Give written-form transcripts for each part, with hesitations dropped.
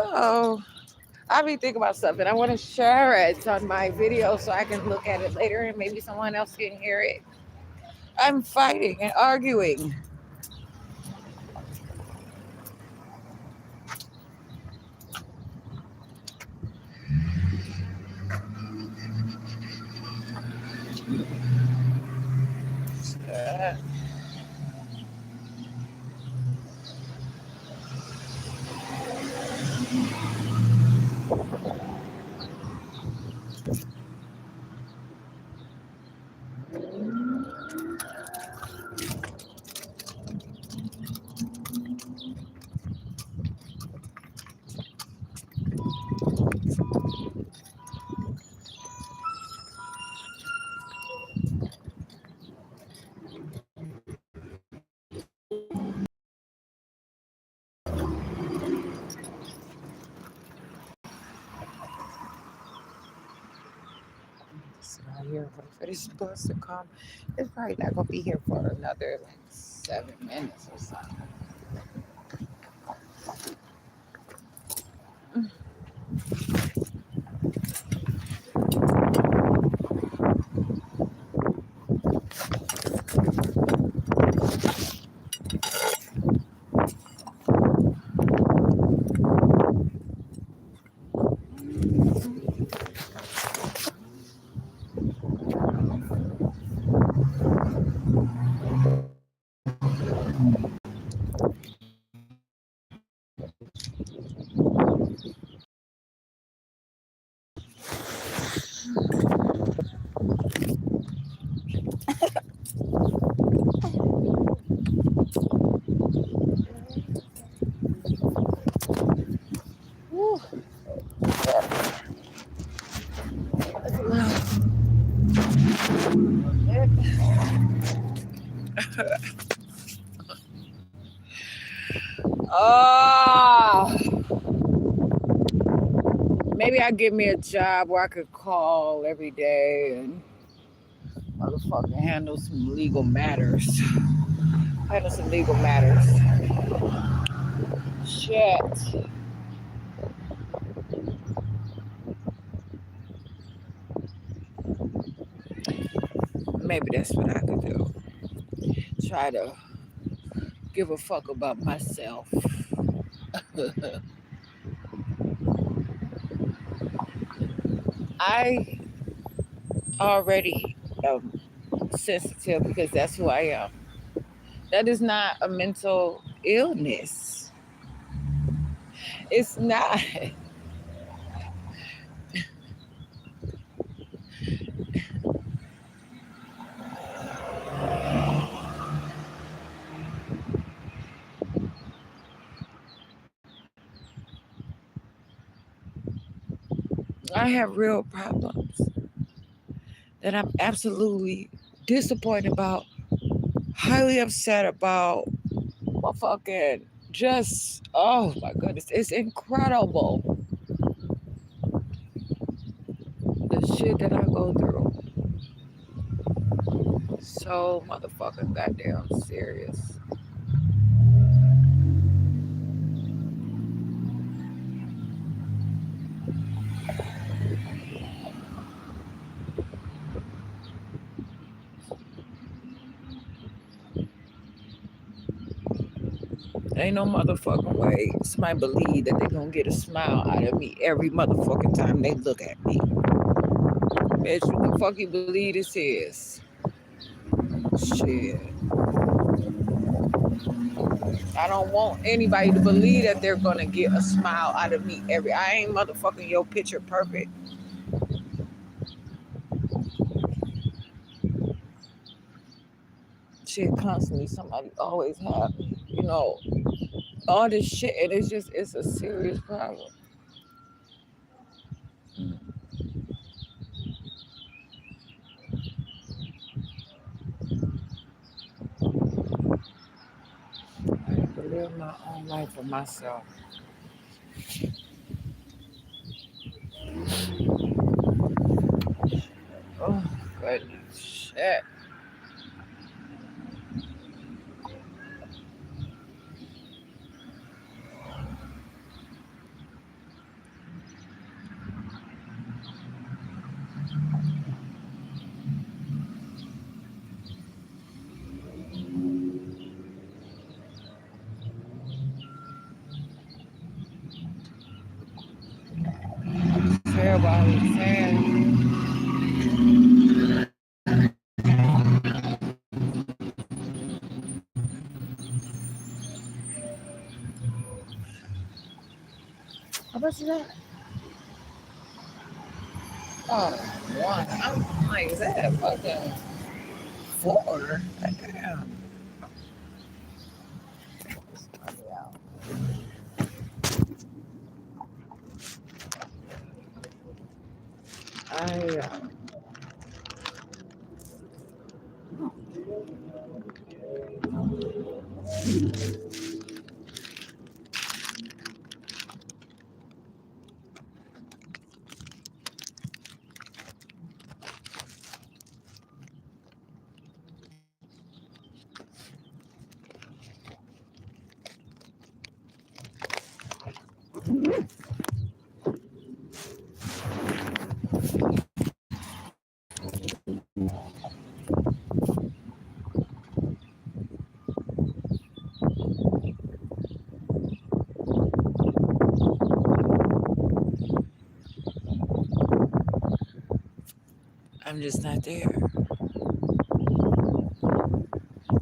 Oh, I be thinking about stuff and I want to share it on my video so I can look at it later and maybe someone else can hear it. I'm fighting and arguing. Uh, Sit out here, wait for this bus to come. It's probably not gonna be here for another like 7 minutes or something. Woo. Oh, maybe I give me a job where I could call every day and motherfucking handle some legal matters. Handle some legal matters. Shit. Maybe that's what I could do. Try to give a fuck about myself. I already am sensitive because that's who I am. That is not a mental illness. It's not. I have real problems that I'm absolutely disappointed about, highly upset about. Motherfucking just, oh my goodness, it's incredible the shit that I go through. So motherfucking goddamn serious. Ain't no motherfucking way somebody believe that they gonna get a smile out of me every motherfucking time they look at me. Bitch, what the fuck you believe this is? Shit. I don't want anybody to believe that they're gonna get a smile out of me every. I ain't motherfucking your picture perfect. Shit, constantly somebody always have, you know, all this shit, and it's a serious problem. I have to live my own life for myself. goodness. Shit. Fair body, fair. How much is that? Oh, one. I'm like, is that fucking four? Damn. I I'm just not there,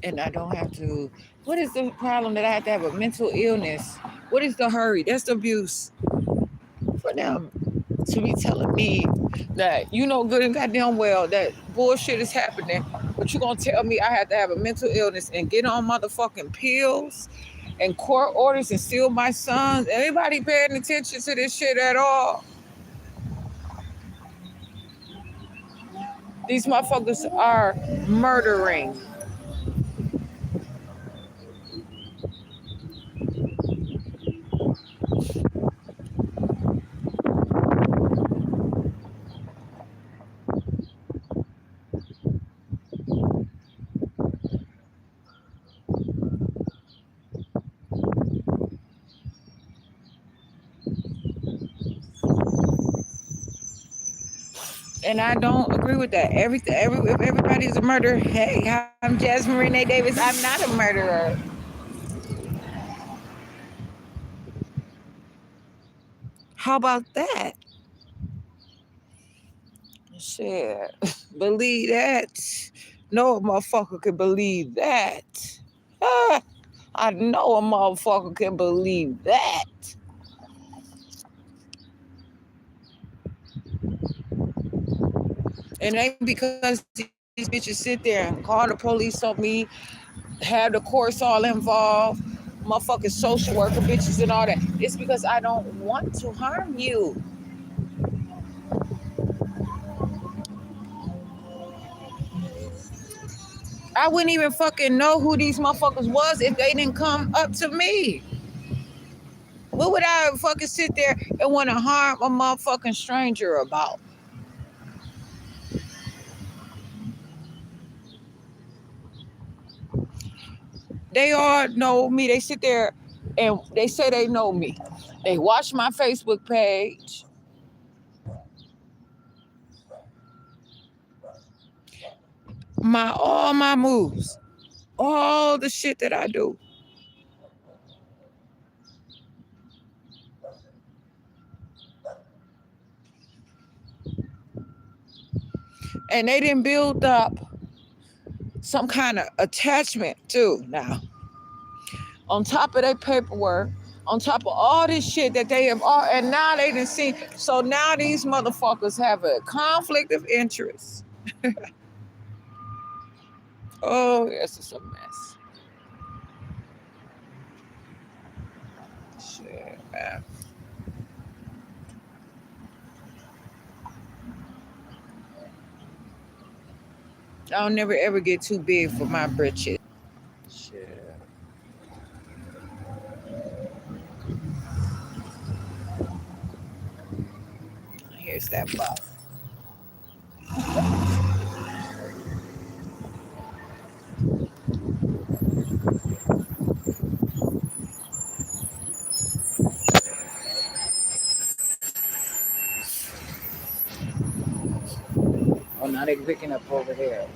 and I don't have to. What is the problem that I have to have a mental illness? What is the hurry? That's the abuse for them to be telling me that you know good and goddamn well that bullshit is happening, but you gonna tell me I have to have a mental illness and get on motherfucking pills and court orders and steal my sons? Anybody paying attention to this shit at all? These motherfuckers are murdering. And I don't agree with that. If everybody's a murderer, hey, I'm Jasmine Renee Davis. I'm not a murderer. How about that? Shit. Believe that. No motherfucker can believe that. Ah, I know a motherfucker can believe that. And ain't because these bitches sit there and call the police on me, have the courts all involved, motherfucking social worker bitches and all that. It's because I don't want to harm you. I wouldn't even fucking know who these motherfuckers was if they didn't come up to me. What would I fucking sit there and want to harm a motherfucking stranger about? They all know me. They sit there and they say they know me. They watch my Facebook page. My all my moves, all the shit that I do. And they didn't build up some kind of attachment too now. On top of their paperwork, on top of all this shit that they have all, and now they didn't see. So now these motherfuckers have a conflict of interest. Oh, yes, it's a mess. Shit, man. I'll never ever get too big for my britches. Shit. Here's that buff. Oh, now they're picking up over there.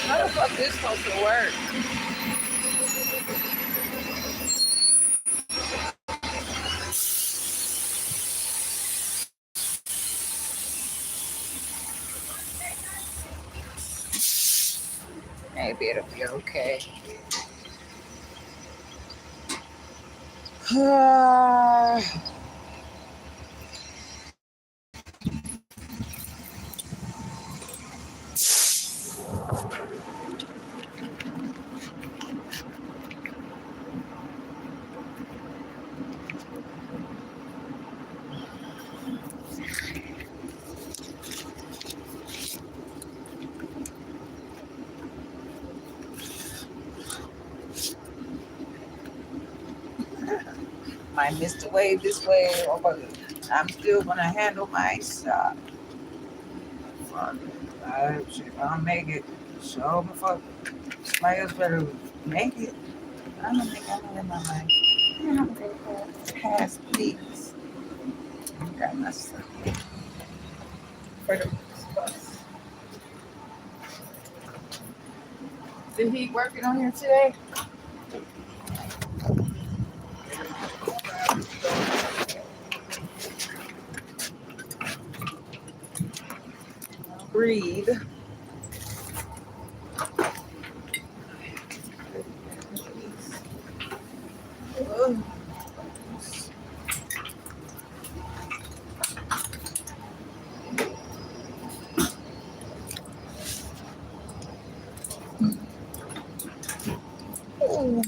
How the fuck this supposed to work? Maybe it'll be okay. Might miss the wave this way, but I'm still gonna handle my shot. Fuck it. Shit, I'll make it. So fuck. Somebody else better make it. I'm gonna make it in my life. I'm gonna go pass, please. I got my stuff for the bus. Did he working on here today? Breathe. Oh. Oh.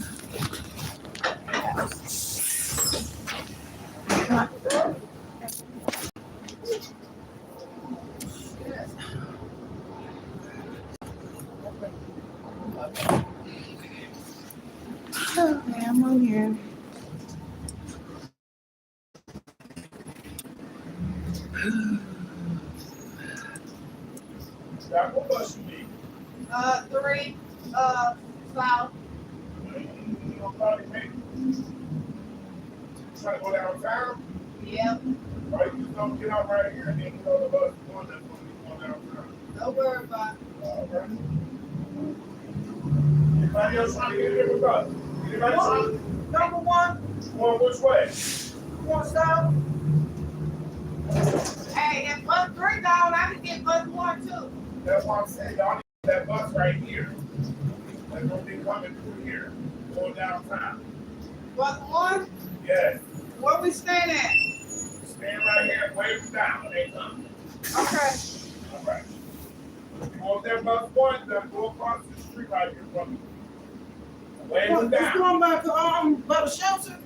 Okay, I'm on here. Jack, what bus you need? 3, south. You know, probably maybe. Trying to go downtown? Yep. Right, you just don't get out right here and then you know the bus going that's going to be going downtown. Don't worry about it. All right. Anybody else trying to get a different bus? Anybody trying? Number 1, Going which way? going south. Hey, if bus 3 down, I can get bus 1 too. That's why I'm saying y'all need that bus right here. That's going to be coming through here, going downtown. Bus 1, Yes. where we staying at? Stand right here and wave them down when they come. Okay. All right. You want that bus 1, then go across the street right here from me. Wave them It's down. going by the shelter.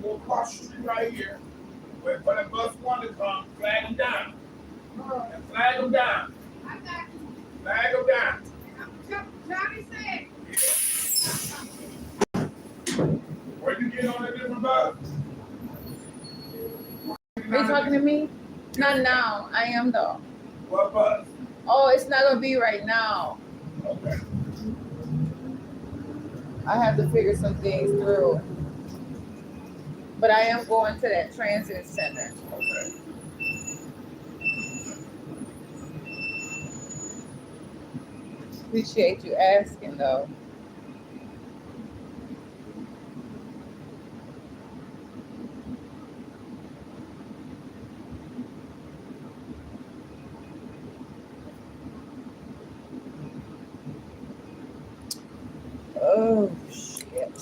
Go across the street right here. Wait for the bus 1 to come. Flag them down. And flag them down. I got you. Flag them down. Johnny said. Yeah. Where you get on a different bus? Are you talking to me? Not now. I am though. What bus? Oh, it's not gonna be right now. Okay. I have to figure some things through. But I am going to that transit center. Okay. Appreciate you asking though. Oh shit.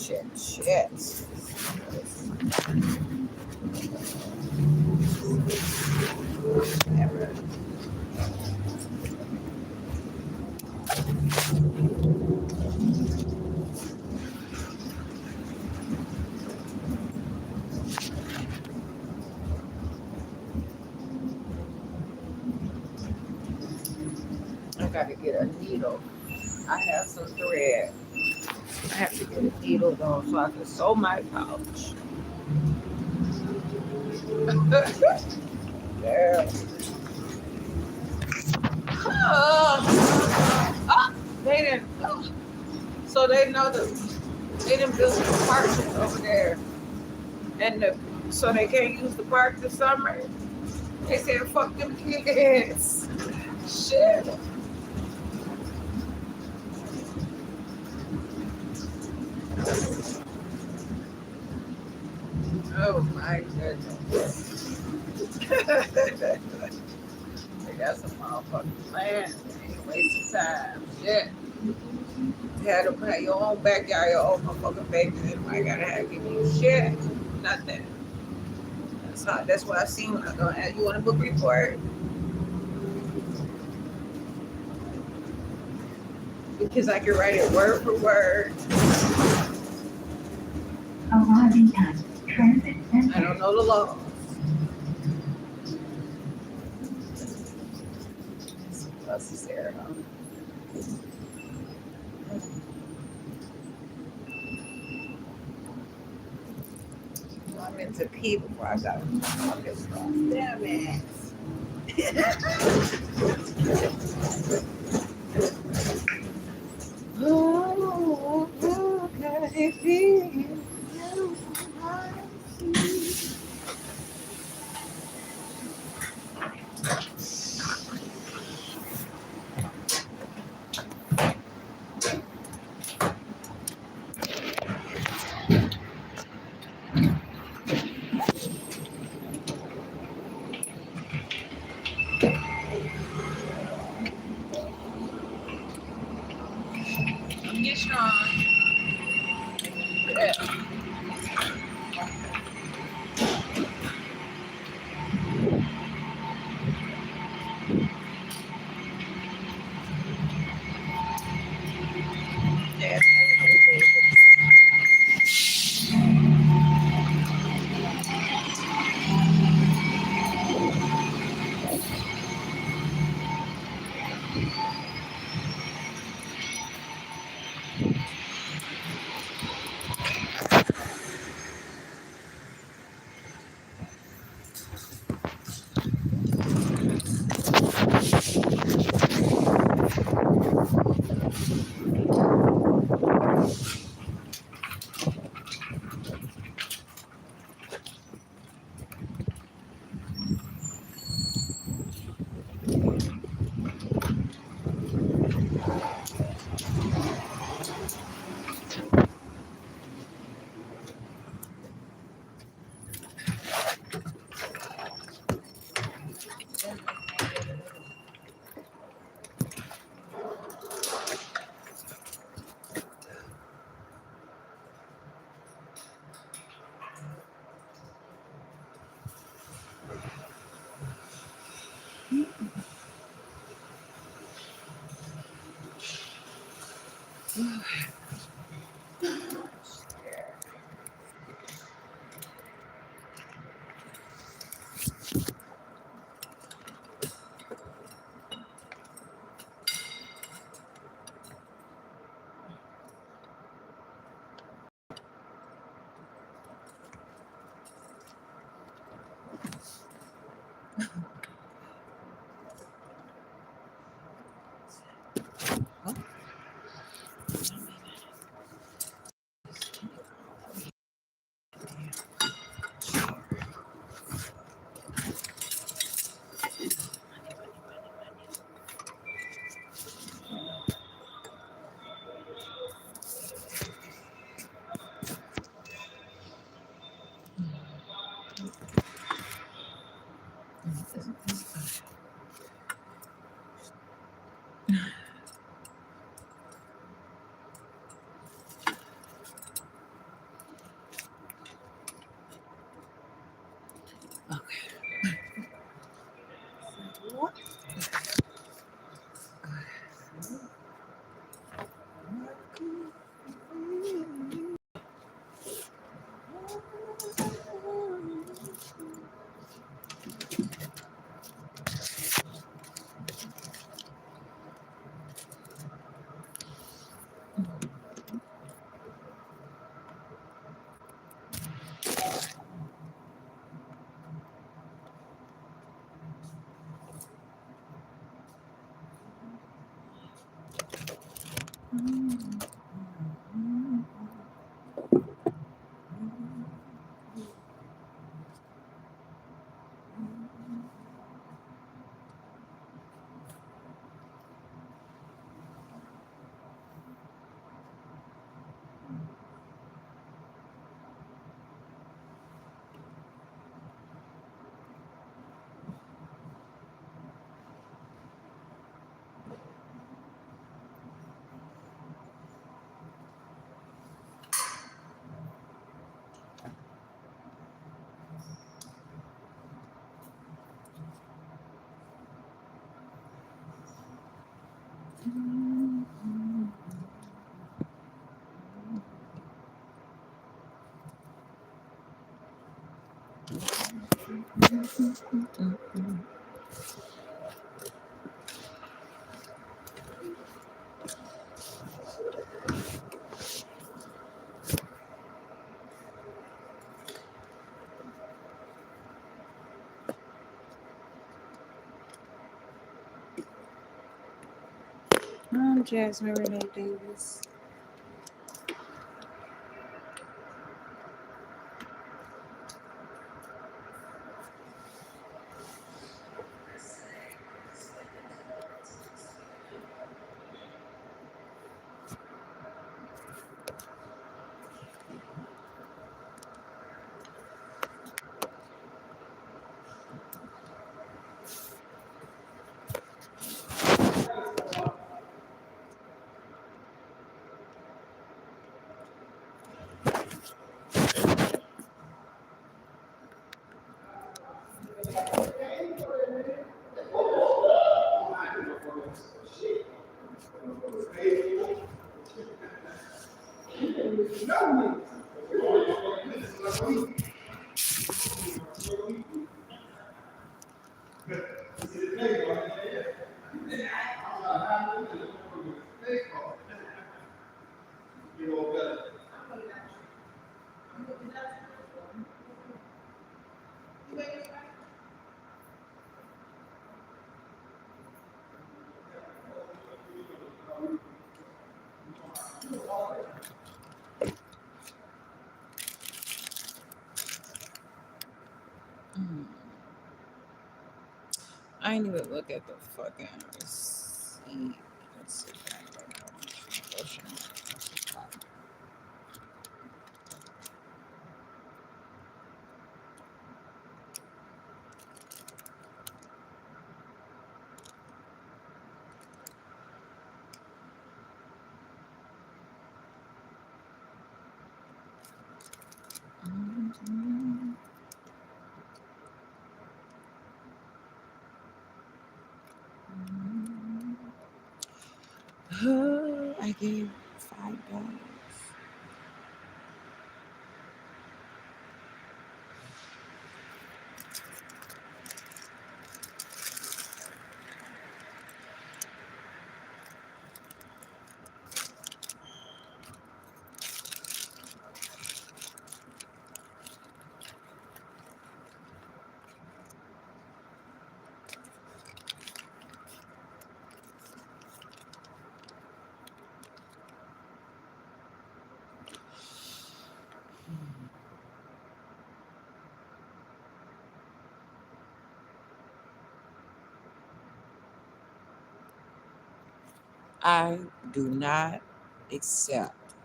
I gotta get a needle. I have some thread. I have to get a needle though so I can sew my pouch. Yeah. They didn't. So they know they didn't build the apartment over there, and so they can't use the park this summer. They said, "Fuck them kids." Shit. Oh my goodness. They got some motherfucking plans. They ain't wasting time. Shit. You had to have your own backyard, your own motherfucking bacon. I gotta have give you shit. Nothing. That's what I seen when I go add you on a book report. Because I can write it word for word. Arriving at Transit I Center. don't know the laws. That's necessary. I'm into pee before I got all this stuff. Damn it. Oh, can it be? Get strong. Yeah. Jasmine Renee Davis. I'm Jasmine Renee Davis. I ain't even look at the fucking receipt. Let's see if I can I gave $5. I do not accept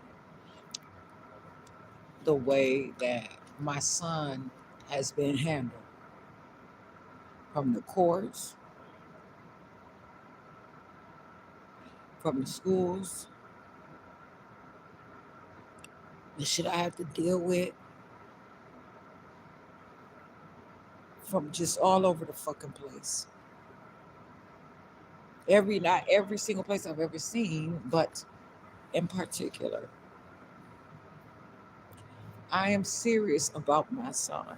the way that my son has been handled from the courts, from the schools, the shit I have to deal with from just all over the fucking place. Not every single place I've ever seen, but in particular. I am serious about my son.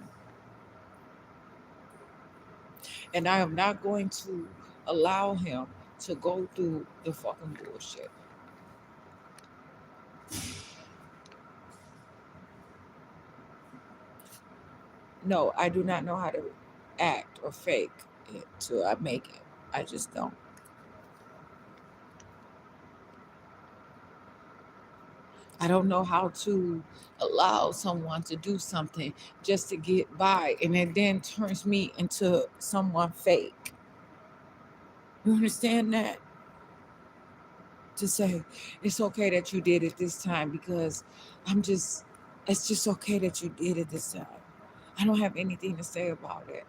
And I am not going to allow him to go through the fucking bullshit. No, I do not know how to act or fake it till I make it. I just don't. I don't know how to allow someone to do something just to get by, and it then turns me into someone fake. You understand that? To say it's okay that you did it this time because I'm just, it's just okay that you did it this time. I don't have anything to say about it.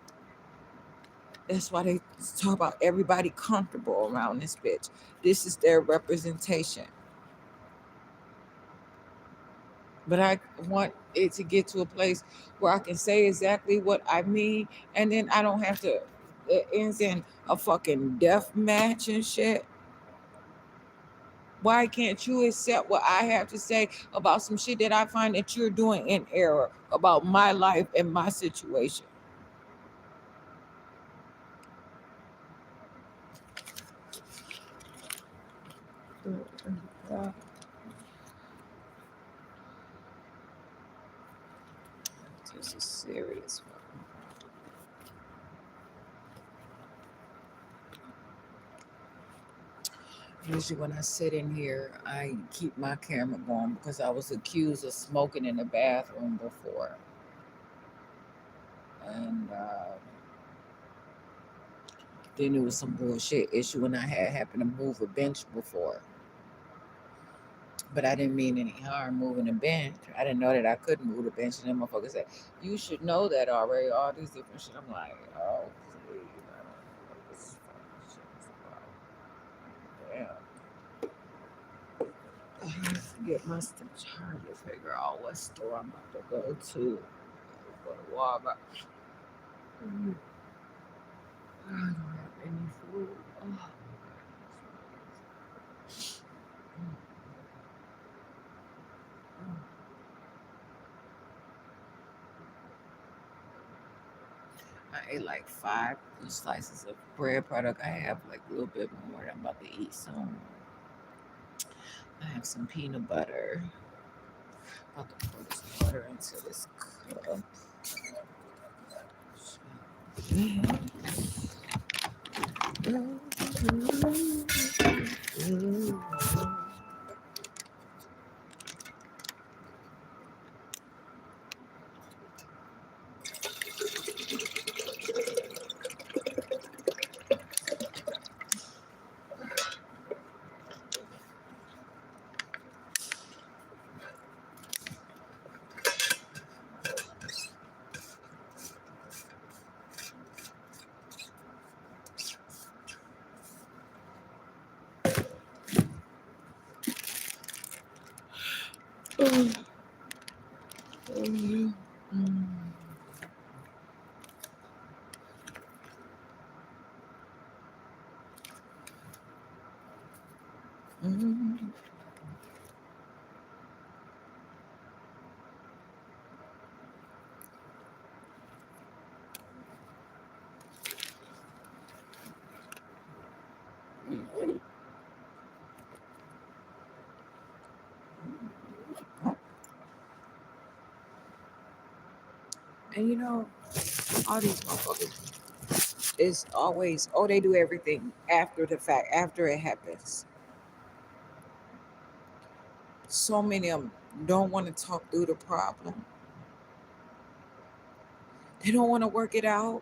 That's why they talk about everybody comfortable around this bitch. This is their representation. But I want it to get to a place where I can say exactly what I mean, and then I don't have to. It ends in a fucking death match and shit. Why can't you accept what I have to say about some shit that I find that you're doing in error about my life and my situation? This is serious. Usually, when I sit in here, I keep my camera going because I was accused of smoking in the bathroom before. And then there was some bullshit issue when I had happened to move a bench before. But I didn't mean any harm moving the bench. I didn't know that I couldn't move the bench. And then motherfuckers said, you should know that already. All these different shit. I'm like, oh, please. I don't know what this fucking shit is about. Damn. I have to get my stuff charged to figure out what store I'm about to go to. Go to Walmart. I don't have any food. Oh. I ate like 5 slices of bread product. I have like a little bit more that I'm about to eat soon. I have some peanut butter. I'm about to pour this butter into this cup. And you know, all these motherfuckers is always, oh, they do everything after the fact, after it happens. So many of them don't want to talk through the problem. They don't want to work it out.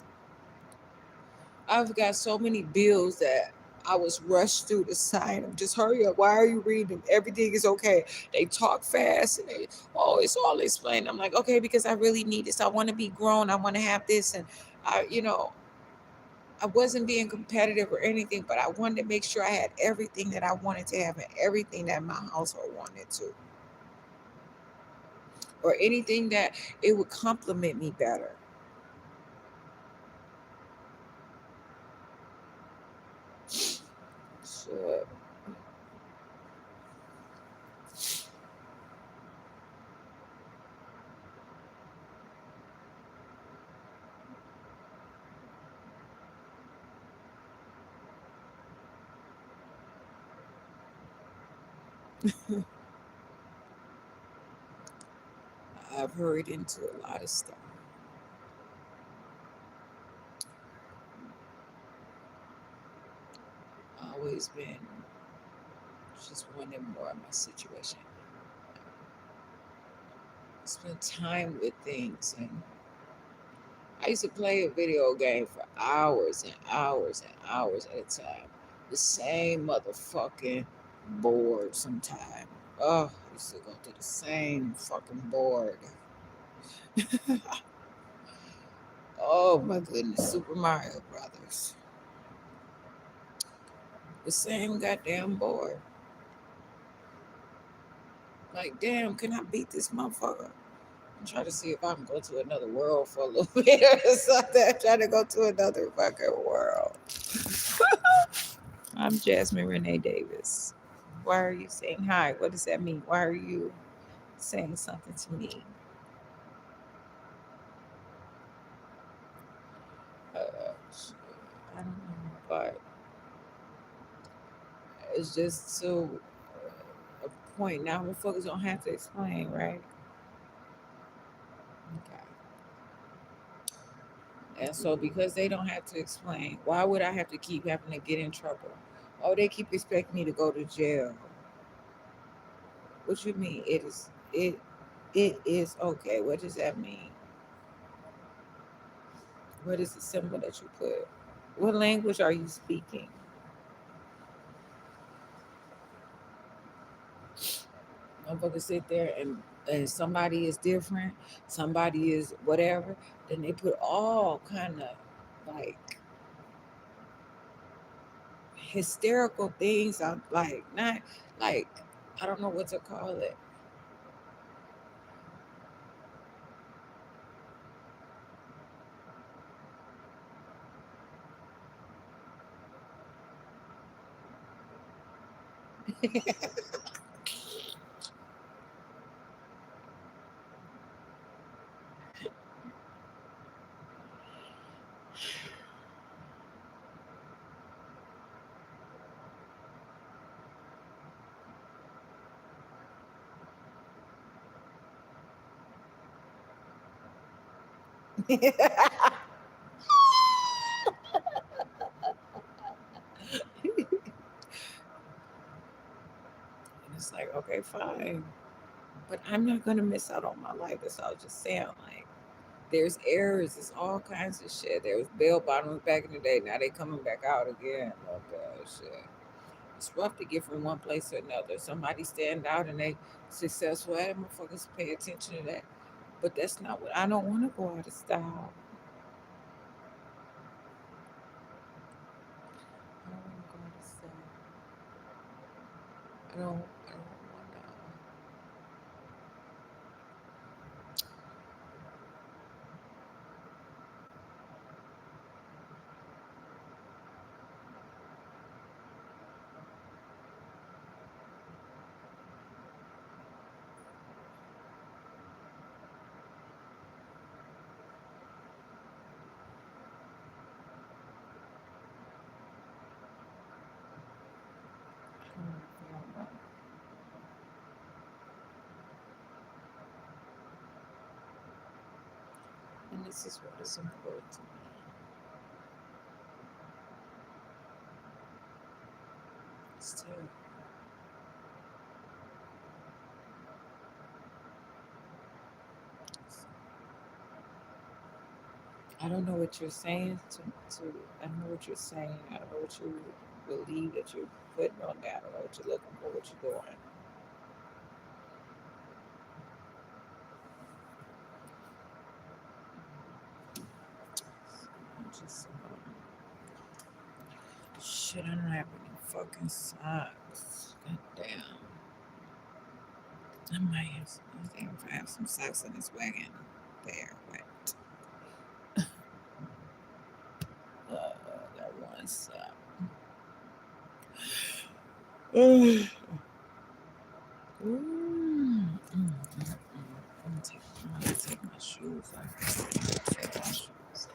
I've got so many bills that I was rushed through to sign them. Just hurry up. Why are you reading them? Everything is okay. They talk fast and they, oh, it's all explained. I'm like, okay, because I really need this. I want to be grown. I want to have this. And I wasn't being competitive or anything, but I wanted to make sure I had everything that I wanted to have and everything that my household wanted to, or anything that it would complement me better. So I've hurried into a lot of stuff. Always been just wanting more of my situation. spend time with things. And I used to play a video game for hours and hours and hours at a time. The same motherfucking board sometime. Oh, I used to go to the same fucking board. Oh my goodness, Super Mario Brothers. The same goddamn board. Like, damn, can I beat this motherfucker? I'm trying to see if I can go to another world for a little bit or something. Trying to go to another fucking world. I'm Jasmine Renee Davis. Why are you saying hi? What does that mean? Why are you saying something to me? Shit, I don't know, but it's just so a point. Now, motherfuckers don't have to explain, right? Okay. And so, because they don't have to explain, why would I have to keep having to get in trouble? Oh, they keep expecting me to go to jail. What you mean? It is okay. What does that mean? What is the symbol that you put? What language are you speaking? Motherfuckers sit there and somebody is different, somebody is whatever, then they put all kind of like hysterical things on, like not like, I don't know what to call it. And it's like, okay, fine. But I'm not gonna miss out on my life. That's all I was just saying. Like, there's errors, there's all kinds of shit. There was bell bottoms back in the day. Now they coming back out again. Okay, shit. It's rough to get from one place to another. Somebody stand out and they successful at it, motherfuckers pay attention to that. But that's not what I don't want to go out of style. I don't want to go out of style. I don't want to. I don't know. And this is what is important to me. Still, I don't know what you're saying to I don't know what you're saying. I don't know what you believe that you're putting on that. I don't know what you're looking for, what you're doing. I'm just shit, I don't have any fucking socks. God damn. I might have some, I think if I have some socks in this wagon there, but that one sock. Mm, mm, mm. I'm gonna take my shoes off. Take my shoes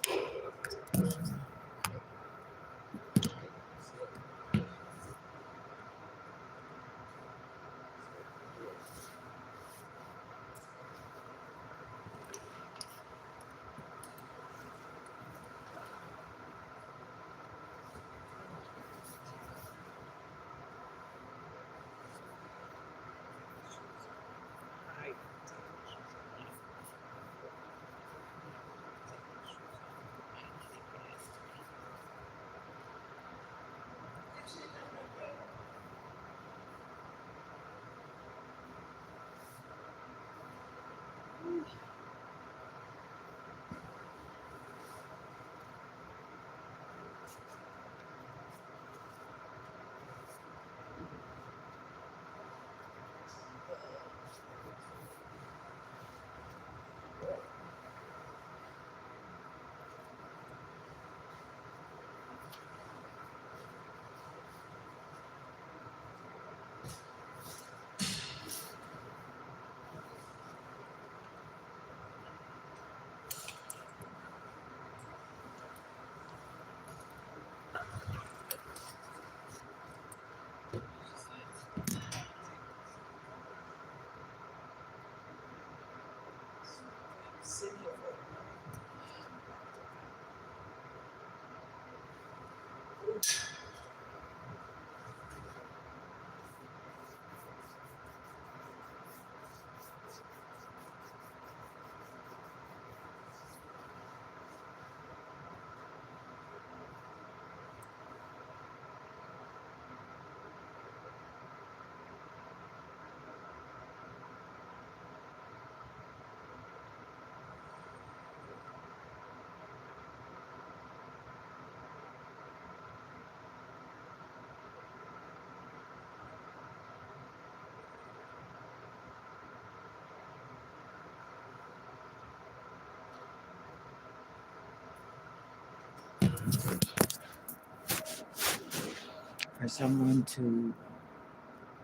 for someone to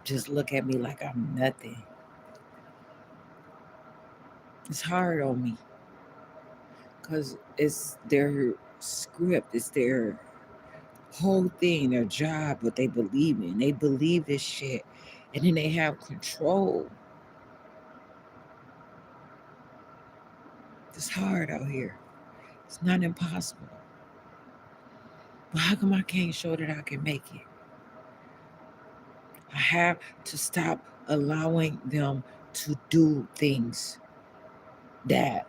just look at me like I'm nothing. It's hard on me because it's their script, it's their whole thing, their job, what they believe in. They believe this shit, and then they have control. It's hard out here. It's not impossible. But how come I can't show that I can make it? I have to stop allowing them to do things that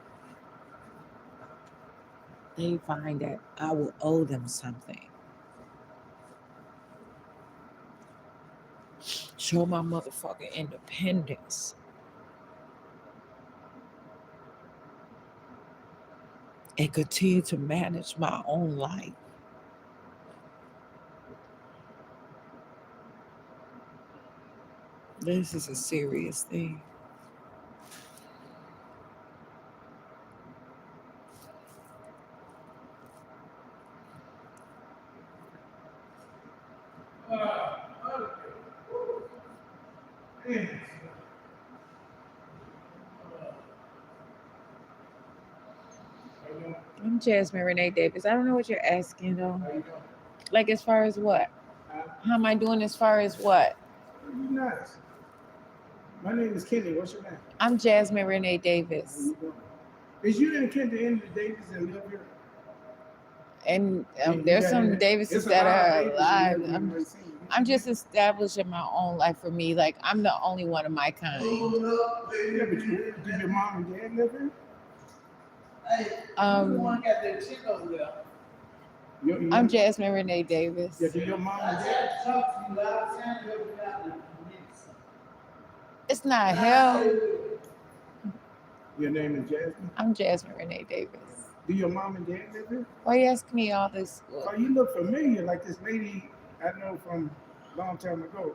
they find that I will owe them something. Show my motherfucking independence and continue to manage my own life. This is a serious thing. I'm Jasmine Renee Davis. I don't know what you're asking though. Like as far as what? How am I doing as far as what? You're nice. My name is Kenny. What's your name? I'm Jasmine Renee Davis. How you doing? Is you and Kenny Davis that live here? And there's some Davises that are alive. I'm just establishing my own life for me. Like I'm the only one of my kind. Yeah, but did your mom and dad live here? I'm Jasmine Renee Davis. Yeah, did your mom and dad? It's not hell. Your name is Jasmine? I'm Jasmine Renee Davis. Do your mom and dad live here? Why you asking me all this? Oh, you look familiar, like this lady I know from a long time ago.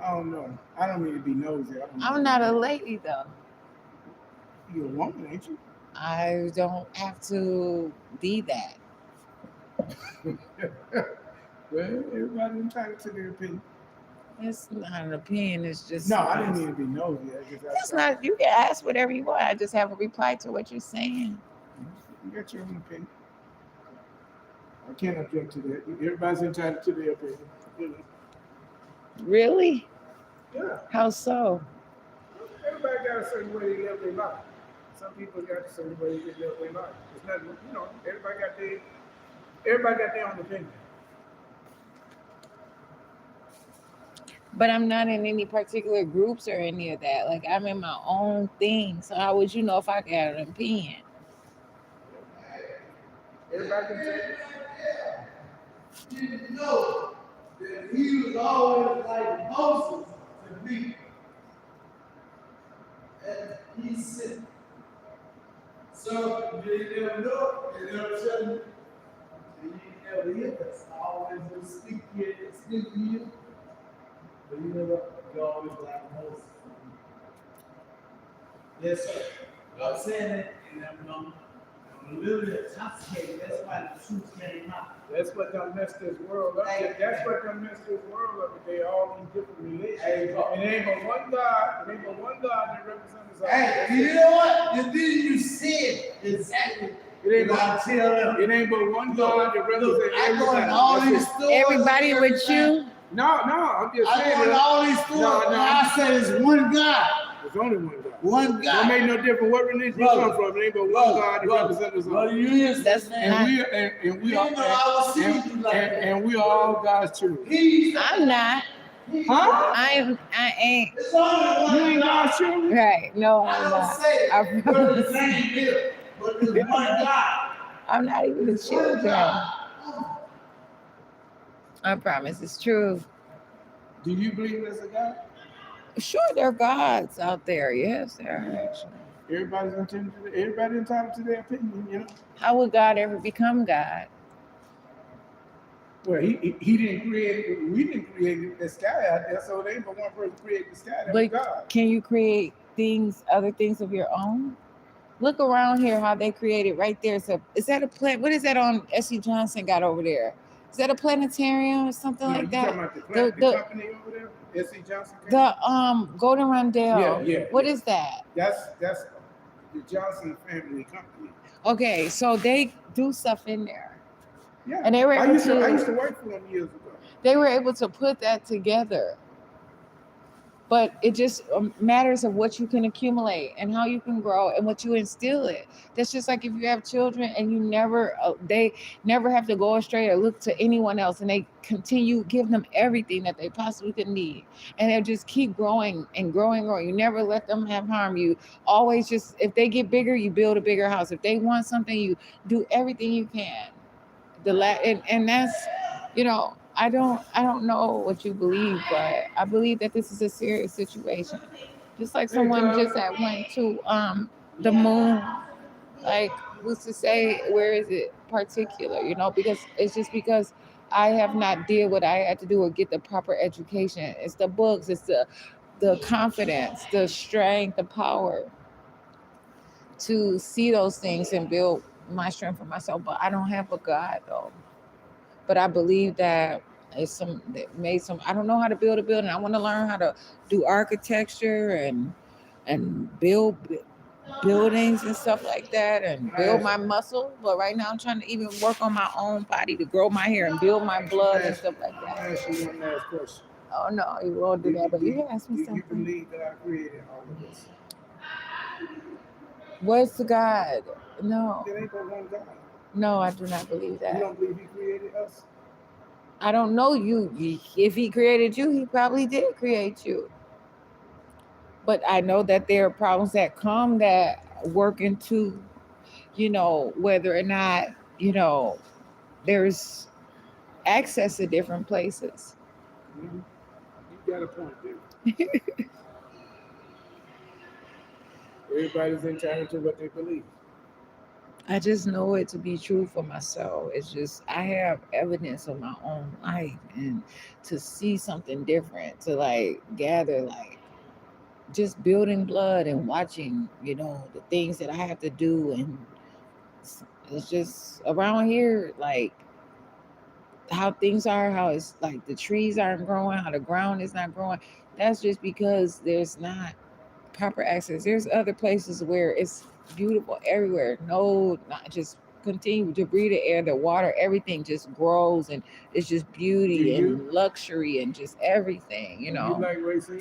I don't know. I don't mean to be nosy. I'm not a lady though. You're a woman, ain't you? I don't have to be that. Well, everybody's entitled to their opinion. It's not an opinion. It's just No, I didn't mean to be nosy. It's not. You can ask whatever you want. I just have a reply to what you're saying. You got your own opinion. I can't object to that. Everybody's entitled to their opinion. Really? Yeah. How so? Everybody got a certain way they live their life. Some people got a certain way they live their life. It's not, everybody got their own opinion. But I'm not in any particular groups or any of that. Like I'm in my own thing. So how would you know if I got an opinion? Everybody can say Didn't know that he was always like Moses to me. And he said, so you never know, you never tell me, and you never hear us. I always will speak here and speak to you. But you always like Moses. Yes, sir. I'm saying that, and I'm a little bit intoxicated. That's why the truth came out. that's what done messed this world up. That's what done messed this world up. They all in different religions. It ain't but one God. It ain't but one God that represents us all. Hey, you know what? The thing you said exactly. It ain't but one God that represents I go in everybody. all That's these it. stores. Everybody with you? No, I'm just I saying go in that all these stores. No. And I said it's one God. there's only one God. One Don't God. make no difference what religion you come from. It ain't but one God that represents us all. Brother, you hear That's man? not- And we are all God's children. I'm not. Huh? I ain't. It's only one You ain't God. God's children? Right. No, I I'm don't not. say it. I We're the promise. same deal. But there's one God. I'm not even a One children. God. I promise. It's true. Do you believe there's a God? Sure, there are gods out there. Yes, there are actually. Everybody's entitled to their opinion, you know. How would God ever become God? Well, he didn't create it. We didn't create the sky out there, so there ain't but one person created the sky. That was But God. can you create other things of your own? Look around here how they created right there. So is that a plant? What is that on S.C. Johnson got over there? Is that a planetarium or something No, like you that? talking about The the the company over there? S.C. Johnson Company? the Golden Rondell. Yeah. What is that? That's the Johnson family company. Okay, so they do stuff in there, Yeah. and they were able I used to to work for them years ago. put that together. But it just matters of what you can accumulate and how you can grow and what you instill it. That's just like if you have children and you never they never have to go astray or look to anyone else, and they continue give them everything that they possibly could need, and they'll just keep growing and growing. You never let them have harm. You always just, if they get bigger, you build a bigger house. If they want something, you do everything you can. And that's, I don't know what you believe, but I believe that this is a serious situation. Just like Hey, someone Cub. just that went to the moon, like, who's to say where is it particular, because it's just because I have not did what I had to do or get the proper education. It's the books, it's the confidence, the strength, the power to see those things and build my strength for myself. But I don't have a God though. But I believe that it's some that made some. I don't know how to build a building. I want to learn how to do architecture and build buildings and stuff like that, and Can I build ask, my muscle. But right now, I'm trying to even work on my own body to grow my hair and build my blood and stuff like can I that. ask you one last question? Oh no, you won't do that. But you can ask me Do you something. believe that I created all of this? What's the God? No, There ain't but one God. no, I do not believe You that. don't believe He created us? I don't know you. If he created you, he probably did create you. But I know that there are problems that come that work into, whether or not, there's access to different places. Mm-hmm. You got a point there. Everybody's entitled to what they believe. I just know it to be true for myself. It's just I have evidence of my own life, and to see something different, to like gather like just building blood and watching, the things that I have to do, and it's just around here, like how things are, how it's like the trees aren't growing, how the ground is not growing. That's just because there's not proper access. There's other places where it's beautiful everywhere. No, not just continue to breathe the air, the water, everything just grows, and it's just Do beauty you? and luxury and just everything, Do you like racing?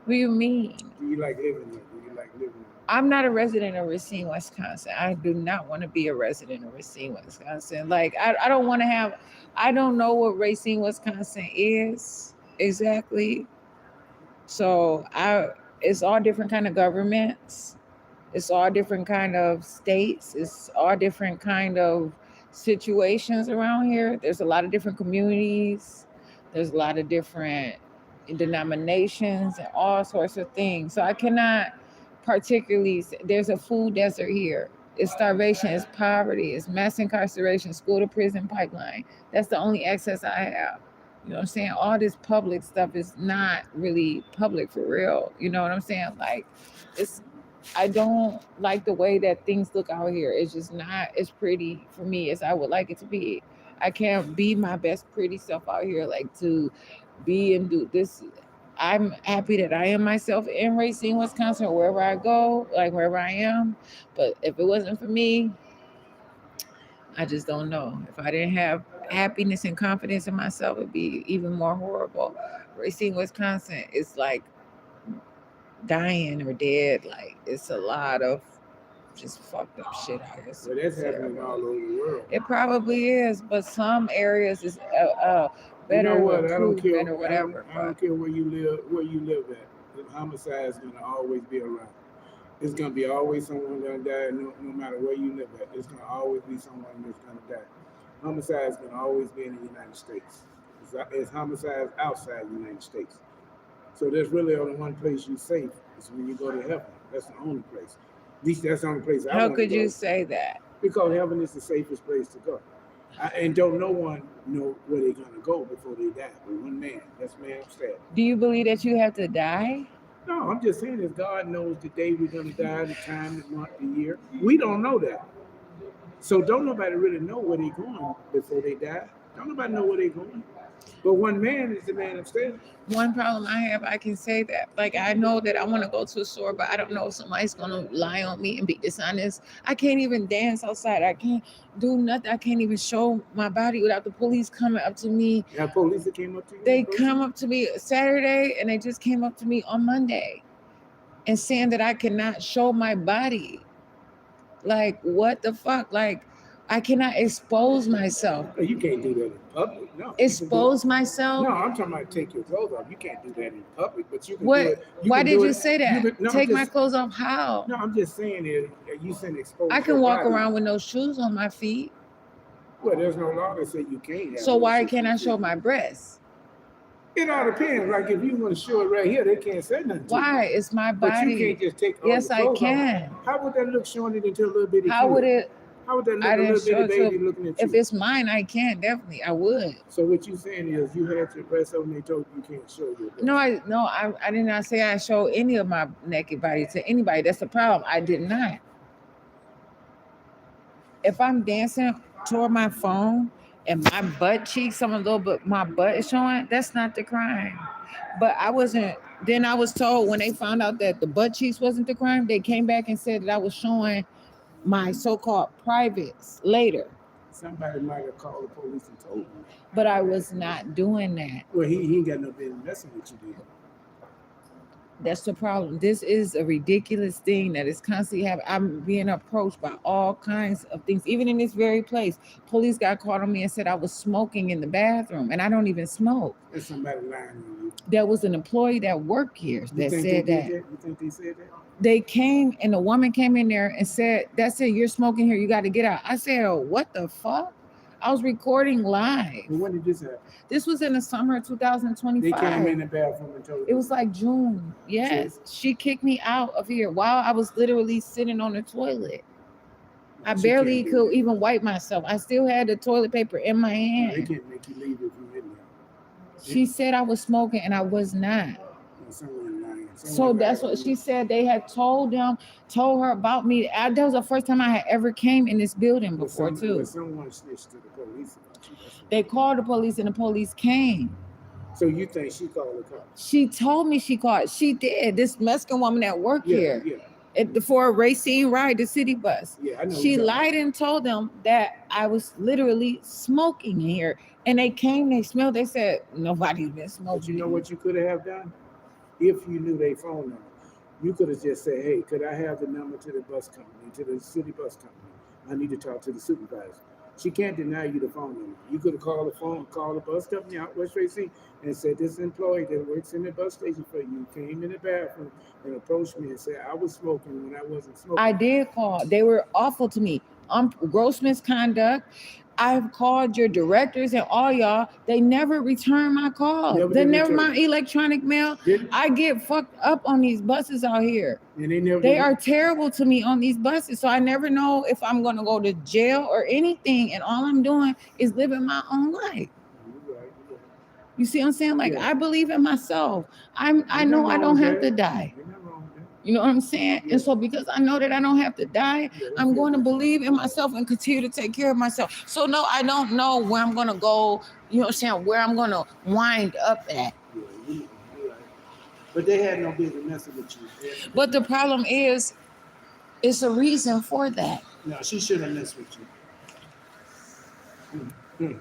What do you mean? Do you like living there? Do you like living there? I'm not a resident of Racine, Wisconsin. I do not want to be a resident of Racine, Wisconsin. Like, I don't want to have, I don't know what Racine, Wisconsin is exactly. So it's all different kind of governments. It's all different kind of states. It's all different kind of situations around here. There's a lot of different communities. There's a lot of different denominations and all sorts of things. So I cannot particularly say, there's a food desert here. It's starvation, it's poverty, it's mass incarceration, school to prison pipeline. That's the only access I have. You know what I'm saying? All this public stuff is not really public for real. You know what I'm saying? Like, it's I don't like the way that things look out here. It's just not as pretty for me as I would like it to be. I can't be my best pretty self out here, like to be and do this. I'm happy that I am myself in Racine, Wisconsin, or wherever I go, like wherever I am. But if it wasn't for me, I just don't know. If I didn't have happiness and confidence in myself, it'd be even more horrible. Racine, Wisconsin, is like dying or dead. Like, it's a lot of just fucked up shit out here. It's Well, that's happening all terrible. over the world. It probably is, but some areas is You know better what? I don't care. improvement or whatever. I don't But care where you live at. The homicide is gonna always be around. It's gonna be always someone gonna die, no matter where you live at. It's gonna always be someone that's gonna die. Homicide is gonna always be in the United States. It's homicides outside the United States. So there's really only one place you're safe. It's when you go to heaven. That's the only place. At least that's the only place I how want to could you go. say that? Because heaven is the safest place to go. And don't no one know where they're gonna go before they die. But one man, that's man upstairs. Do you believe that you have to die? No, I'm just saying that God knows the day we're gonna die, the time, the month, the year. We don't know that. So don't nobody really know where they're going before they die. Don't nobody know where they going. But one man is the man upstairs. One problem I have, I can say that. Like, I know that I want to go to a store, but I don't know if somebody's going to lie on me and be dishonest. I can't even dance outside. I can't do nothing. I can't even show my body without the police coming up to me. You have police that came up to you? They come up to me Saturday, and they just came up to me on Monday and saying that I cannot show my body. Like, what the fuck? Like, I cannot expose myself. No, you can't do that in public. No. Expose myself? No, I'm talking about take your clothes off. You can't do that in public, but you can What? do it. Why can did do you it- say that? no, Take I'm my just, clothes off? How? No, I'm just saying is you saying expose. I can your walk body. around with no shoes on my feet. Well, there's no law that say you can't. Have So no why shoes can't on I your show feet. my breasts? It all depends. Like if you want to show it right here, they can't say nothing. Why? It's my But you body. can't just take all Yes, your I clothes can. off. How would that look showing it into a little bitty How kid? would it? How would that look I a didn't little show bitty it baby to. looking at If you? it's mine, I can definitely. I would. So what you saying is you had your breasts on, they told you can't show your breasts. No, I did not say I show any of my naked body to anybody. That's the problem. I did not. If I'm dancing toward my phone and my butt cheeks, some a little bit, my butt is showing, that's not the crime. But I wasn't. Then I was told when they found out that the butt cheeks wasn't the crime, they came back and said that I was showing my so-called privates later. Somebody might have called the police and told you. But I was not doing that. Well, he ain't got no business messing with you, dude. That's the problem. This is a ridiculous thing that is constantly happening. I'm being approached by all kinds of things, even in this very place. Police got caught on me and said I was smoking in the bathroom, and I don't even smoke. There's somebody lying on you. There was an employee that worked here You that think said they that. did that? You think they said that? They came and the woman came in there and said, "That's it. You're smoking here. You got to get out." I said, "Oh, what the fuck?" I was recording live. Well, when did this happen? This was in the summer of They 2025. came in the bathroom and told you. It was like June. Yes. She kicked me out of here while I was literally sitting on the toilet. I She barely can't do could that. even wipe myself. I still had the toilet paper in my They hand. can't make you leave if you in there. She said I was smoking and I was not. Or someone lying. So Someone that's lying what on she you. said. They had told her about me. That was the first time I had ever came in this building before too. Someone snitched to the police about you. That's what- They called the police and the police came. So you think she called the cops? She told me she called. She did. This Mexican woman that worked here. Yeah, For a racing ride, the city bus. yeah. I know. She you're talking lied and told them that I was literally smoking in here. And they came, they smelled, they said, nobody's been about. smoking. But you know what you could have done? If you knew their phone number, you could have just said, "Hey, could I have the number to the bus company, to the city bus company? I need to talk to the supervisor." She can't deny you the phone number. You could have called the bus company out West Racing and said, "This employee that works in the bus station for you came in the bathroom and approached me and said I was smoking when I wasn't smoking." I did call. They were awful to me. Gross misconduct. I've called your directors and all y'all. They never return my call. Never They did never return. my electronic mail. Didn't- I get fucked up on these buses out here. and they never. They did- are terrible to me on these buses. So I never know if I'm going to go to jail or anything. And all I'm doing is living my own life. You're right, you're right. You see what I'm saying? Like, Yeah. I believe in myself. I Ain't know nothing I wrong don't with have that. to die. Ain't nothing wrong with that. You know what I'm saying? Yeah. And so because I know that I don't have to die, Yeah, that's I'm it. going to believe in myself and continue to take care of myself. So no, I don't know where I'm going to go, you know what I'm saying, where I'm going to wind up at. Yeah, you're right. But they had no business messing with you. They had no But the problem is, it's a reason for that. No, she shouldn't mess with you.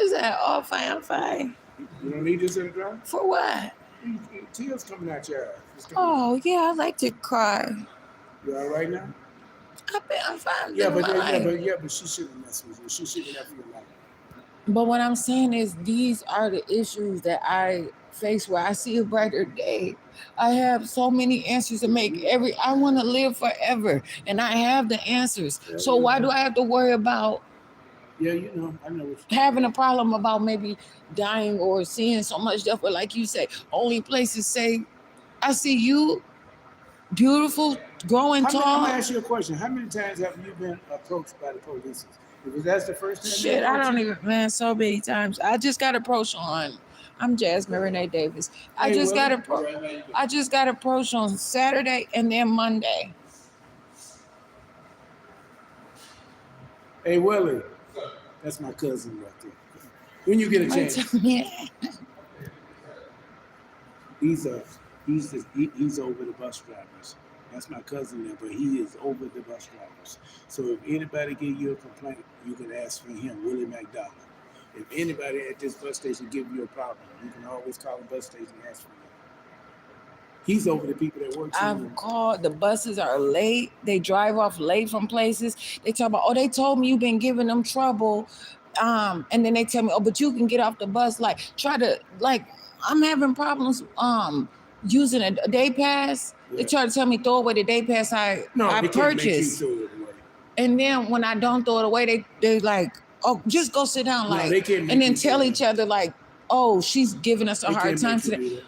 Is that all fine? You don't need this in the drive? For what? Tears coming out your eyes. It's coming out. Oh, yeah, I like to cry. You all right now? I'm fine. Yeah, living but my life. but she shouldn't mess with you. She shouldn't have your life. But what I'm saying is these are the issues that I face where I see a brighter day. I have so many answers to make. I want to live forever and I have the answers. So why do I have to worry about Yeah, you know, I know what you having a problem about maybe dying or seeing so much stuff? But like you say, only places say, I see you, beautiful, growing I'm gonna tall. ask you a question. How many times have you been approached by the police? Because that's the first time. they Shit, I approach don't you? even, man, so many times. I just got approached on, I'm Jasmine Renee Davis. I Hey, just Willie. got approached on Saturday and then Monday. Hey, Willie. That's my cousin right there. When you get a Somebody chance. tell me. He's he's over the bus drivers. That's my cousin there, but he is over the bus drivers. So if anybody give you a complaint, you can ask for him, Willie McDonald. If anybody at this bus station give you a problem, you can always call the bus station and ask for him. He's over the people that works in I've the called. The buses are late. They drive off late from places. They talk about, oh, they told me you've been giving them trouble. And then they tell me, oh, but you can get off the bus. Like, try to, like, I'm having problems using a day pass. They Yeah. try to tell me throw away the day pass I No, they can't make you purchased. throw it away. And then when I don't throw it away, they like, oh, just go sit down. No, Like, they can't make and then you tell throw it each other like, oh, she's giving us a They hard can't time make you today. do that.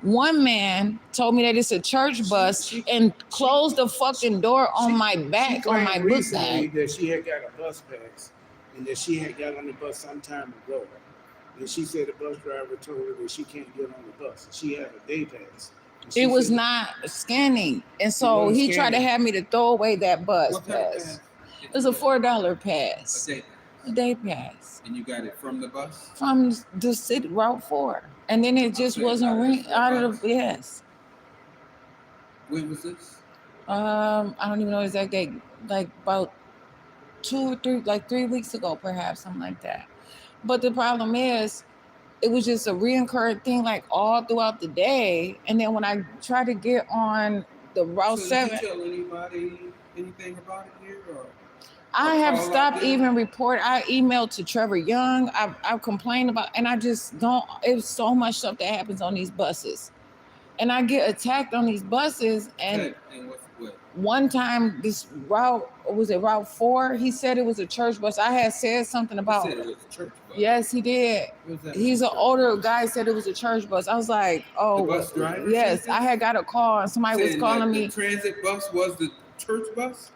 One man told me that it's a church bus and closed the fucking door on my back, on my claimed book recently bag. that she had got a bus pass and that she had got on the bus some time ago. And she said the bus driver told her that she can't get on the bus. She had a day pass. It was not scanning. And so wasn't he tried to scanning. have me to throw away that bus What type of pass. pass? It was a $4 pass. A day. A day pass. And you got it from the bus? From the city, Route 4. And then it just Okay, wasn't out of out of the, yes. When was this? I don't even know the exact date. Like about 2 or 3, like 3 weeks ago, perhaps, something like that. But the problem is, it was just a reoccurring thing, like all throughout the day. And then when I tried to get on the Route So 7, did you tell anybody anything about it here? Or I have call out stopped there? even report. I emailed to Trevor Young. I've complained about, and I just don't. It's so much stuff that happens on these buses, and I get attacked on these buses. And Okay, and what? one time, this route was it Route 4? He said it was a church bus. I had said something You about. said it was a church bus. Yes, he did. What was that? He's an older guy. Said it was a church bus. I was like, oh, The bus driver yes. said I had got a call, and somebody was Saying calling that me. the transit bus was the church bus?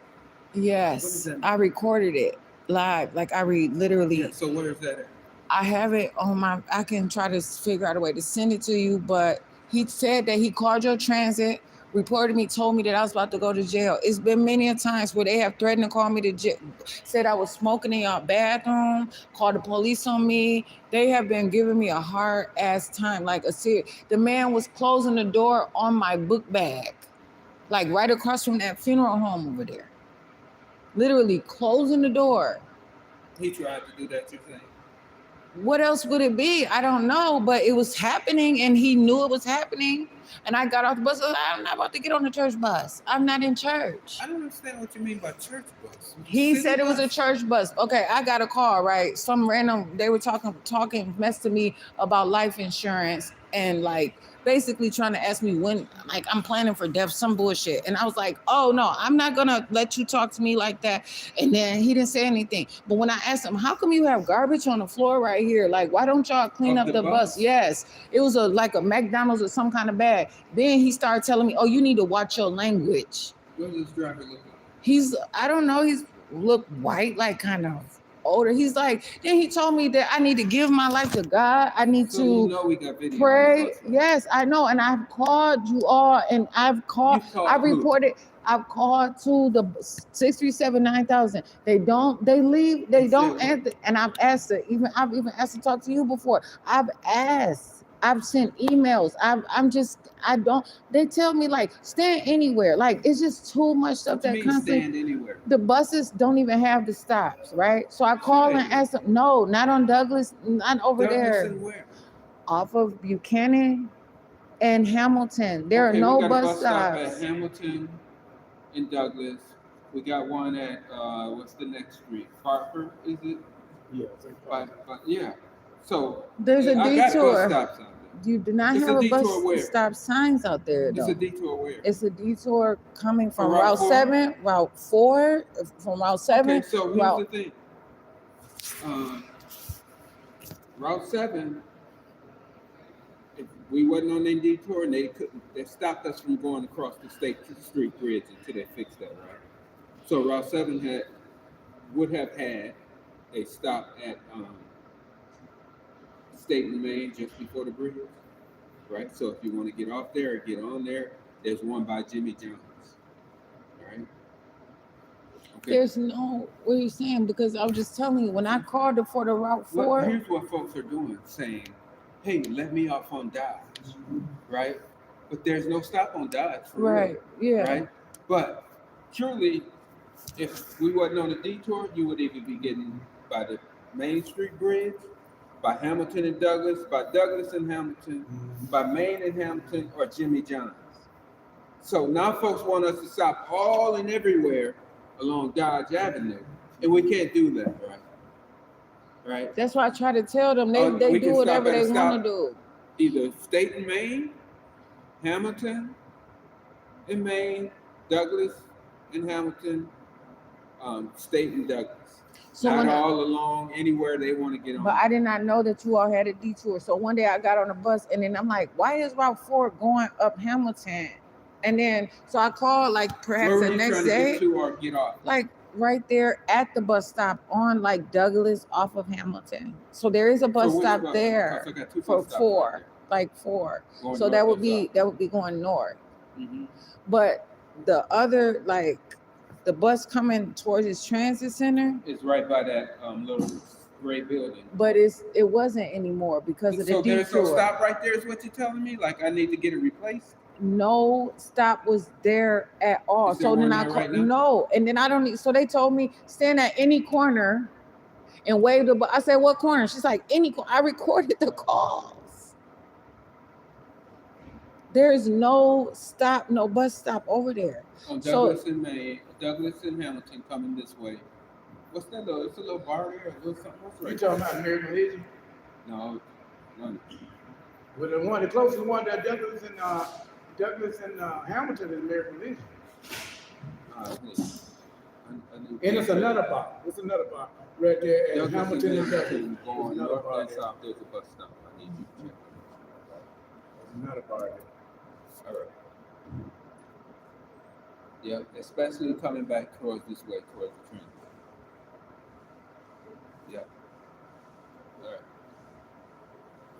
What does Yes, that mean? I recorded it live. Like I literally. Yeah, so where is that at? I have it on my. I can try to figure out a way to send it to you, but he said that he called your transit, reported me, told me that I was about to go to jail. It's been many a times where they have threatened to call me to jail, said I was smoking in your bathroom, called the police on me. They have been giving me a hard ass time, like a serious. The man was closing the door on my book bag, like right across from that funeral home over there. Literally closing the door. He tried to do that, you think? What else would it be? I don't know, but it was happening and he knew it was happening. And I got off the bus. I was like, I'm not about to get on the church bus. I'm not in church. I don't understand what you mean by church bus. He City said it was a bus? church bus. Okay, I got a call, right? Some random, they were talking, mess to me about life insurance and like basically trying to ask me when, like I'm planning for death, some bullshit. And I was like, oh no, I'm not gonna let you talk to me like that. And then he didn't say anything. But when I asked him, how come you have garbage on the floor right here? Like, why don't y'all clean Of up the the bus? bus? Yes, it was like a McDonald's or some kind of bag. Then he started telling me, oh, you need to watch your language. What does this driver look like? I don't know, he's look white, like kind of older. He's like, then he told me that I need to give my life to God. I need So to you know we got video. pray. On the bus, right? Yes, I know. And I've called you all and I've called, You called I who? reported, I've called to the 637-9000. They leave, they They don't said answer. And I've asked her, I've even asked to talk to you before. I've sent emails. They tell me like stand anywhere. Like it's just too much stuff What you that mean constantly. stand anywhere? The buses don't even have the stops, right? So I call and ask them, no, not on Douglas, not over Douglas there. and where? Off of Buchanan and Hamilton. There Okay, are no we got a bus bus stop at stops. Hamilton and Douglas. We got one at what's the next street? Farford, is it? Yeah, Yeah. So There's a I got detour. bus stops out there. You do not It's have a a bus detour where? stop signs out there, It's though. a detour where? It's a detour coming from Route Route 4? 7, Route 4, from Route 7. Okay, so here's Route, the thing. Route 7, if we wasn't on their detour and they stopped us from going across the state street bridge until they fixed that, right? So Route 7 would have had a stop at State and Main just before the bridge, right? So if you want to get off there or get on there, there's one by Jimmy John's, all right? There's no, what are you saying? Because I was just telling you, when I called for the Route 4. Here's what folks are doing, saying, hey, let me off on Dodge, right? But there's no stop on Dodge for Right, real, yeah. right? But surely, if we wasn't on a detour, you would either be getting by the Main Street Bridge, by Hamilton and Douglas, by Douglas and Hamilton, by Main and Hamilton, or Jimmy John's. So now folks want us to stop all and everywhere along Dodge Avenue, and we can't do that, right? Right? That's why I try to tell them they We do can whatever stop at a they want stop. to do. Either State and Main, Hamilton and Main, Douglas and Hamilton, State and Douglas. So Not when all along anywhere they want to get on. But I did not know that you all had a detour. So one day I got on a bus and then I'm like, why is Route 4 going up Hamilton? And then so I called like perhaps Where were the you next trying to day, get to or get off? like right there at the bus stop on like Douglas off of Hamilton. So there is a bus For which stop bus? there Because I got two for bus stops 4, right like 4. Going So north that or would be south. going north. Mhm. But the other like the bus coming towards this transit center, It's right by that little gray building. but it wasn't anymore because of the So detour. there's no stop right there, is what you're telling me? Like I need to get it replaced? No stop was there at all. Is there So then one I there called, right now? no, and then I don't need. So they told me stand at any corner and wave the. I said what corner? She's like any. I recorded the calls. There is no stop, no bus stop over there. On So- Douglas and Main, Douglas and Hamilton coming this way. What's that little? It's a little bar there, a little something else You right talking about American Legion? No. Well, the closest one that Douglas and Hamilton is American Legion. And it's another bar. It's another bar right there at Douglas Hamilton and Douglas. Hamilton There's going another north bar and there. south. There's a bus stop. I need you to check. There's another bar there. All right. Yeah, especially coming back towards this way, towards the train. Yeah. All right.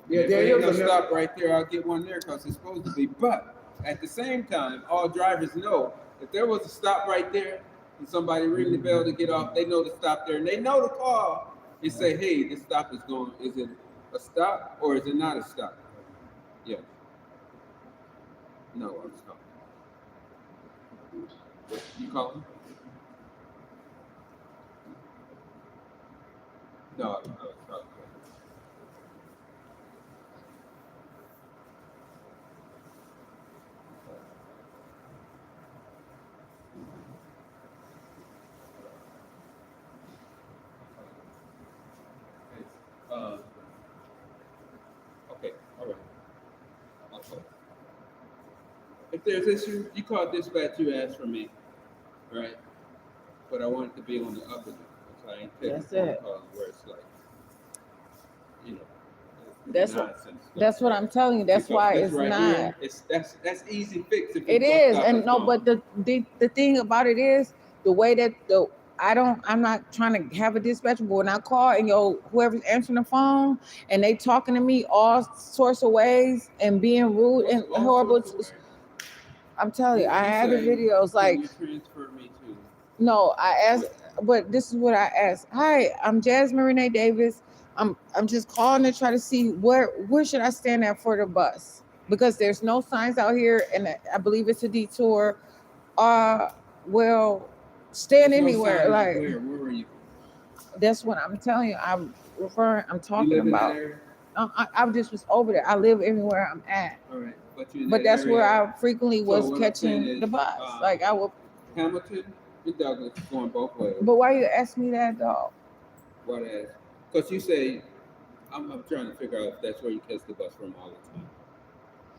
Yeah, If there ain't is no another. stop right there, I'll get one there because it's supposed to be. But at the same time, all drivers know if there was a stop right there and somebody ring the bell to get off, they know to stop there and they know to call and say, hey, this stop is going. Is it a stop or is it not a stop? Yeah. No, I'm stopping. You calling? No, I was talking. Okay, all right. Okay. If there's issue, you call dispatch, you ask for me, right? But I want it to be on the upper end, so I ain't taking That's phone it. calls where it's like, you know, That's nonsense stuff. That's what I'm telling you. That's Because why this it's right not. here, that's easy fix. If It the bus is, stop and no, gone. but the thing about it is the way that I'm not trying to have a dispatcher, but when I call and whoever's answering the phone and they talking to me all sorts of ways and being rude and All horrible, sorts of ways. I'm telling you, I You have the say, videos. Like, can you transfer me to? no, I asked, but this is what I asked. Hi, I'm Jasmine Renee Davis. I'm just calling to try to see where should I stand at for the bus, because there's no signs out here, and I believe it's a detour. Well, stand There's no anywhere. signs Like, where were you? that's what I'm telling you. I'm You talking live in that about. area? I just was over there. I live everywhere I'm at, All right, but you in but that that's where area. I frequently So was what I'm saying catching is, the bus. Like I will. Hamilton and Douglas going both ways. But why you ask me that though? What as? Because you say, I'm trying to figure out if that's where you catch the bus from all the time,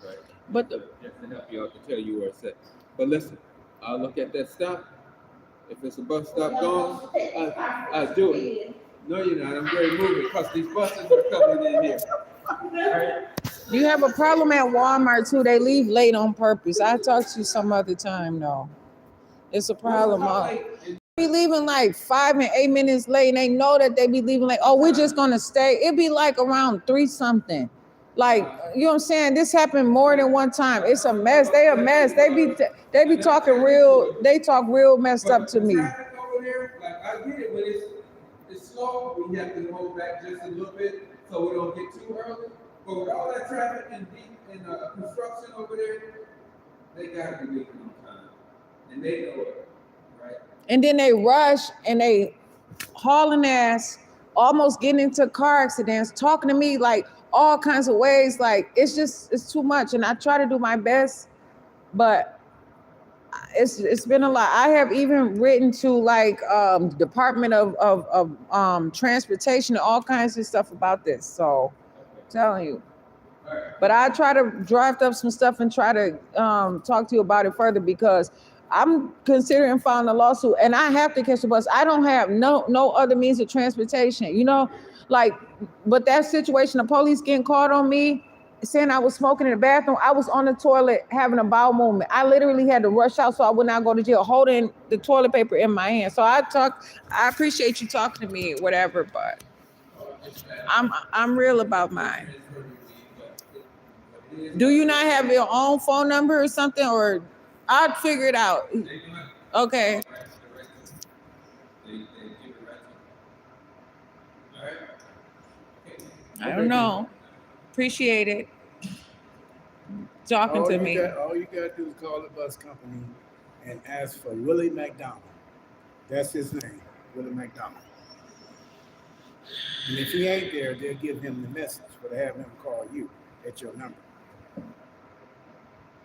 right? But Just to help you out to tell you where it's at. But listen, I'll look at that stop. If it's a bus stop gone, I do it. No, you're not. I'm very moving because these buses are coming in here. Right? you have a problem at Walmart too. They leave late on purpose. I talk to you some other time though. It's a problem. Be leaving like 5 and 8 minutes late, and they know that they be leaving like, oh, we're just gonna stay. It'd be like around 3 something. Like, you know what I'm saying? This happened more than one time. It's a mess. They a mess. They be talking real. They talk real messed up to me. Over there when it's slow, we have to hold back just a little bit so we don't get too early. But with all that traffic and construction over there, they gotta be leaving on time, and they know it, right? And then they rush and they hauling ass, almost getting into car accidents, talking to me like all kinds of ways. Like it's too much. And I try to do my best, but it's been a lot. I have even written to like Department of Transportation and all kinds of stuff about this. So I'm telling you. But I try to draft up some stuff and try to talk to you about it further because I'm considering filing a lawsuit and I have to catch the bus. I don't have no other means of transportation, like, but that situation, the police getting called on me, saying I was smoking in the bathroom. I was on the toilet having a bowel movement. I literally had to rush out so I would not go to jail, holding the toilet paper in my hand. So I appreciate you talking to me, whatever, but I'm real about mine. Do you not have your own phone number or something, or I'd figure it out? Okay. I don't know. Appreciate it. Talking to me. All you gotta do is call the bus company and ask for Willie McDonald. That's his name, Willie McDonald. And if he ain't there, they'll give him the message, but have him call you at your number.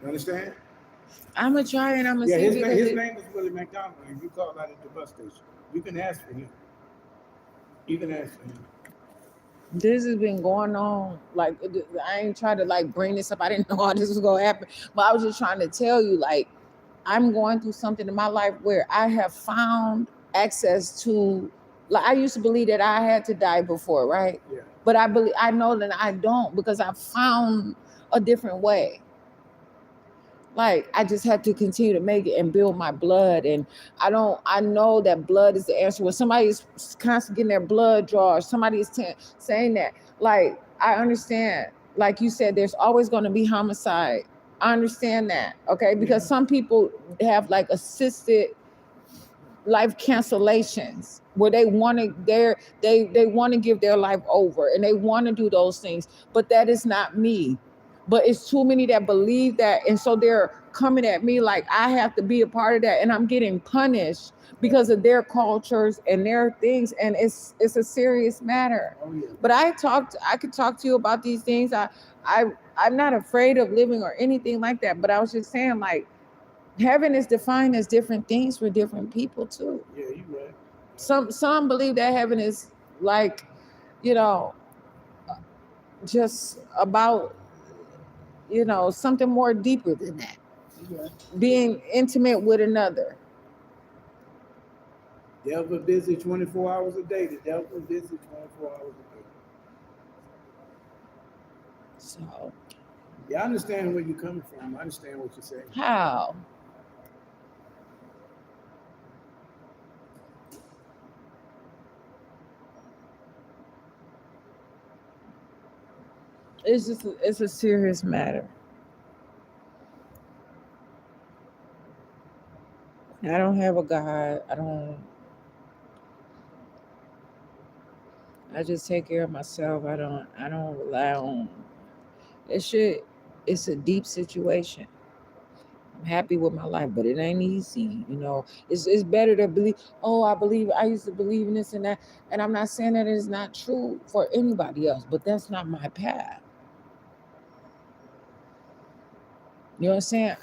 You understand? I'm gonna try and I'm gonna see. His name is Willie McDonald. If you call out at the bus station, you can ask for him. You can ask for him. This has been going on. Like, I ain't trying to like bring this up. I didn't know how this was gonna happen, but I was just trying to tell you, like, I'm going through something in my life where I have found access to. Like, I used to believe that I had to die before, right? Yeah. But I know that I don't because I found a different way. Like, I just have to continue to make it and build my blood. And I know that blood is the answer. When somebody's constantly getting their blood drawn, or somebody is saying that, like, I understand, like you said, there's always going to be homicide. I understand that. Okay. Because some people have like assisted life cancellations where they want to they want to give their life over and they want to do those things, but that is not me. But it's too many that believe that, and so they're coming at me like I have to be a part of that, and I'm getting punished because of their cultures and their things, and it's a serious matter. Oh, yeah. But I could talk to you about these things. I'm not afraid of living or anything like that, but I was just saying, like, heaven is defined as different things for different people too. Yeah, you right. Some believe that heaven is like, just about, something more deeper than that. You right. Being intimate with another. Devil busy 24 hours a day. The devil is busy 24 hours a day. So. Yeah, I understand where you're coming from. I understand what you're saying. How? It's a serious matter. I don't have a God. I just take care of myself. I don't rely on it's a deep situation. I'm happy with my life, but it ain't easy. It's better to believe, I used to believe in this and that. And I'm not saying that it's not true for anybody else, but that's not my path. You know what I'm saying?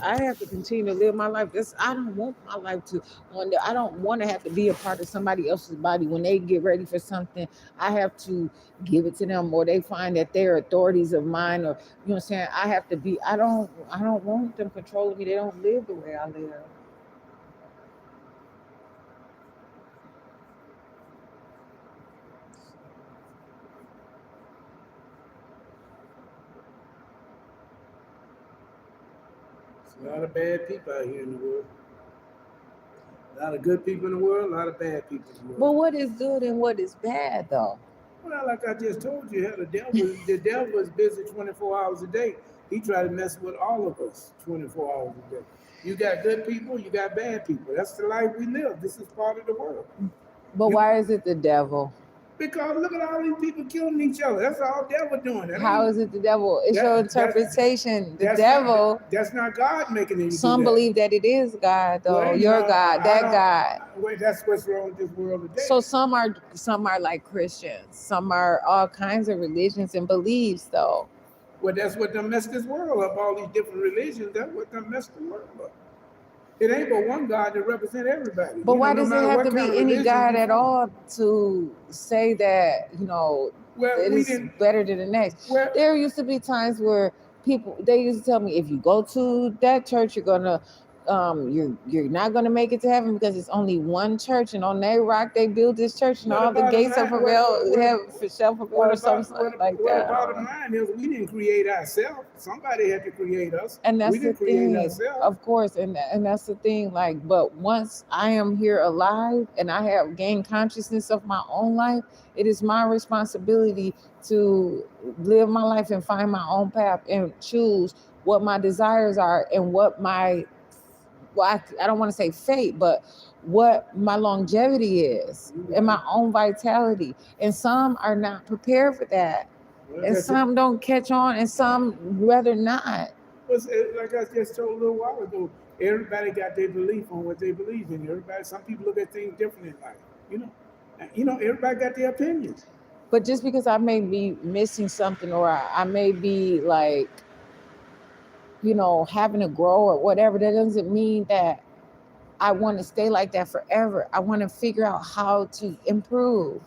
I have to continue to live my life. I don't want my life to wonder. I don't want to have to be a part of somebody else's body. When they get ready for something, I have to give it to them, or they find that they're authorities of mine, or you know what I'm saying? I have to be. I don't want them controlling me. They don't live the way I live. A lot of bad people out here in the world. A lot of good people in the world, a lot of bad people in the world. But what is good and what is bad, though? Well, like I just told you, the devil is busy 24 hours a day. He try to mess with all of us 24 hours a day. You got good people, you got bad people. That's the life we live. This is part of the world. But why is it the devil? Because look at all these people killing each other. That's all devil doing. How is it the devil? It's your interpretation. The devil. That's not God making it. Some believe that it is God, though. Well, Your God, that God. Wait, that's what's wrong with this world today. So some are like Christians. Some are all kinds of religions and beliefs, though. Well, that's what done messed this world up. All these different religions. That's what done messed the world up. It ain't but one God that represents everybody. But why does it have to be any God at all? all to say that, it is better than the next? Well, There used to be times where they used to tell me, if you go to that church, you're gonna you're not gonna make it to heaven because it's only one church, and on that rock they built this church, and all the gates of hell shall prevail, or something like that. The bottom line is we didn't create ourselves. Somebody had to create us. And that's the thing, ourselves. Of course, and that's the thing. Like, but once I am here alive and I have gained consciousness of my own life, it is my responsibility to live my life and find my own path and choose what my desires are and what my I don't want to say fate, but what my longevity is and my own vitality. And some are not prepared for that. And some don't catch on, and some rather not. Like I just told a little while ago, everybody got their belief on what they believe in. Some people look at things different in life. Everybody got their opinions. But just because I may be missing something, or I may be like, having to grow or whatever, that doesn't mean that I want to stay like that forever. I want to figure out how to improve.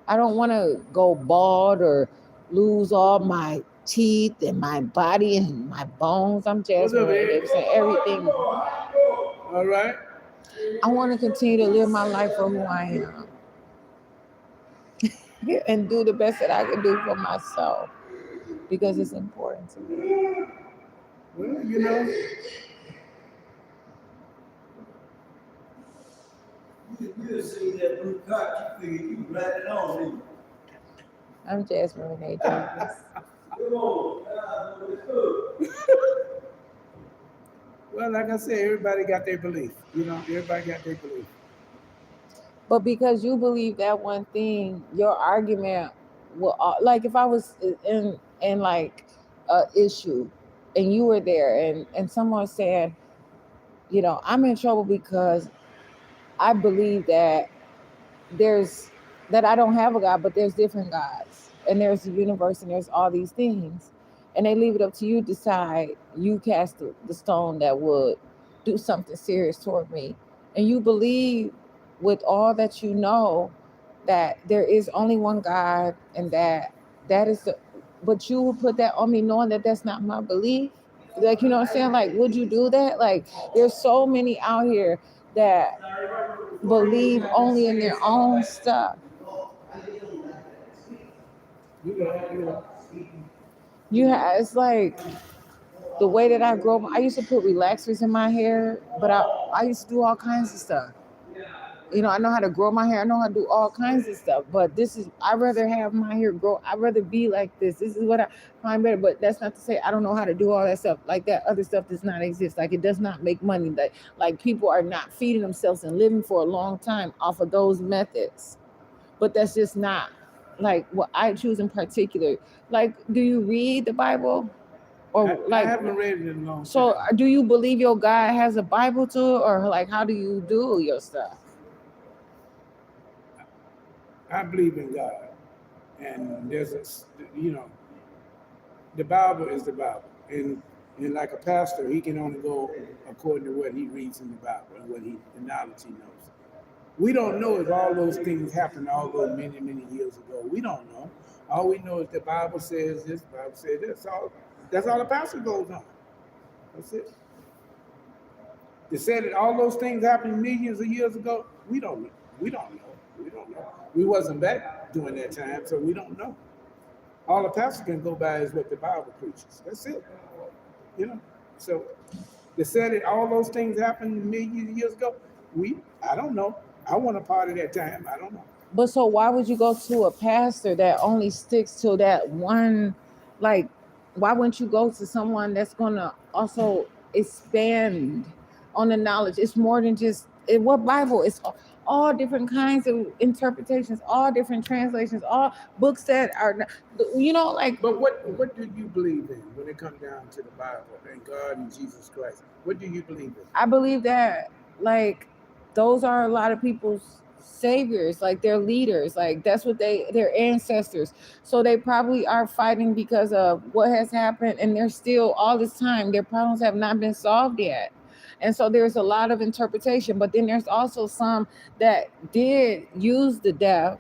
I don't want to go bald or lose all my teeth and my body and my bones. I'm Jasmine Renee Davis and everything. All right. I want to continue to live my life for who I am and do the best that I can do for myself, because it's important to me. Well, You just see that blue card, you figure you can write it on, didn't you? I'm Jasmine Renee Davis. Come on, well, like I said, everybody got their belief. Everybody got their belief. But because you believe that one thing, your argument will, like if I was in like a issue and you were there and someone said, I'm in trouble because I believe that I don't have a God, but there's different gods, and there's the universe, and there's all these things, and they leave it up to you to decide. You cast the stone that would do something serious toward me, and you believe with all that you know that there is only one God, and that is but you would put that on me knowing that that's not my belief. Like, you know what I'm saying? Like, would you do that? Like, there's so many out here that believe only in their own stuff. It's like the way that I grew up. I used to put relaxers in my hair, but I used to do all kinds of stuff. I know how to grow my hair. I know how to do all kinds of stuff. But I'd rather have my hair grow. I'd rather be like this. This is what I find better. But that's not to say I don't know how to do all that stuff. Like, that other stuff does not exist. Like, it does not make money. Like people are not feeding themselves and living for a long time off of those methods. But that's just not like what I choose in particular. Like, do you read the Bible? Or I haven't read it in a long time. So do you believe your God has a Bible too? Or like, how do you do your stuff? I believe in God, and there's the Bible is the Bible, and like a pastor, he can only go according to what he reads in the Bible and the knowledge he knows. We don't know if all those things happened all those many, many years ago. We don't know. All we know is the Bible says this, the Bible says this. That's all the pastor goes on. That's it. They said that all those things happened millions of years ago. We don't know. We don't know. We wasn't back during that time, so we don't know. All the pastor can go by is what the Bible preaches. That's it. So they said that all those things happened millions of years ago. I don't know. I want a part of that time. I don't know. But so why would you go to a pastor that only sticks to that one? Like, why wouldn't you go to someone that's going to also expand on the knowledge? It's more than just what Bible. It's all different kinds of interpretations, all different translations, all books that are, like But what do you believe in when it comes down to the Bible and God and Jesus Christ? What do you believe in? I believe that like those are a lot of people's saviors, like their leaders, like that's what their ancestors. So they probably are fighting because of what has happened, and they're still all this time their problems have not been solved yet. And so there's a lot of interpretation, but then there's also some that did use the death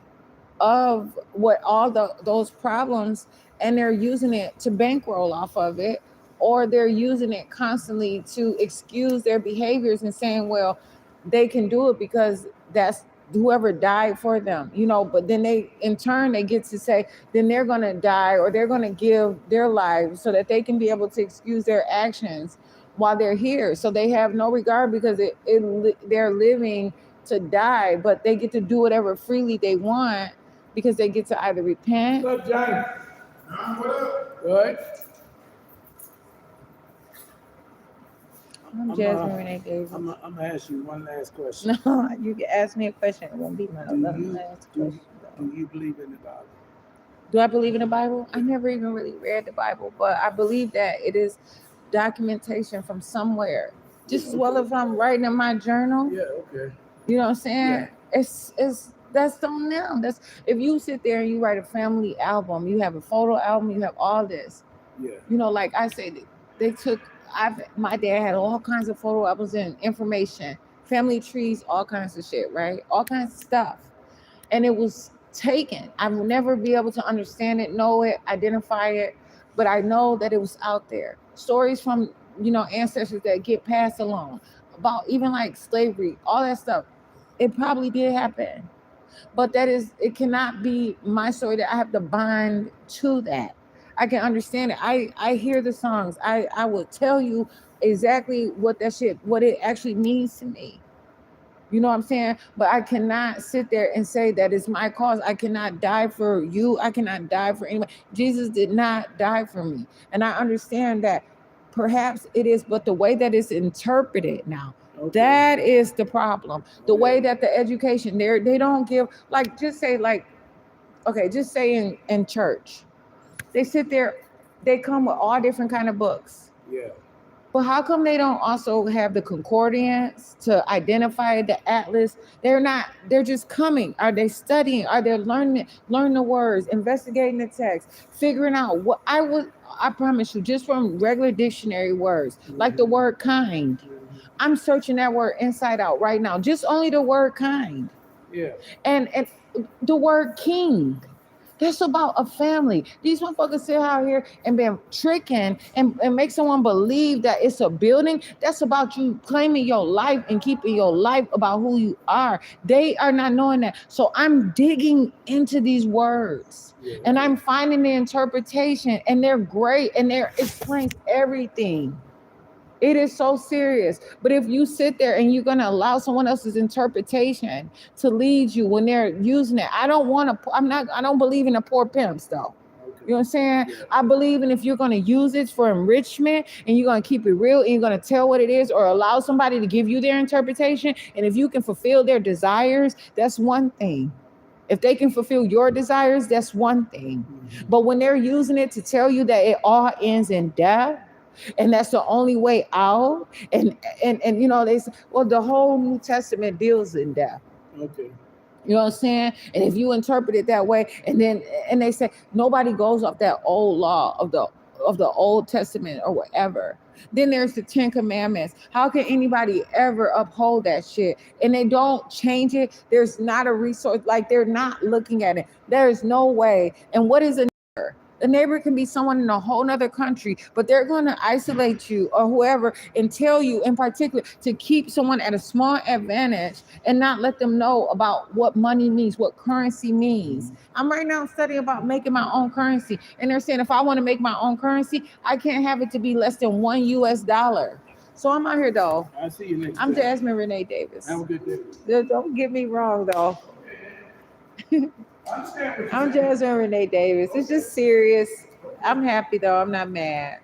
of what all those problems, and they're using it to bankroll off of it, or they're using it constantly to excuse their behaviors and saying, well, they can do it because that's whoever died for them, but then they in turn they get to say then they're going to die, or they're going to give their lives so that they can be able to excuse their actions while they're here. So they have no regard because they're living to die, but they get to do whatever freely they want because they get to either repent. What's up, Johnny? What up? Good. I'm Jasmine Renee Davis. I'm gonna ask you one last question. No, you can ask me a question. It won't be my Do last you question. do you believe in the Bible? Do I believe in the Bible? I never even really read the Bible, but I believe that it is documentation from somewhere. Just as well if I'm writing in my journal. Yeah. Okay. You know what I'm saying? Yeah. It's that's on them. That's if you sit there and you write a family album, you have a photo album, you have all this. Yeah. Like I said, they took. My dad had all kinds of photo albums and information, family trees, all kinds of shit, right? All kinds of stuff, and it was taken. I will never be able to understand it, know it, identify it, but I know that it was out there. Stories from ancestors that get passed along about even like slavery, all that stuff. It probably did happen, but it cannot be my story that I have to bind to that. I can understand it. I hear the songs. I will tell you exactly what it actually means to me. You know what I'm saying? But I cannot sit there and say that it's my cause. I cannot die for you. I cannot die for anyone. Jesus did not die for me. And I understand that perhaps it is, but the way that it's interpreted now, that is the problem. The way that the education they don't give, like, just say like, okay, just say in church, they sit there, they come with all different kind of books. Yeah. But how come they don't also have the concordance to identify the atlas? They're just coming. Are they studying? Are they learning the words, investigating the text, figuring out what I promise you, just from regular dictionary words, like the word kind. I'm searching that word inside out right now. Just only the word kind. Yeah. And the word king. That's about a family. These motherfuckers sit out here and been tricking and make someone believe that it's a building. That's about you claiming your life and keeping your life about who you are. They are not knowing that. So I'm digging into these words and I'm finding the interpretation, and they're great and they're explains everything. It is so serious. But if you sit there and you're going to allow someone else's interpretation to lead you when they're using it, I don't believe in the poor pimps though. You know what I'm saying? Yeah. I believe in if you're going to use it for enrichment and you're going to keep it real and you're going to tell what it is or allow somebody to give you their interpretation. And if you can fulfill their desires, that's one thing. If they can fulfill your desires, that's one thing. Mm-hmm. But when they're using it to tell you that it all ends in death, and that's the only way out. And they say, well, the whole New Testament deals in death. Okay. You know what I'm saying? And if you interpret it that way, and they say nobody goes off that old law of the Old Testament or whatever. Then there's the 10 Commandments. How can anybody ever uphold that shit? And they don't change it. There's not a resource, like they're not looking at it. There is no way. And what is a neighbor? A neighbor can be someone in a whole nother country, but they're going to isolate you or whoever and tell you in particular to keep someone at a small advantage and not let them know about what money means, what currency means. I'm right now studying about making my own currency. And they're saying if I want to make my own currency, I can't have it to be less than $1 US. So I'm out here though. I see you next I'm time. Jasmine Renee Davis. Have a good day. Don't get me wrong though. I'm Jasmine Renee Davis. It's just serious. I'm happy though. I'm not mad.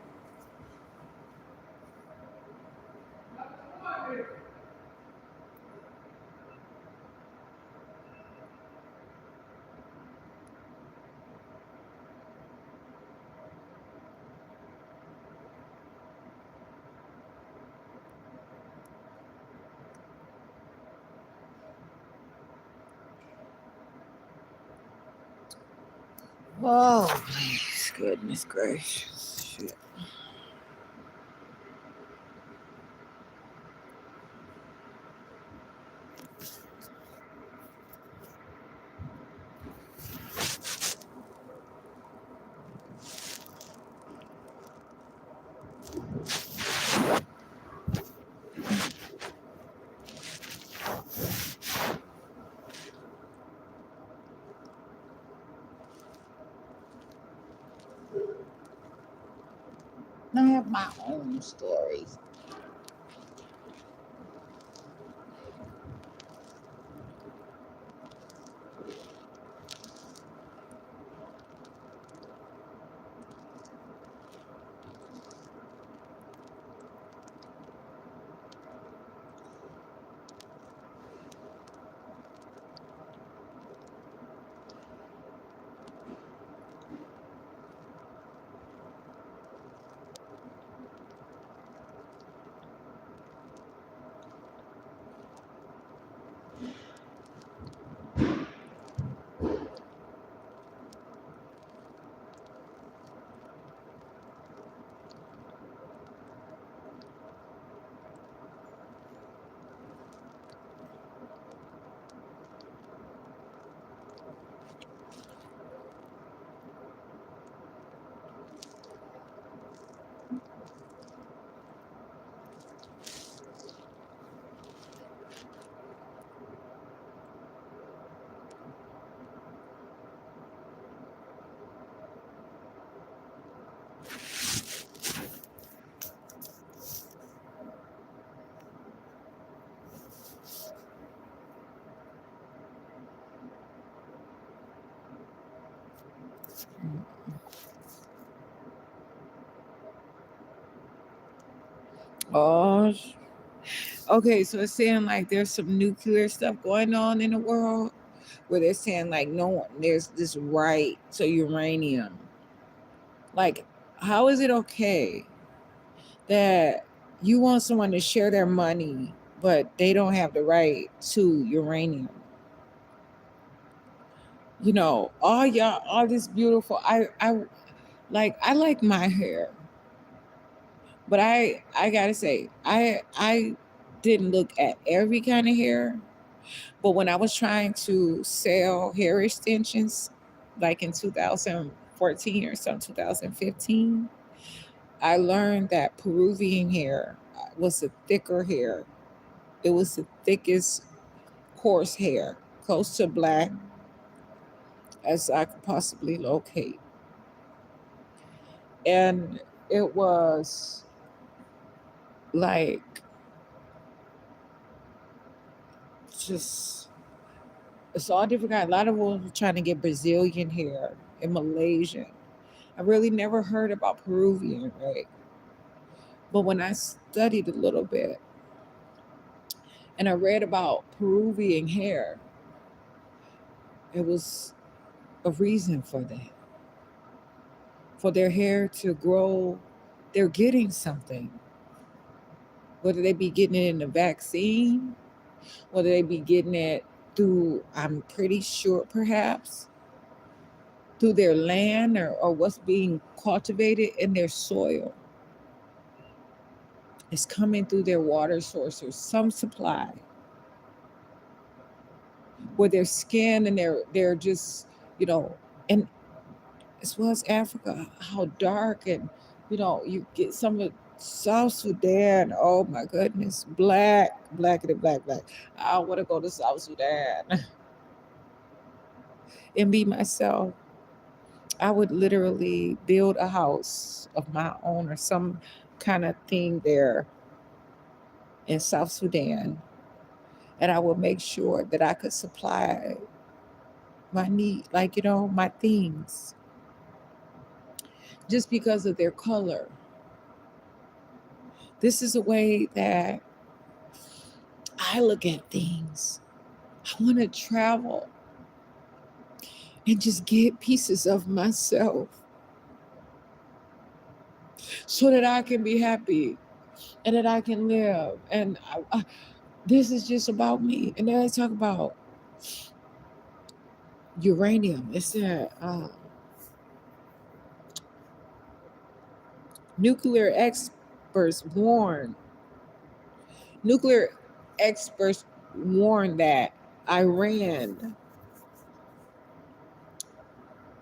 Oh, please, goodness gracious. Shit. I have my own stories. Oh, okay. So it's saying like there's some nuclear stuff going on in the world where they're saying like no one, there's this right to uranium. Like, how is it okay that you want someone to share their money, but they don't have the right to uranium? You know, all y'all, all this beautiful. I like my hair, but I gotta say, I didn't look at every kind of hair. But when I was trying to sell hair extensions, like in 2014 or some 2015, I learned that Peruvian hair was the thicker hair. It was the thickest, coarse hair, close to black as I could possibly locate. And it was like just, it's all different kind. A lot of them were trying to get Brazilian hair and Malaysian. I really never heard about Peruvian, right? But when I studied a little bit and I read about Peruvian hair, it was a reason for that. For their hair to grow, they're getting something. Whether they be getting it in the vaccine, whether they be getting it through, I'm pretty sure perhaps, through their land or what's being cultivated in their soil. It's coming through their water source or some supply where their skin and they're just, you know, and as well as Africa, how dark and you get some of South Sudan. Oh my goodness, black, blackity black, black. I want to go to South Sudan and be myself. I would literally build a house of my own or some kind of thing there in South Sudan, and I would make sure that I could supply my need, like my things, just because of their color. This is a way that I look at things. I want to travel and just get pieces of myself so that I can be happy and that I can live. And this is just about me. And then I talk about uranium. It's that Nuclear experts warn. Nuclear experts warn that Iran.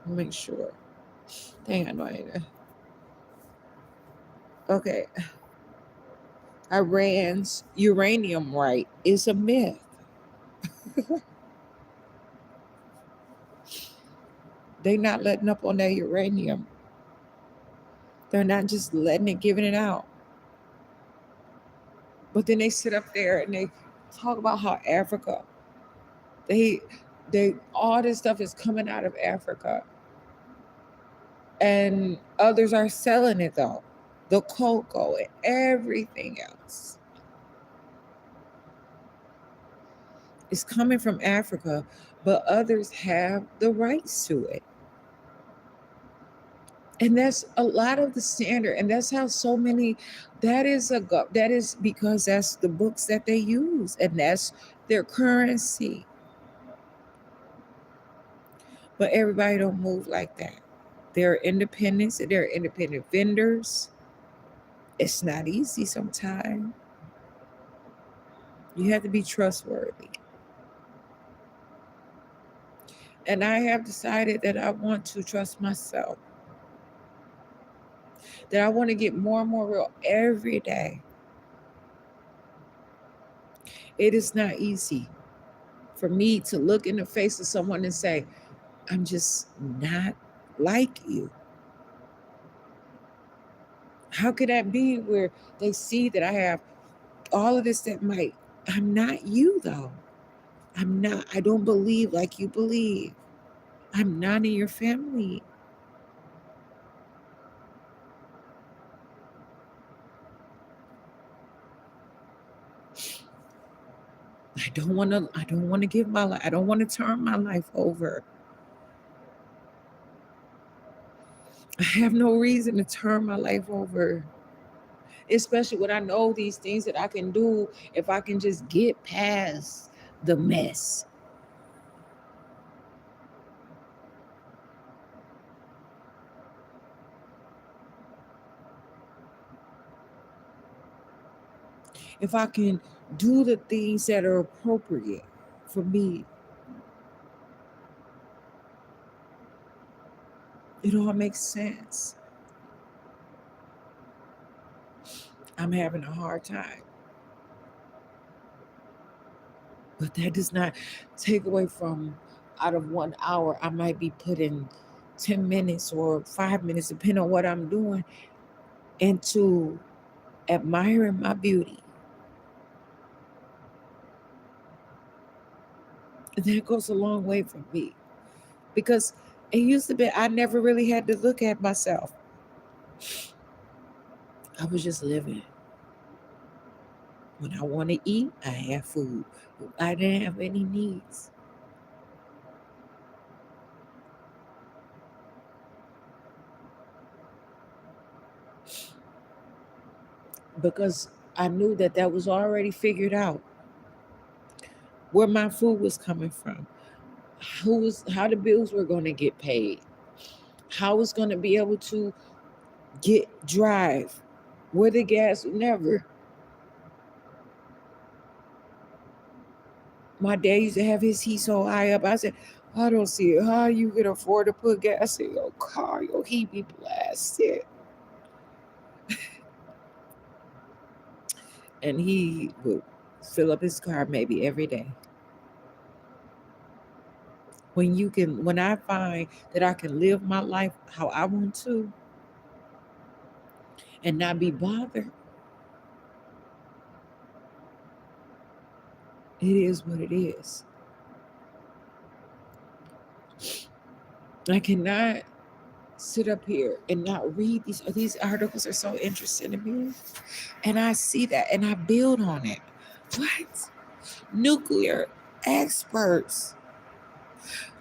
Make sure. Dang, I know I ain't. Okay, Iran's uranium right is a myth. They not letting up on their uranium. They're not just letting it, giving it out. But then they sit up there and they talk about how Africa, they all this stuff is coming out of Africa. And others are selling it though. The cocoa and everything else is coming from Africa, but others have the rights to it. And that's a lot of the standard, and that's how so many, that is because that's the books that they use, and that's their currency. But everybody don't move like that. There are independents and there are independent vendors. It's not easy sometimes. You have to be trustworthy. And I have decided that I want to trust myself, that I want to get more and more real every day. It is not easy for me to look in the face of someone and say, I'm just not like you. How could that be where they see that I have all of this that might, I'm not you though. I'm not, I don't believe like you believe. I'm not in your family. I don't want to give my life, I don't want to turn my life over. I have no reason to turn my life over. Especially when I know these things that I can do if I can just get past the mess. If I can do the things that are appropriate for me, it all makes sense. I'm having a hard time. But that does not take away from, out of 1 hour, I might be putting 10 minutes or 5 minutes, depending on what I'm doing, into admiring my beauty. And that goes a long way for me. Because it used to be, I never really had to look at myself. I was just living. When I want to eat, I have food. I didn't have any needs. Because I knew that that was already figured out, where my food was coming from, how the bills were going to get paid, how I was going to be able to get drive, where the gas never. My dad used to have his heat so high up. I said, I don't see it. How you can afford to put gas in your car? Your heat be blasted. And he would fill up his car maybe every day. When I find that I can live my life how I want to and not be bothered, it is what it is. I cannot sit up here and not read these articles are so interesting to me. And I see that and I build on it. What? Nuclear experts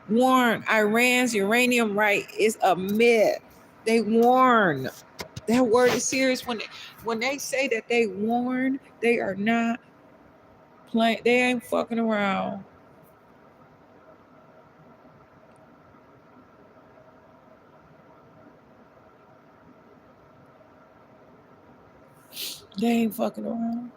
warn Iran's uranium right is a myth. They warn. That word is serious. When they say that they warn, they are not playing. They ain't fucking around. They ain't fucking around.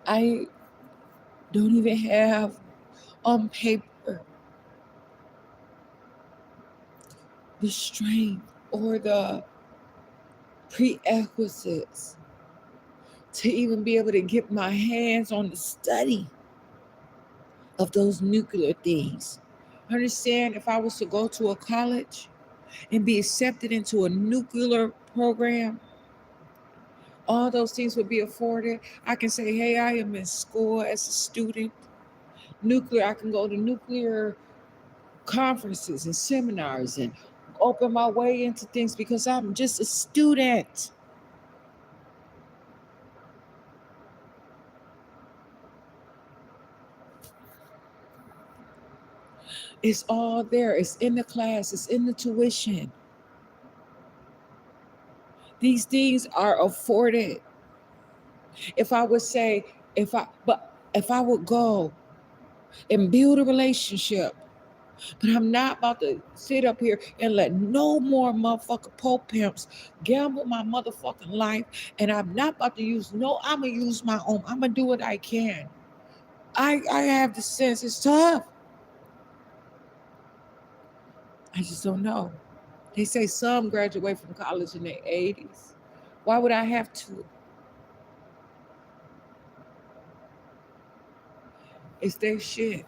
I don't even have on paper the strength or the prerequisites to even be able to get my hands on the study of those nuclear things. Understand, if I was to go to a college and be accepted into a nuclear program, all those things would be afforded. I can say, hey, I am in school as a student. Nuclear, I can go to nuclear conferences and seminars and open my way into things because I'm just a student. It's all there. It's in the class, it's in the tuition. These things are afforded. If I would say, if I would go and build a relationship, but I'm not about to sit up here and let no more motherfucking pole pimps gamble my motherfucking life. And I'm not about to use I'm gonna use my own. I'm gonna do what I can. I have the sense. It's tough. I just don't know. They say some graduate from college in their 80s. Why would I have to? It's their shit.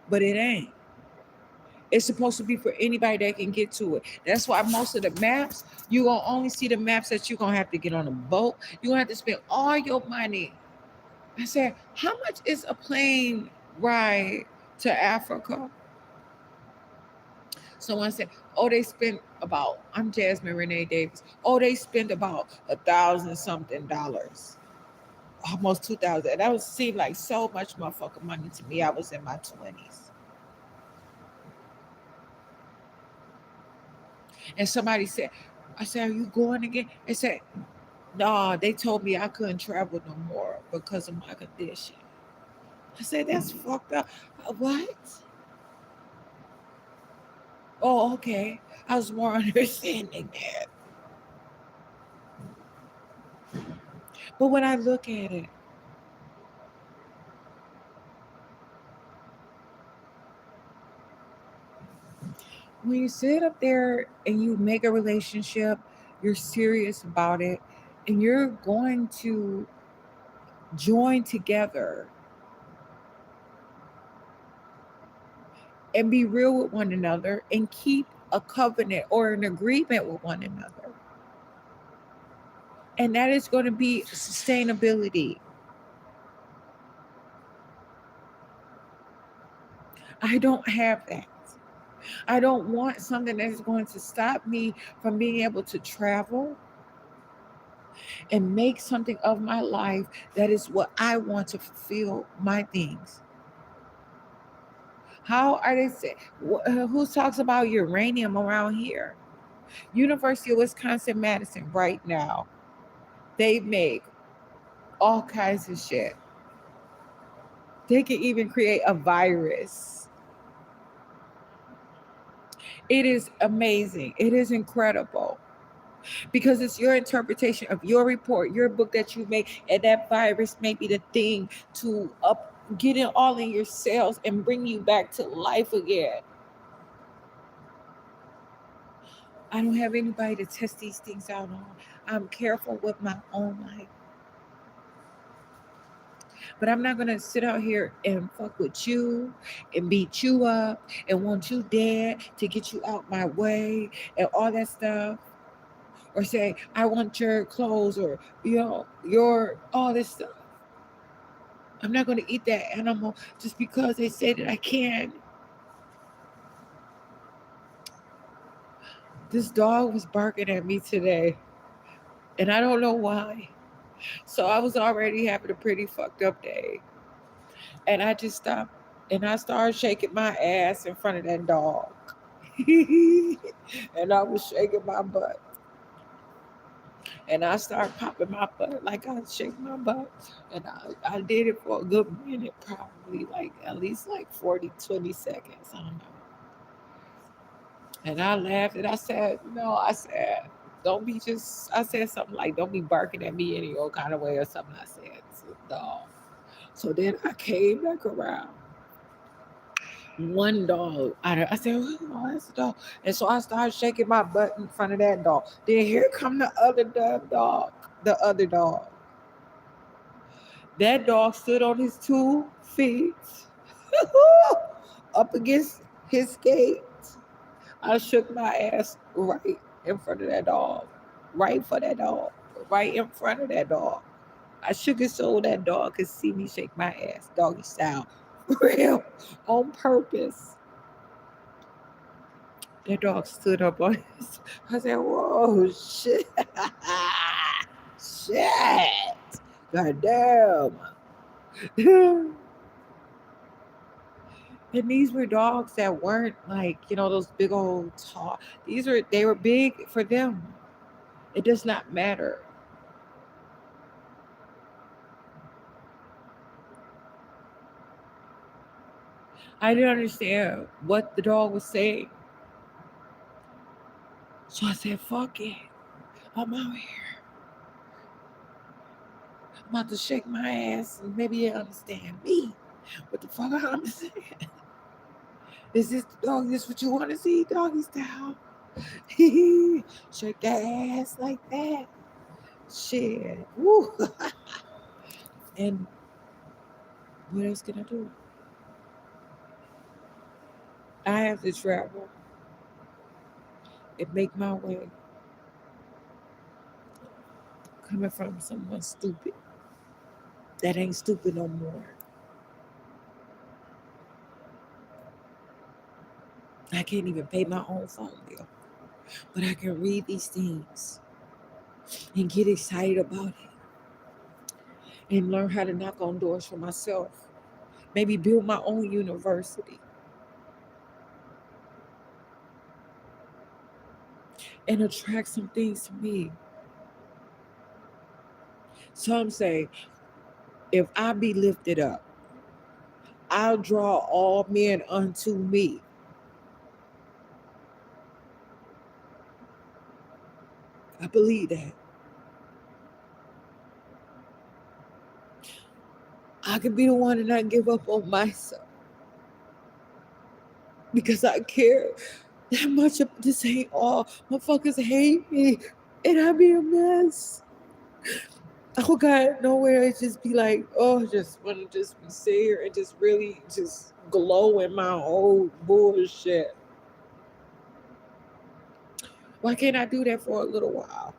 But it ain't. It's supposed to be for anybody that can get to it. That's why most of the maps, you're going to only see the maps that you're going to have to get on a boat. You're going to have to spend all your money. I said, how much is a plane ride to Africa? Someone said, oh, they spent about, I'm Jasmine Renee Davis. Oh, they spent about $1,000 something, almost 2,000. That would seem like so much motherfucking money to me. I was in my 20s. And somebody said, I said, are you going again? They said, no, they told me I couldn't travel no more because of my condition. I said, that's fucked up. What? Oh, okay. I was more understanding that. But when I look at it, when you sit up there and you make a relationship, you're serious about it, and you're going to join together and be real with one another and keep a covenant or an agreement with one another. And that is going to be sustainability. I don't have that. I don't want something that is going to stop me from being able to travel and make something of my life that is what I want to fulfill my things. How are they say? Who talks about uranium around here? University of Wisconsin Madison right now. They make all kinds of shit. They can even create a virus. It is amazing. It is incredible because it's your interpretation of your report, your book that you made, and that virus may be the thing to get it all in your cells and bring you back to life again. I don't have anybody to test these things out on. I'm careful with my own life. But I'm not gonna sit out here and fuck with you and beat you up and want you dead to get you out my way and all that stuff. Or say, I want your clothes or your all this stuff. I'm not gonna eat that animal just because they say that I can. This dog was barking at me today. And I don't know why. So I was already having a pretty fucked up day. And I just stopped. And I started shaking my ass in front of that dog. And I was shaking my butt. And I started popping my butt like I shake my butt. And I did it for a good minute, probably like at least like 40, 20 seconds. I don't know. And I laughed and I said, no, I said, don't be just, I said something like, don't be barking at me any old kind of way or something. I said to the dog. So then I came back around. One dog. I said, oh, that's a dog. And so I started shaking my butt in front of that dog. Then here come the other damn dog. The other dog. That dog stood on his 2 feet up against his gate. I shook my ass right in front of that dog. Right for that dog. Right in front of that dog. I shook it so that dog could see me shake my ass. Doggy style. Real. On purpose. That dog stood up on his. I said, whoa, shit. Shit. God damn. And these were dogs that weren't like, those big old tall. They were big for them. It does not matter. I didn't understand what the dog was saying. So I said, fuck it. I'm out here. I'm about to shake my ass and maybe you understand me. What the fuck I'm saying? Is this the dog? This what you want to see? Doggy style. Shake that ass like that. Shit. Woo. And what else can I do? I have to travel and make my way coming from someone stupid that ain't stupid no more. I can't even pay my own phone bill, but I can read these things and get excited about it and learn how to knock on doors for myself. Maybe build my own university and attract some things to me. Some say, if I be lifted up, I'll draw all men unto me. I believe that. I can be the one to not give up on myself because I care that much. This ain't all. Motherfuckers hate me and I be a mess. Oh God, nowhere. It just be like, oh, just want to just be here and just really just glow in my old bullshit. Why can't I do that for a little while?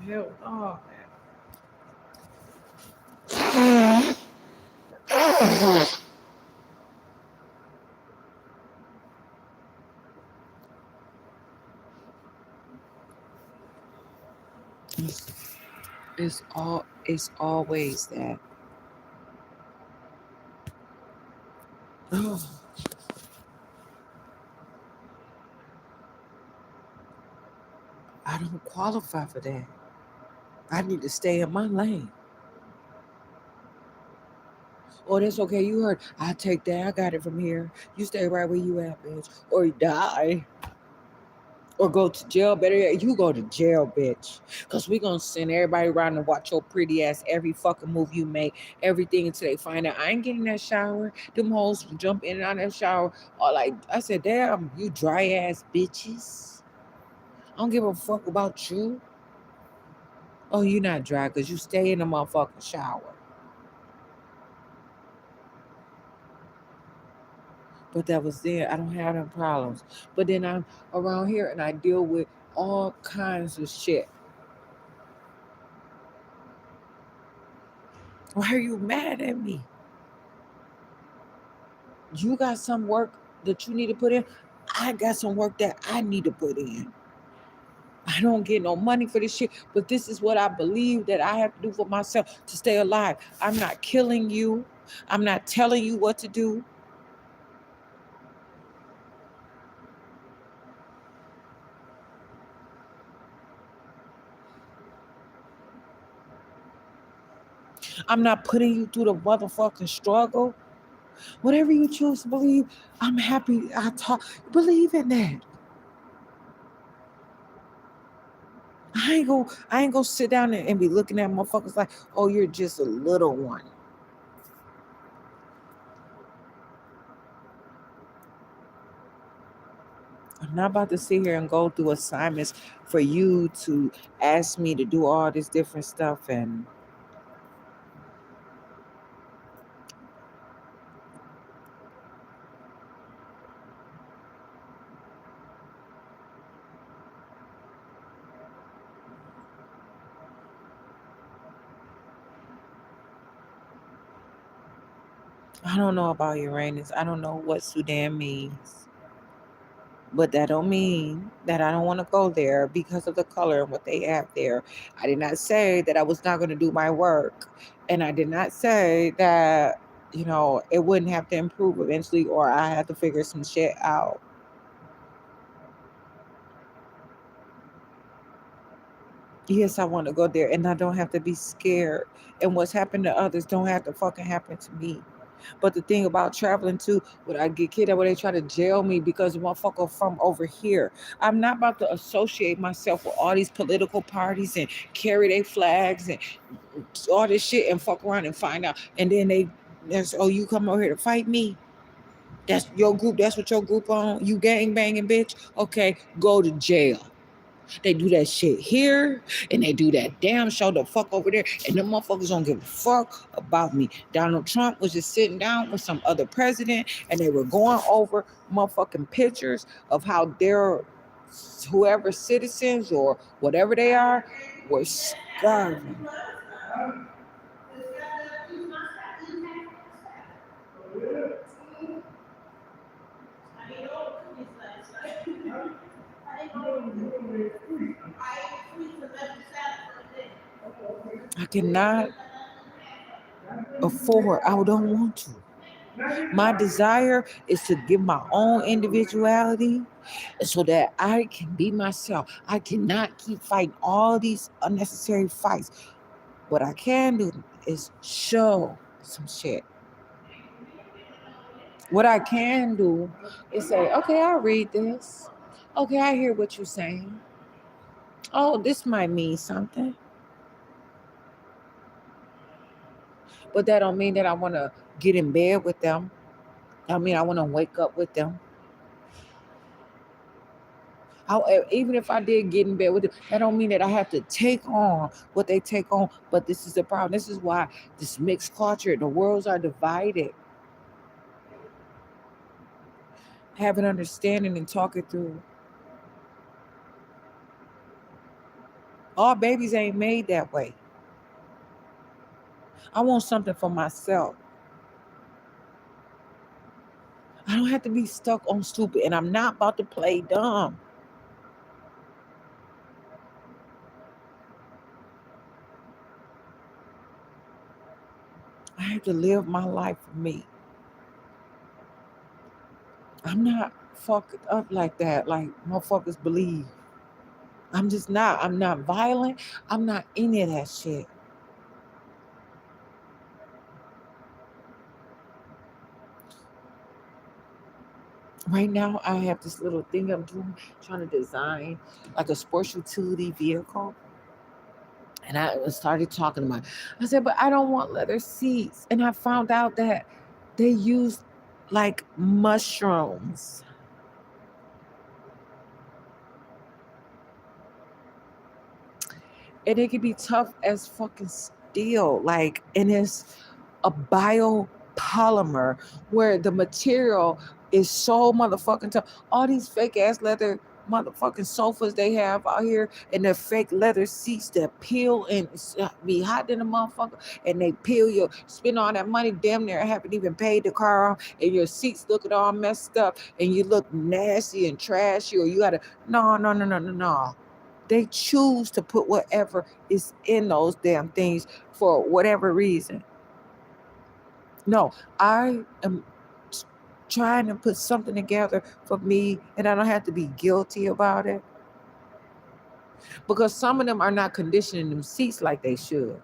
Hell no, man. It's always that. Oh, I don't qualify for that. I need to stay in my lane. Oh, that's okay. You heard. I take that. I got it from here. You stay right where you at, bitch. Or you die. Or go to jail. Better yet, you go to jail, bitch. Because we going to send everybody around and watch your pretty ass every fucking move you make. Everything until they find out. I ain't getting that shower. Them hoes jump in and out of that shower. Or like, I said, damn, you dry ass bitches. I don't give a fuck about you. Oh, you not dry because you stay in the motherfucking shower. But that was there. I don't have them problems. But then I'm around here and I deal with all kinds of shit. Why are you mad at me? You got some work that you need to put in. I got some work that I need to put in. I don't get no money for this shit, but this is what I believe that I have to do for myself to stay alive. I'm not killing you. I'm not telling you what to do. I'm not putting you through the motherfucking struggle. Whatever you choose to believe, I'm happy. Believe in that. I ain't gonna sit down and be looking at motherfuckers like, oh, you're just a little one. I'm not about to sit here and go through assignments for you to ask me to do all this different stuff. And I don't know about Uranus. I don't know what Sudan means. But that don't mean that I don't want to go there because of the color and what they have there. I did not say that I was not going to do my work. And I did not say that, it wouldn't have to improve eventually or I had to figure some shit out. Yes, I want to go there and I don't have to be scared. And what's happened to others don't have to fucking happen to me. But the thing about traveling too, when I get kidnapped, where they try to jail me because of motherfucker from over here. I'm not about to associate myself with all these political parties and carry their flags and all this shit and fuck around and find out. And then you come over here to fight me? That's your group. That's what your group on. You gang banging, bitch. Okay, go to jail. They do that shit here and they do that damn show the fuck over there. And them motherfuckers don't give a fuck about me. Donald Trump was just sitting down with some other president and they were going over motherfucking pictures of how their whoever citizens or whatever they are were starving. I cannot afford, I don't want to. My desire is to give my own individuality so that I can be myself. I cannot keep fighting all these unnecessary fights. What I can do is show some shit. What I can do is say, okay, I'll read this. Okay, I hear what you're saying. Oh, this might mean something. But that don't mean that I want to get in bed with them. I mean, I want to wake up with them. Even if I did get in bed with them, that don't mean that I have to take on what they take on. But this is the problem. This is why this mixed culture, the worlds are divided. Have an understanding and talk it through. All babies ain't made that way. I want something for myself. I don't have to be stuck on stupid, and I'm not about to play dumb. I have to live my life for me. I'm not fucked up like that, like motherfuckers believe. I'm just not. I'm not violent. I'm not any of that shit. Right now, I have this little thing I'm doing, trying to design like a sports utility vehicle. And I started talking to my, I said, but I don't want leather seats. And I found out that they use like mushrooms. And it can be tough as fucking steel. Like, and it's a biopolymer where the material is so motherfucking tough. All these fake ass leather motherfucking sofas they have out here and the fake leather seats that peel and be hot in the motherfucker and they peel you, spend all that money, damn near haven't even paid the car off, and your seats looking all messed up and you look nasty and trashy, or you gotta no. They choose to put whatever is in those damn things for whatever reason. No, I am trying to put something together for me, and I don't have to be guilty about it, because some of them are not conditioning them seats like they should.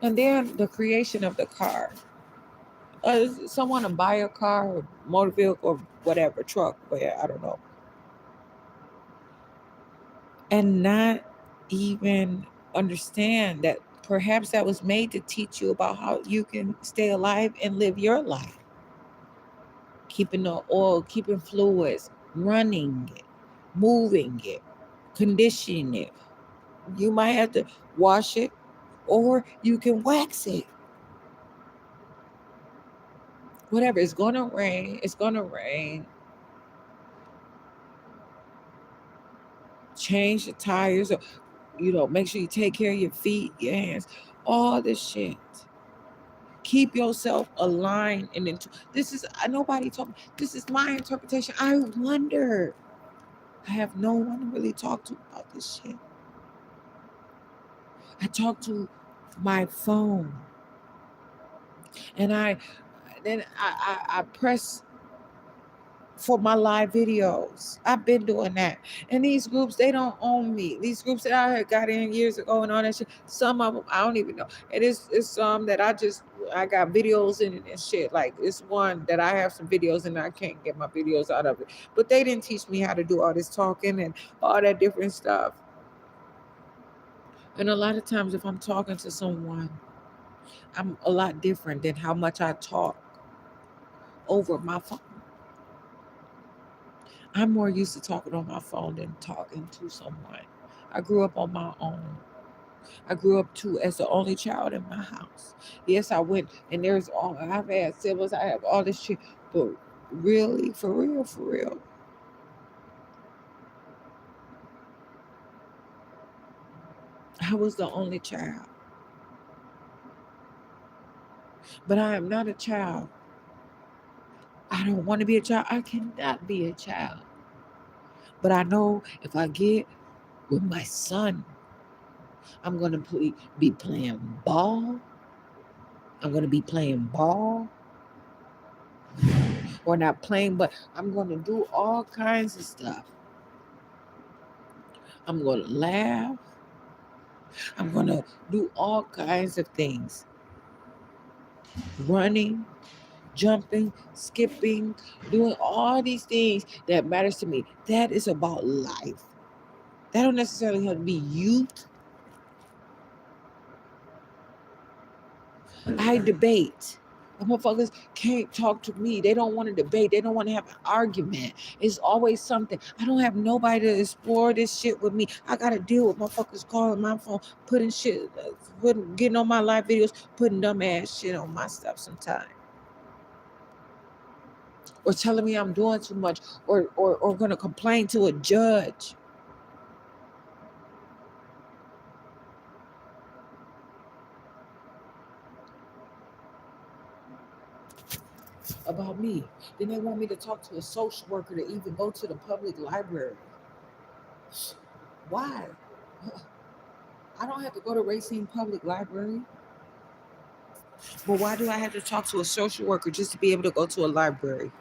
And then the creation of the car. Someone to buy a car or motor vehicle or whatever, truck, where I don't know, and not even understand that perhaps that was made to teach you about how you can stay alive and live your life. Keeping the oil, keeping fluids, running it, moving it, conditioning it. You might have to wash it or you can wax it. Whatever, it's gonna rain, it's gonna rain. Change the tires, or make sure you take care of your feet, your hands, all this shit. Keep yourself aligned and into this is nobody talking. This is my interpretation. I wonder. I have no one to really talk to about this shit. I talk to my phone, and I press for my live videos. I've been doing that. And these groups, they don't own me. These groups that I had got in years ago and all that shit, some of them I don't even know. And it's some that I got videos in it and shit. Like it's one that I have some videos and I can't get my videos out of it. But they didn't teach me how to do all this talking and all that different stuff. And a lot of times if I'm talking to someone, I'm a lot different than how much I talk over my phone. I'm more used to talking on my phone than talking to someone. I grew up on my own. I grew up too as the only child in my house. Yes, I went and I've had siblings, I have all this shit, but really, for real, for real, I was the only child. But I am not a child. I don't want to be a child. I cannot be a child. But I know if I get with my son, I'm going to be playing ball. I'm going to be playing ball. Or not playing, but I'm going to do all kinds of stuff. I'm going to laugh. I'm going to do all kinds of things. Running, jumping, skipping, doing all these things that matters to me. That is about life. That don't necessarily have to be youth. I debate. The motherfuckers can't talk to me. They don't want to debate. They don't want to have an argument. It's always something. I don't have nobody to explore this shit with me. I gotta deal with motherfuckers calling my phone, putting shit, getting on my live videos, putting dumb ass shit on my stuff sometimes. Or telling me I'm doing too much, or gonna complain to a judge. About me. Then they want me to talk to a social worker to even go to the public library. Why? I don't have to go to Racine Public Library. But why do I have to talk to a social worker just to be able to go to a library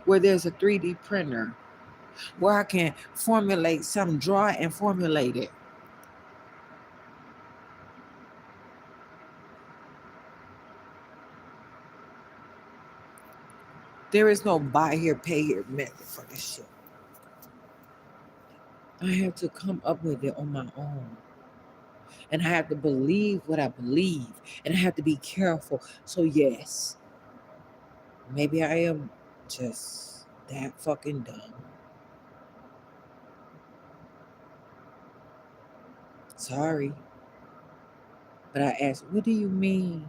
where there's a 3D printer, where I can formulate some, draw and formulate it? There is no buy here, pay here method for this shit. I have to come up with it on my own. And I have to believe what I believe. And I have to be careful. So yes, maybe I am just that fucking dumb. Sorry. But I asked, what do you mean?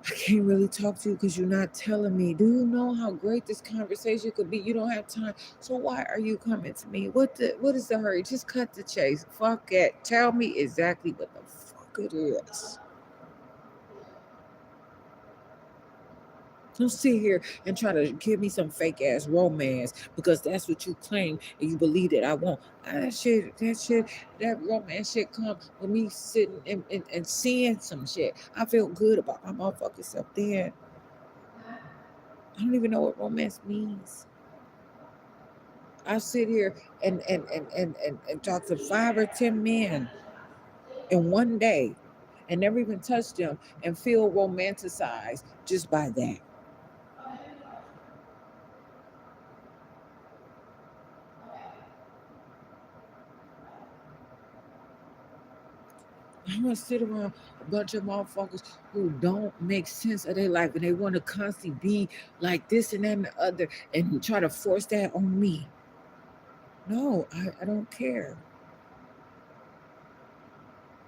I can't really talk to you because you're not telling me. Do you know how great this conversation could be? You don't have time. So why are you coming to me? What is the hurry? Just cut the chase. Fuck it. Tell me exactly what the fuck it is. Don't sit here and try to give me some fake ass romance because that's what you claim and you believe that I want. That romance shit comes with me sitting and seeing some shit. I feel good about my motherfucking self then. I don't even know what romance means. I sit here and talk to 5 or 10 men in one day and never even touch them and feel romanticized just by that. I want to sit around a bunch of motherfuckers who don't make sense of their life and they want to constantly be like this and that and the other and try to force that on me. No, I don't care.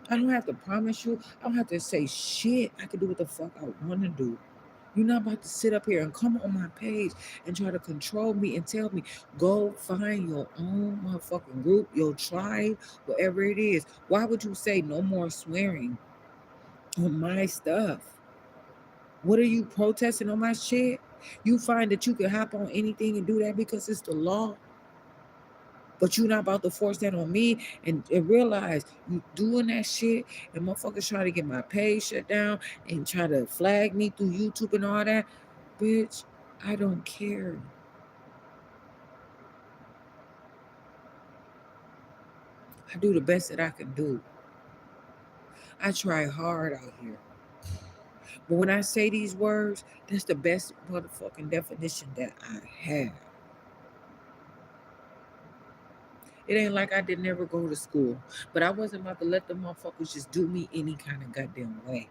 I don't have to promise you. I don't have to say shit. I can do what the fuck I want to do. You're not about to sit up here and come on my page and try to control me and tell me, go find your own motherfucking group, your tribe, whatever it is. Why would you say no more swearing on my stuff? What are you protesting on my shit? You find that you can hop on anything and do that because it's the law. But you're not about to force that on me and realize you doing that shit and motherfuckers trying to get my page shut down and try to flag me through YouTube and all that. Bitch, I don't care. I do the best that I can do. I try hard out here. But when I say these words, that's the best motherfucking definition that I have. It ain't like I did never go to school, but I wasn't about to let the motherfuckers just do me any kind of goddamn way.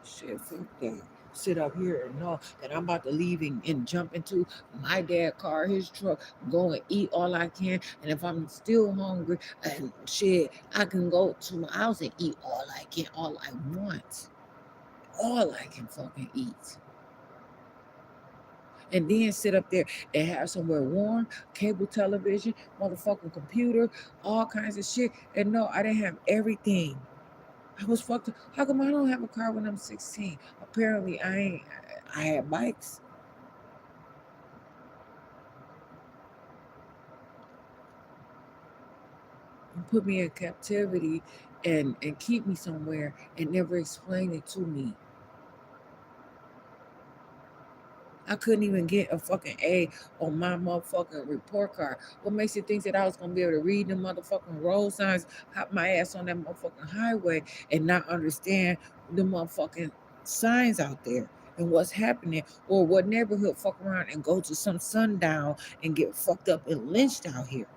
Shit, fuck that. Sit up here and know that I'm about to leave and jump into my dad's car, his truck, go and eat all I can. And if I'm still hungry and shit, I can go to my house and eat all I can, all I want. All I can fucking eat. And then sit up there and have somewhere warm, cable television, motherfucking computer, all kinds of shit. And no, I didn't have everything. I was fucked up. How come I don't have a car when I'm 16? Apparently, I ain't. I had bikes. And put me in captivity and keep me somewhere and never explain it to me. I couldn't even get a fucking A on my motherfucking report card. What makes you think that I was gonna be able to read the motherfucking road signs, hop my ass on that motherfucking highway, and not understand the motherfucking signs out there and what's happening, or what neighborhood fuck around and go to some sundown and get fucked up and lynched out here?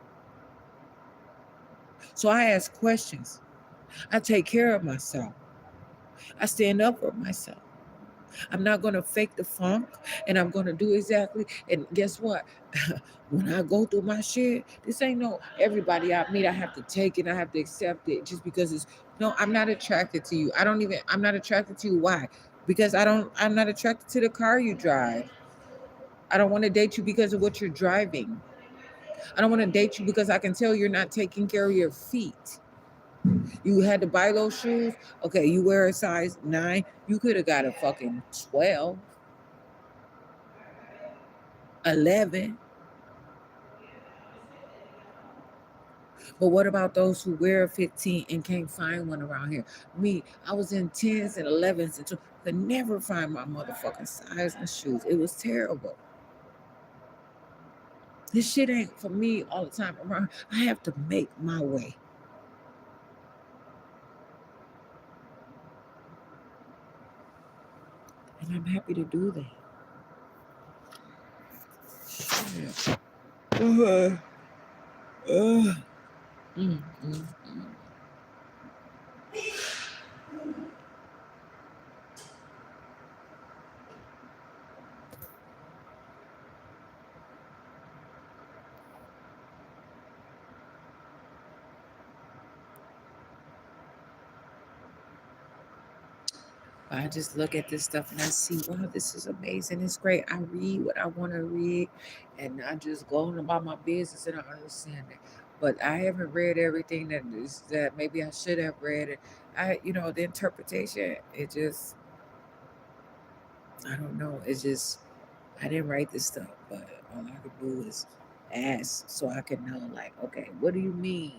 So I ask questions. I take care of myself. I stand up for myself. I'm not going to fake the funk and I'm going to do exactly. And guess what? When I go through my shit, this ain't no everybody I meet, I have to take it, I have to accept it just because it's no, I'm not attracted to you. I'm not attracted to you. Why? Because I'm not attracted to the car you drive. I don't want to date you because of what you're driving. I don't want to date you because I can tell you're not taking care of your feet. You had to buy those shoes. Okay, you wear a size 9. You could have got a fucking 12, 11. But what about those who wear a 15 and can't find one around here? Me, I was in 10s and 11s and could never find my motherfucking size and shoes. It was terrible. This shit ain't for me all the time around. I have to make my way. And I'm happy to do that. Yeah. Mm, mm, mm. I just look at this stuff and I see, wow, this is amazing. It's great. I read what I want to read and I just go on about my business and I understand it. but I haven't read everything that maybe I should have read. It. The interpretation. It just, I don't know. It's just, I didn't write this stuff, but all I could do is ask so I could know, like, okay, what do you mean?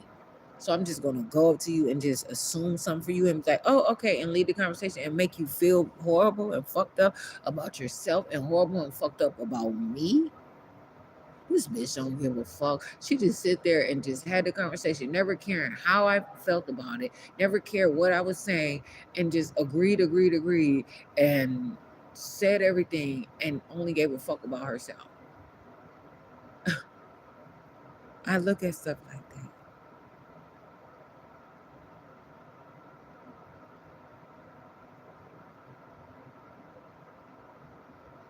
So I'm just gonna go up to you and just assume something for you and be like, oh, okay, and lead the conversation and make you feel horrible and fucked up about yourself and horrible and fucked up about me. This bitch don't give a fuck. She just sit there and just had the conversation, never caring how I felt about it, never cared what I was saying, and just agreed, and said everything and only gave a fuck about herself. I look at stuff like that.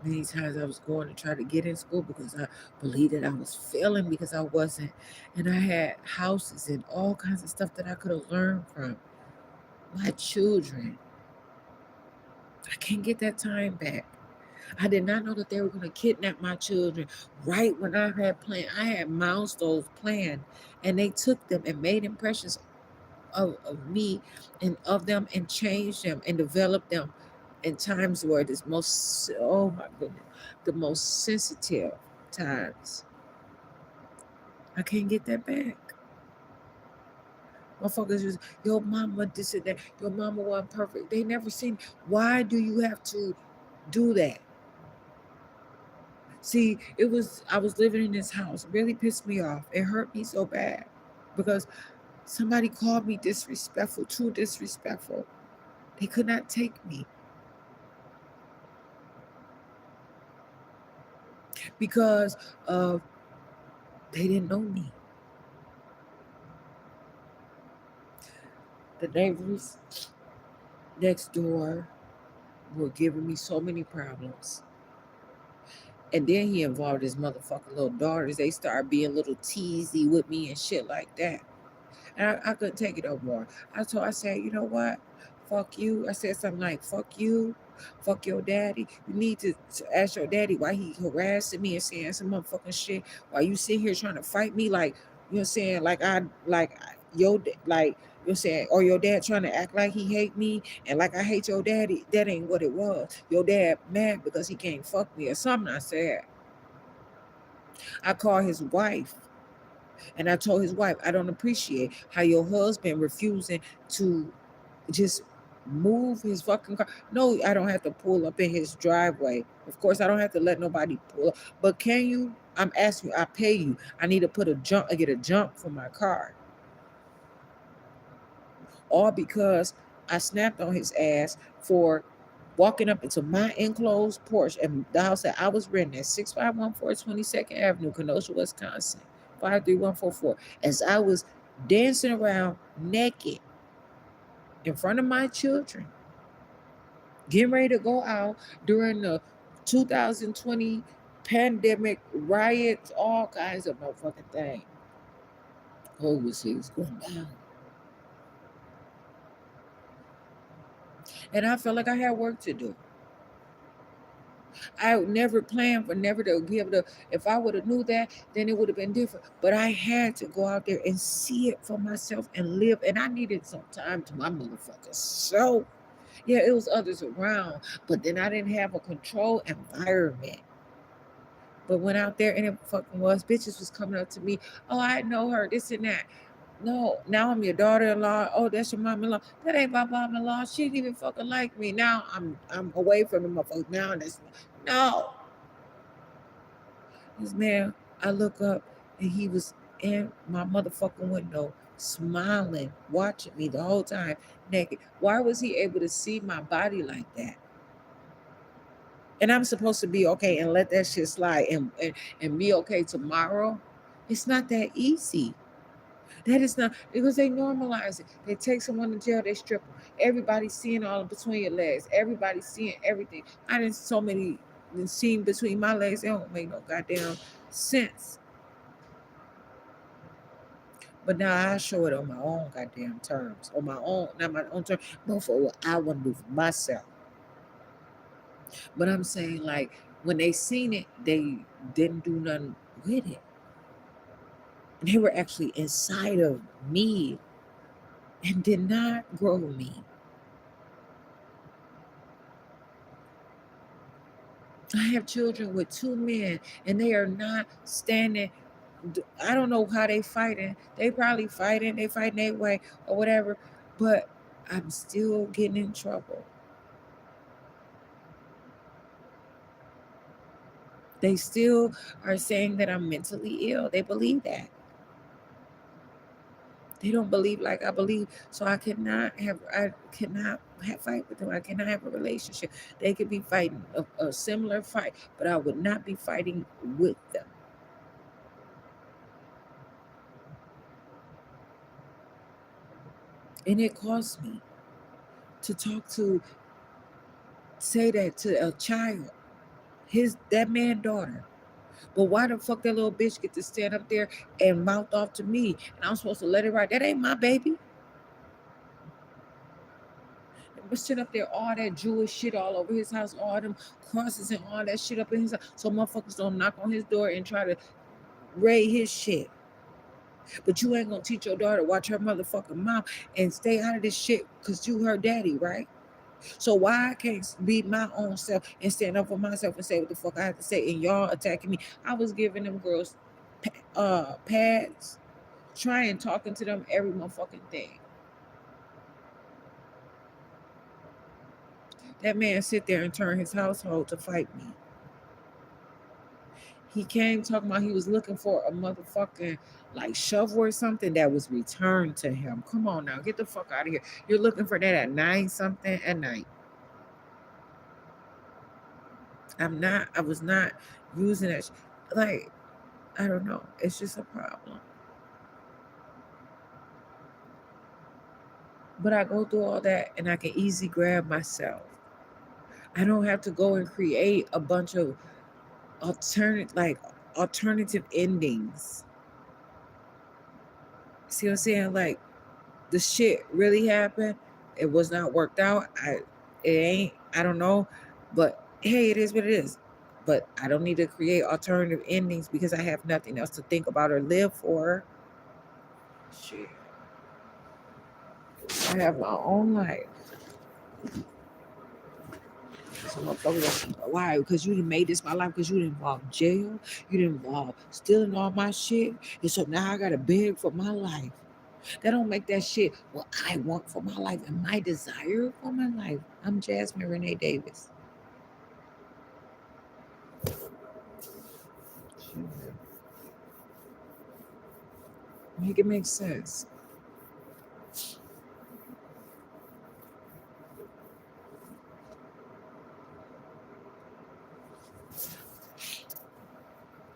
Many times I was going to try to get in school because I believed that I was failing because I wasn't. And I had houses and all kinds of stuff that I could have learned from. My children. I can't get that time back. I did not know that they were going to kidnap my children right when I had planned. I had milestones planned, and they took them and made impressions of me and of them and changed them and developed them in times where this most, oh my goodness, the most sensitive times. I can't get that back. Motherfuckers just, your mama this and that, your mama wasn't perfect. They never seen. Why do you have to do that? See, I was living in this house. It really pissed me off. It hurt me so bad because somebody called me disrespectful, too disrespectful. They could not take me because of they didn't know me. The neighbors next door were giving me so many problems. And then he involved his motherfucking little daughters. They started being little teasy with me and shit like that. And I couldn't take it no more. I said, you know what? Fuck you. I said something like, fuck you. Fuck your daddy. You need to ask your daddy why he harassing me and saying some motherfucking shit. While you sit here trying to fight me like, you know what I'm saying? Like, you're saying, or your dad trying to act like he hate me and like I hate your daddy. That ain't what it was. Your dad mad because he can't fuck me or something. I said. I called his wife. And I told his wife, I don't appreciate how your husband refusing to just move his fucking car. No, I don't have to pull up in his driveway. Of course, I don't have to let nobody pull up. But can you? I'm asking you, I pay you. I need to get a jump for my car. All because I snapped on his ass for walking up into my enclosed porch and the house that I was renting at 6514 22nd Avenue, Kenosha, Wisconsin, 53144. As I was dancing around naked in front of my children, getting ready to go out during the 2020 pandemic riots, all kinds of motherfucking things. Overseas going down. And I felt like I had work to do. I never planned for never to give the. If I would have knew that, then it would have been different. But I had to go out there and see it for myself and live. And I needed some time to my motherfucker. So, yeah, it was others around, but then I didn't have a control environment. But went out there and it fucking was. Bitches was coming up to me. Oh, I know her. This and that. No, now I'm your daughter-in-law. Oh, that's your mom-in-law. That ain't my mom-in-law. She didn't even fucking like me. Now I'm away from the motherfucker. Now that's no. This man, I look up and he was in my motherfucking window, smiling, watching me the whole time, naked. Why was he able to see my body like that? And I'm supposed to be okay and let that shit slide and be okay tomorrow? It's not that easy. That is not because they normalize it. They take someone to jail, they strip them. Everybody's seeing all between your legs. Everybody's seeing everything. I didn't so many seen between my legs. They don't make no goddamn sense. But now I show it on my own goddamn terms. On my own, not my own terms, but for what I want to do for myself. But I'm saying like when they seen it, they didn't do nothing with it. They were actually inside of me and did not grow me. I have children with two men, and they are not standing. I don't know how they fighting. They probably fighting. They fighting their way or whatever. But I'm still getting in trouble. They still are saying that I'm mentally ill. They believe that. They don't believe like I believe. So I cannot have fight with them. I cannot have a relationship. They could be fighting a similar fight, but I would not be fighting with them. And it costs me to say that to a child, that man daughter. But why the fuck that little bitch get to stand up there and mouth off to me, and I'm supposed to let it ride? That ain't my baby. But sit up there, all that Jewish shit all over his house, all them crosses and all that shit up in his house, so motherfuckers don't knock on his door and try to raid his shit. But you ain't gonna teach your daughter watch her motherfucking mouth and stay out of this shit because you her daddy, right? So why I can't be my own self and stand up for myself and say what the fuck I have to say, and y'all attacking me? I was giving them girls pads, trying talking to them every motherfucking thing. That man sit there and turn his household to fight me. He came talking about he was looking for a motherfucking like shovel or something that was returned to him. Come on now, get the fuck out of here. You're looking for that at 9 something at night. I was not using it. Like, I don't know. It's just a problem. But I go through all that and I can easily grab myself. I don't have to go and create a bunch of alternative endings. See what I'm saying? Like, the shit really happened. It was not worked out. I don't know. But hey, it is what it is. But I don't need to create alternative endings because I have nothing else to think about or live for. Shit. I have my own life. So motherfuckers, why? Because you done made this my life. Because you done involved jail. You done involved stealing all my shit. And so now I gotta beg for my life. That don't make that shit what I want for my life and my desire for my life. I'm Jasmine Renee Davis. Make it make sense.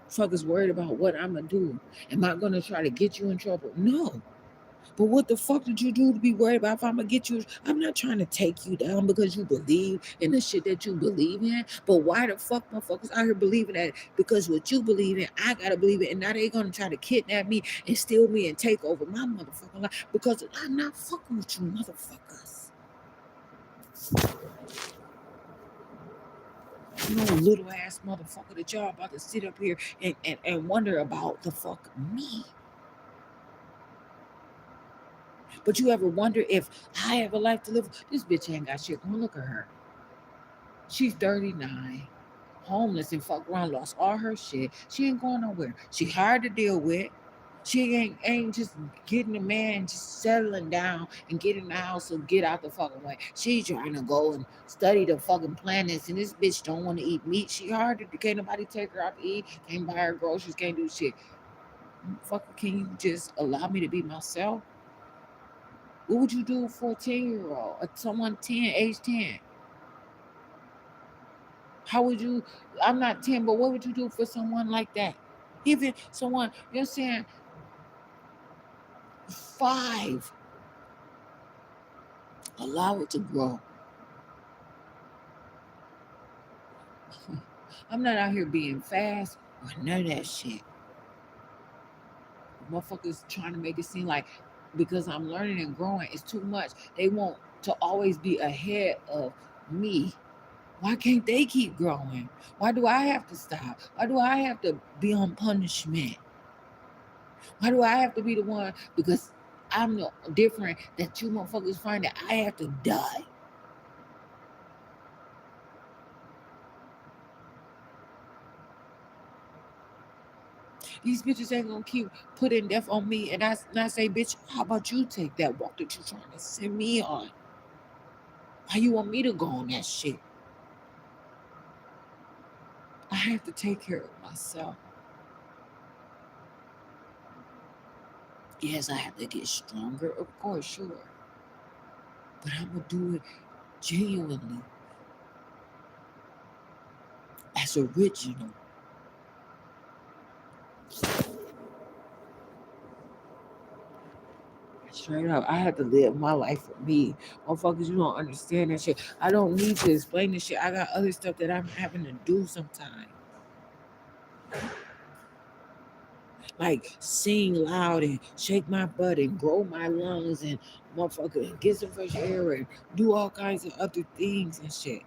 Fuckers worried about what I'm gonna do. Am I gonna try to get you in trouble? No. But what the fuck did you do to be worried about if I'm gonna get you? I'm not trying to take you down because you believe in the shit that you believe in. But why the fuck motherfuckers out here believing that because what you believe in, I gotta believe it, and now they gonna try to kidnap me and steal me and take over my motherfucking life because I'm not fucking with you motherfuckers. You know, little ass motherfucker that y'all about to sit up here and wonder about the fuck me. But you ever wonder if I have a life to live? This bitch ain't got shit. Come look at her. She's 39, homeless and fuck around, lost all her shit. She ain't going nowhere. She hard to deal with. She ain't just getting a man, just settling down and getting the house and get out the fucking way. She trying to go and study the fucking planets, and this bitch don't want to eat meat. She hard to, can't nobody take her out to eat, can't buy her groceries, can't do shit. Fucker, can you just allow me to be myself? What would you do for a 10-year-old? Or someone 10, age 10? How would you? I'm not 10, but what would you do for someone like that? Even someone, you're saying 5, allow it to grow. I'm not out here being fast or none of that shit. Motherfuckers trying to make it seem like because I'm learning and growing, it's too much. They want to always be ahead of me. Why can't they keep growing? Why do I have to stop? Why do I have to be on punishment? Why do I have to be the one? Because I'm no different that you motherfuckers find that I have to die. These bitches ain't gonna keep putting death on me. And I say, bitch, how about you take that walk that you trying to send me on? Why you want me to go on that shit? I have to take care of myself. Yes, I have to get stronger, of course, sure. But I'm gonna do it genuinely, as original. Straight up, I have to live my life for me. Motherfuckers, you don't understand that shit. I don't need to explain this shit. I got other stuff that I'm having to do sometimes. Like sing loud and shake my butt and grow my lungs and motherfucker get some fresh air and do all kinds of other things and shit.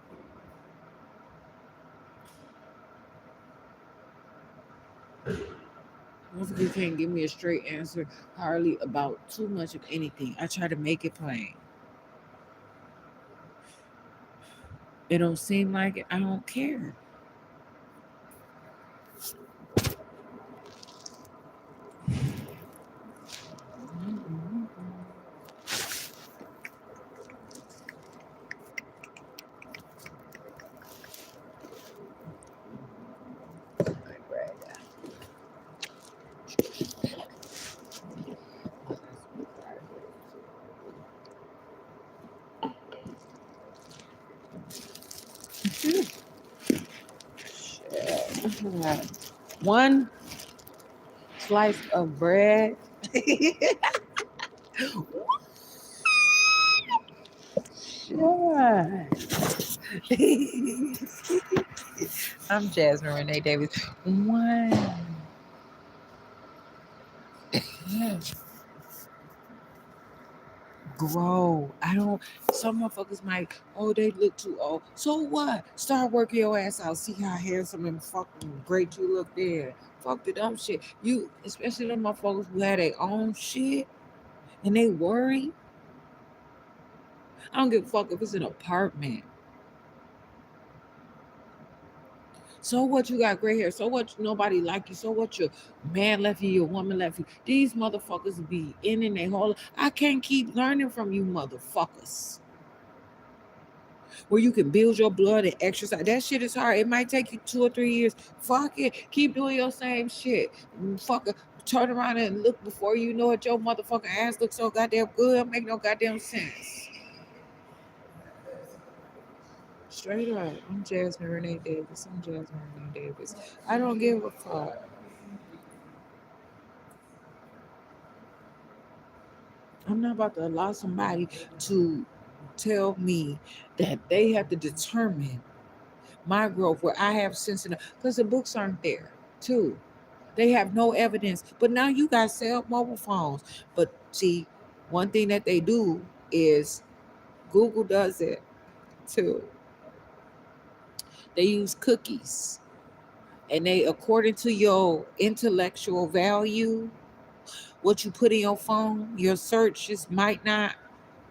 Motherfucker can't give me a straight answer hardly about too much of anything. I try to make it plain. It don't seem like it. I don't care. One slice of bread. Sure. I'm Jasmine Renee Davis. One. Grow. I don't. Some motherfuckers might. Oh, they look too old. So what? Start working your ass out. See how handsome and fucking great you look there. Fuck the dumb shit. You, especially them motherfuckers who had their own shit and they worry. I don't give a fuck if it's an apartment. So what, you got gray hair? So what, nobody like you? So what, your man left you, your woman left you? These motherfuckers be in their whole. I can't keep learning from you motherfuckers. Where you can build your blood and exercise. That shit is hard. It might take you 2 or 3 years. Fuck it. Keep doing your same shit. Fuck it. Turn around and look before you know it. Your motherfucking ass looks so goddamn good. Make no goddamn sense. Straight up. I'm Jasmine Renee Davis. I'm Jasmine Renee Davis. I don't give a fuck. I'm not about to allow somebody to tell me that they have to determine my growth where I have sense enough. Because the books aren't there, too. They have no evidence. But now you got cell mobile phones. But see, one thing that they do is Google does it too. They use cookies. And they, according to your intellectual value, what you put in your phone, your searches might not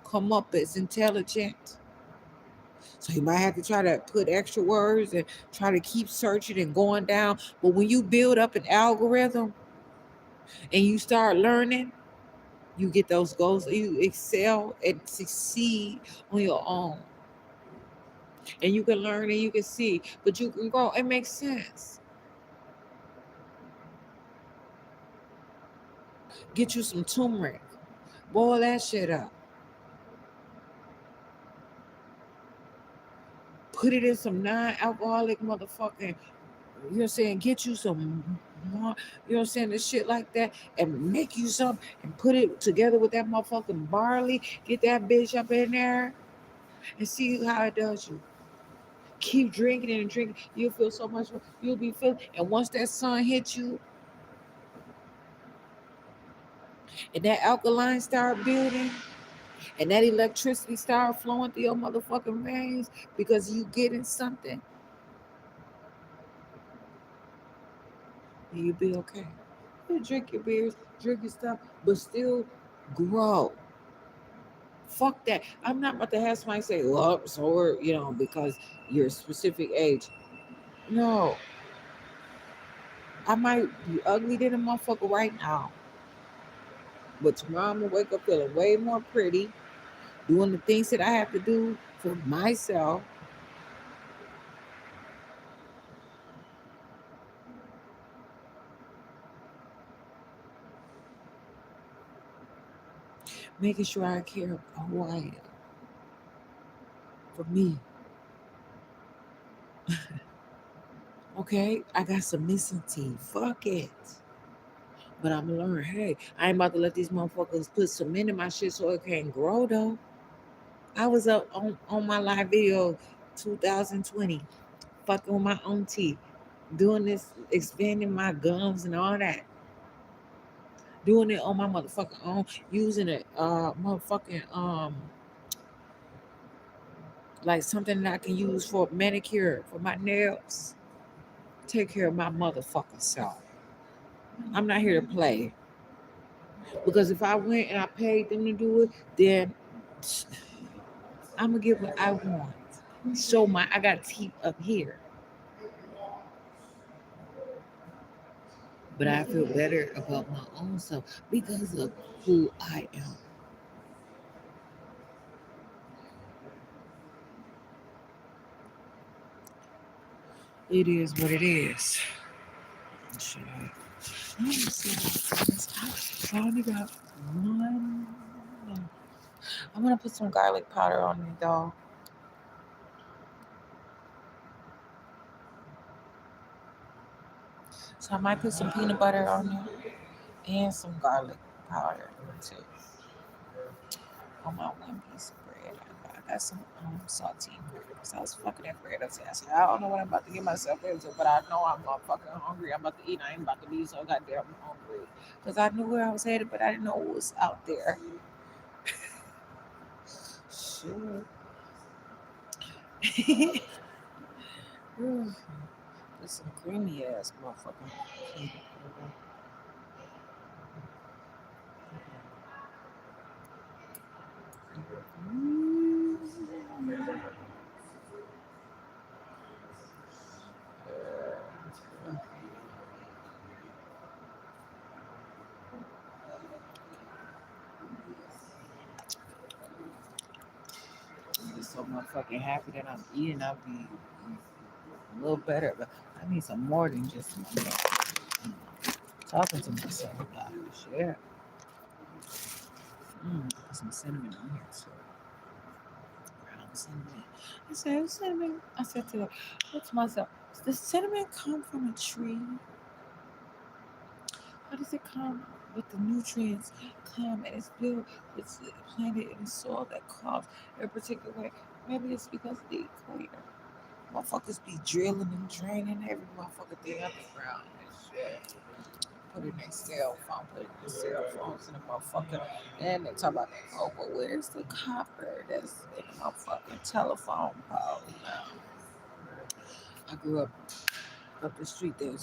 come up as intelligent. So you might have to try to put extra words and try to keep searching and going down. But when you build up an algorithm and you start learning, you get those goals, you excel and succeed on your own. And you can learn and you can see, but you can grow. It makes sense. Get you some turmeric, boil that shit up. Put it in some non-alcoholic motherfucking, you know what I'm saying, get you some more, you know what I'm saying, this shit like that, and make you some and put it together with that motherfucking barley, get that bitch up in there and see how it does you. Keep drinking it and drinking. You'll feel so much more. You'll be feeling, and once that sun hits you and that alkaline start building and that electricity start flowing through your motherfucking veins because you getting something, you'll be okay. You drink your beers, drink your stuff, but still grow. Fuck that. I'm not about to have somebody say, well, so because you're a specific age. No, I might be ugly than a motherfucker right now, but tomorrow I'm gonna wake up feeling way more pretty, doing the things that I have to do for myself, making sure I care about who I am for me. Okay, I got some missing teeth. Fuck it. But I'm gonna learn, hey, I ain't about to let these motherfuckers put cement in my shit so it can't grow though. I was up on my live video 2020, fucking with my own teeth, doing this, expanding my gums and all that. Doing it on my motherfucking own, using it motherfucking like something that I can use for manicure for my nails. Take care of my motherfucking self. I'm not here to play. Because if I went and I paid them to do it, then I'm gonna get what I want. So I got teeth up here, but I feel better about my own self because of who I am. It is what it is. Shit. Let me see this. I only got one. I'm gonna put some garlic powder on it though. So I might put some peanut butter on it and some garlic powder too. On my one piece of bread. I got some saltine bread because I was fucking that bread. I said, I don't know what I'm about to get myself into, but I know I'm fucking hungry. I'm about to eat. I ain't about to be so goddamn hungry because I knew where I was headed, but I didn't know what was out there. Shit. There's some creamy ass motherfucking peanut butter. I'm just so motherfucking happy that I'm eating. I'll be a little better, but I need some more than just talking to myself about shit. Put some cinnamon on here too. Ground cinnamon. I said, cinnamon. I said to myself, does the cinnamon come from a tree? How does it come with the nutrients come and it's built, it's planted in the soil that calls a particular way? Maybe it's because of the equator. Motherfuckers be drilling and draining every motherfucking thing up the ground and shit. Put in their cell phone, put in their cell phones in the motherfucker. And they talk about, oh, well, where's the copper that's in the motherfucking telephone pole now? I grew up the street. They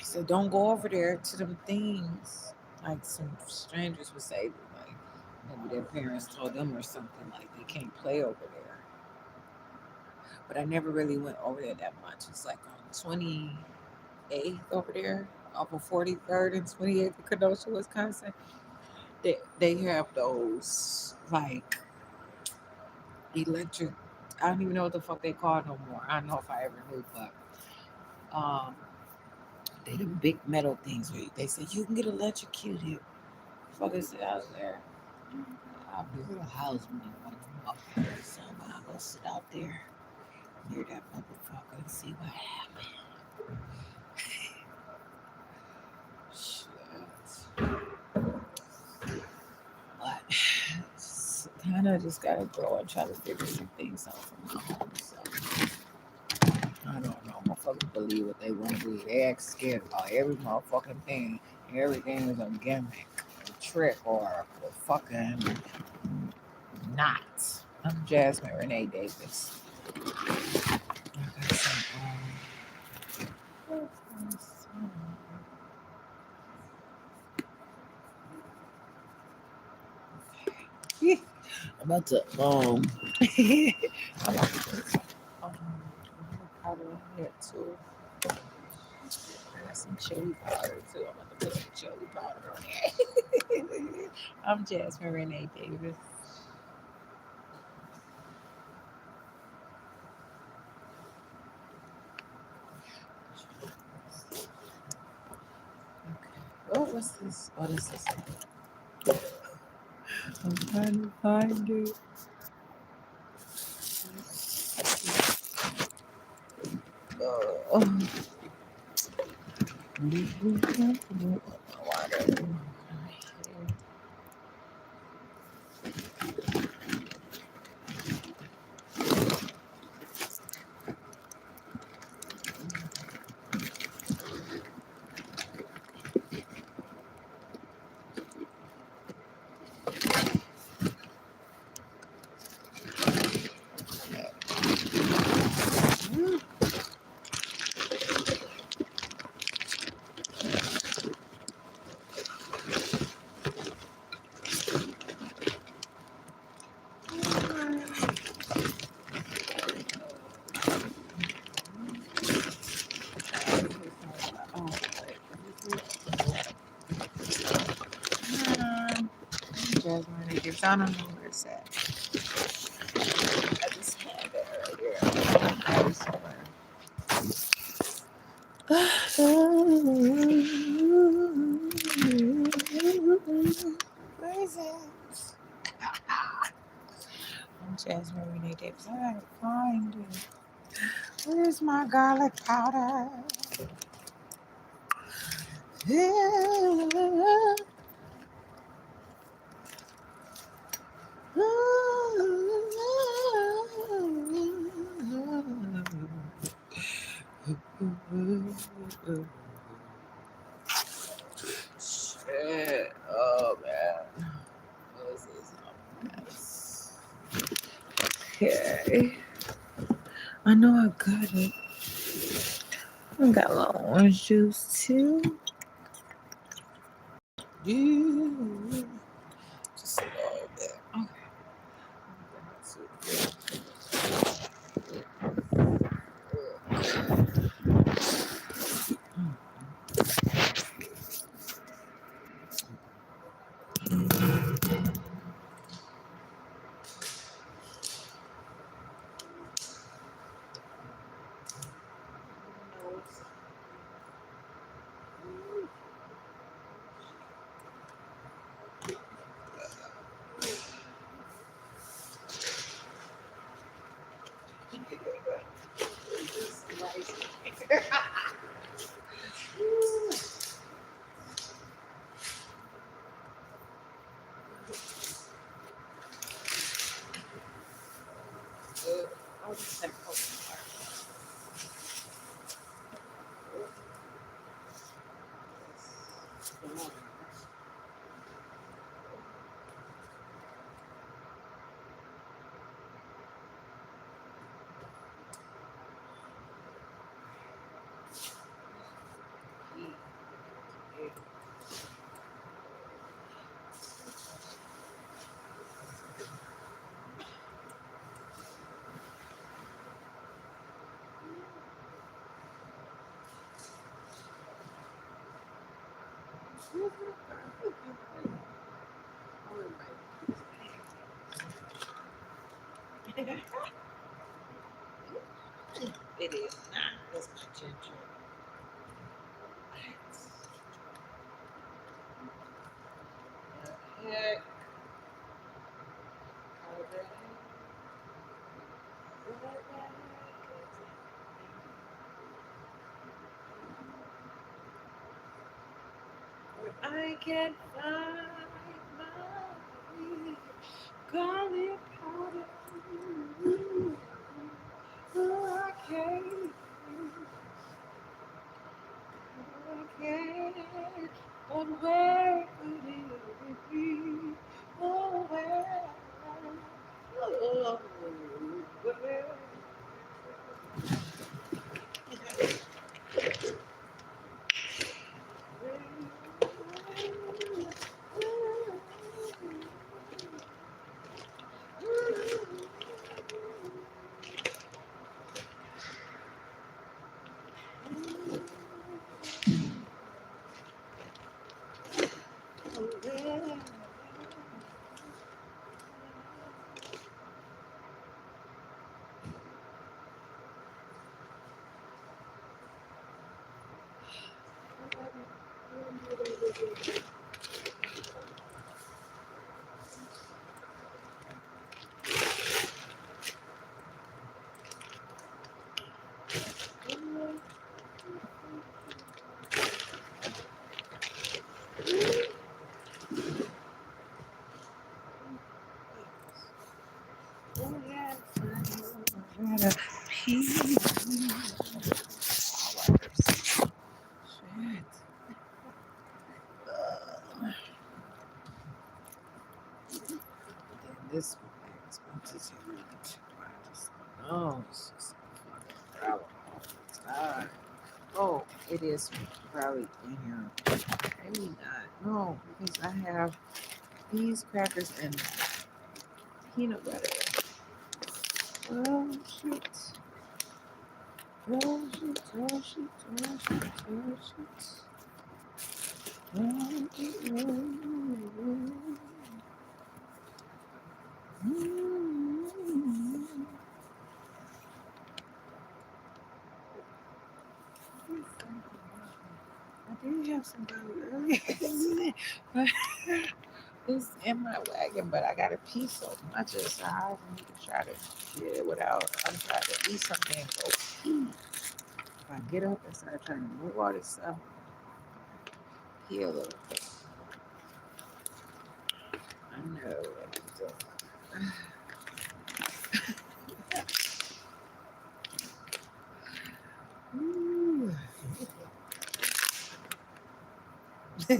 said, don't go over there to them things. Like some strangers would say, like maybe their parents told them or something, like they can't play over there. But I never really went over there that much. It's like on 28th over there, off of 43rd and 28th in Kenosha, Wisconsin. They have those like electric. I don't even know what the fuck they call it no more. I don't know if I ever knew, but um, they the big metal things where they say you can get electrocuted. Fuckers out there. I'll be real house when you want to walk there. So I'll go sit out there near that motherfucker and see what happens. Shit. But kind of just gotta grow and try to figure some things out for my home. So I don't know. Motherfuckers believe what they want to believe. They act scared about every motherfucking thing. Everything is a gimmick, a trick, or a fucking not. I'm Jasmine Renee Davis. I got some. I'm about to I'm about to put some powder in here too. I got some chili powder too. I'm about to put some chili powder on there. I'm Jasmine Renee Davis. Okay. Oh, what's this? Oh, this is. I'm trying to find it. Oh. Water. Oh, wait. Jasmine Davis. I don't know where it's at. I just had it earlier. I was somewhere. Where is it? I'm Jasmine Renee Davis. I gotta find it. Where's my garlic powder? Shit. Oh man. This is a mess. Okay. I know I got it. I got a little orange juice too. Yeah. Just a little bit. I'll just check. It is not. That's my ginger. Heck. I can't find my garlic powder. Oh, I can't. But where could it be? Oh, where? Oh, where? This is going to take oh, it's just fucking problem. Oh, it is probably in here. Maybe not. No, because I have these crackers and peanut butter. Oh shit. Oh shit. Oh shit. Oh shit. Oh shit. Oh, shit. I did have some butter earlier, but it's in my wagon. But I got a piece so much of it, so I need to try to get it without. I'm trying to eat something and go pee. If I get up and start trying to move all this stuff, pee a little bit. I know what I'm doing. Ooh. uh,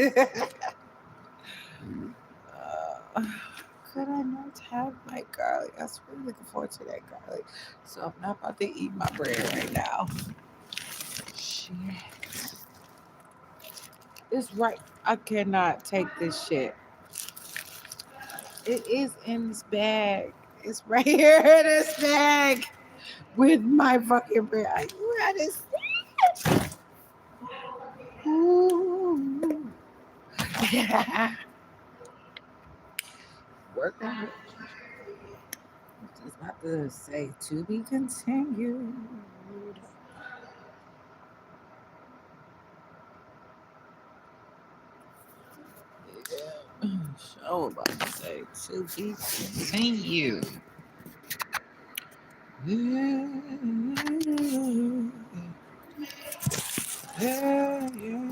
could I not have my garlic? I was really looking forward to that garlic. So I'm not about to eat my bread right now. Shit. It's right. I cannot take this shit. It is in this bag. It's right here in this bag with my fucking bread. Are you understand? Ooh. Yeah. Working. I was about to say to be continued. Yeah. So about to say to be continued. Yeah. Yeah. Yeah.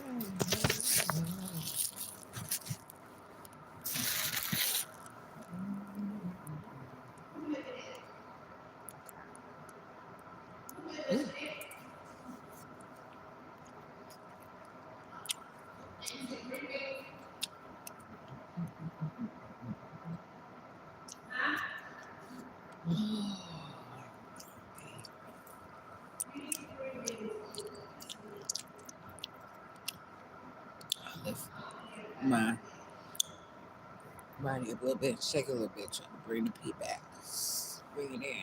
Lift my body a little bit, shake a little bit, trying to bring the pee back. Bring it in.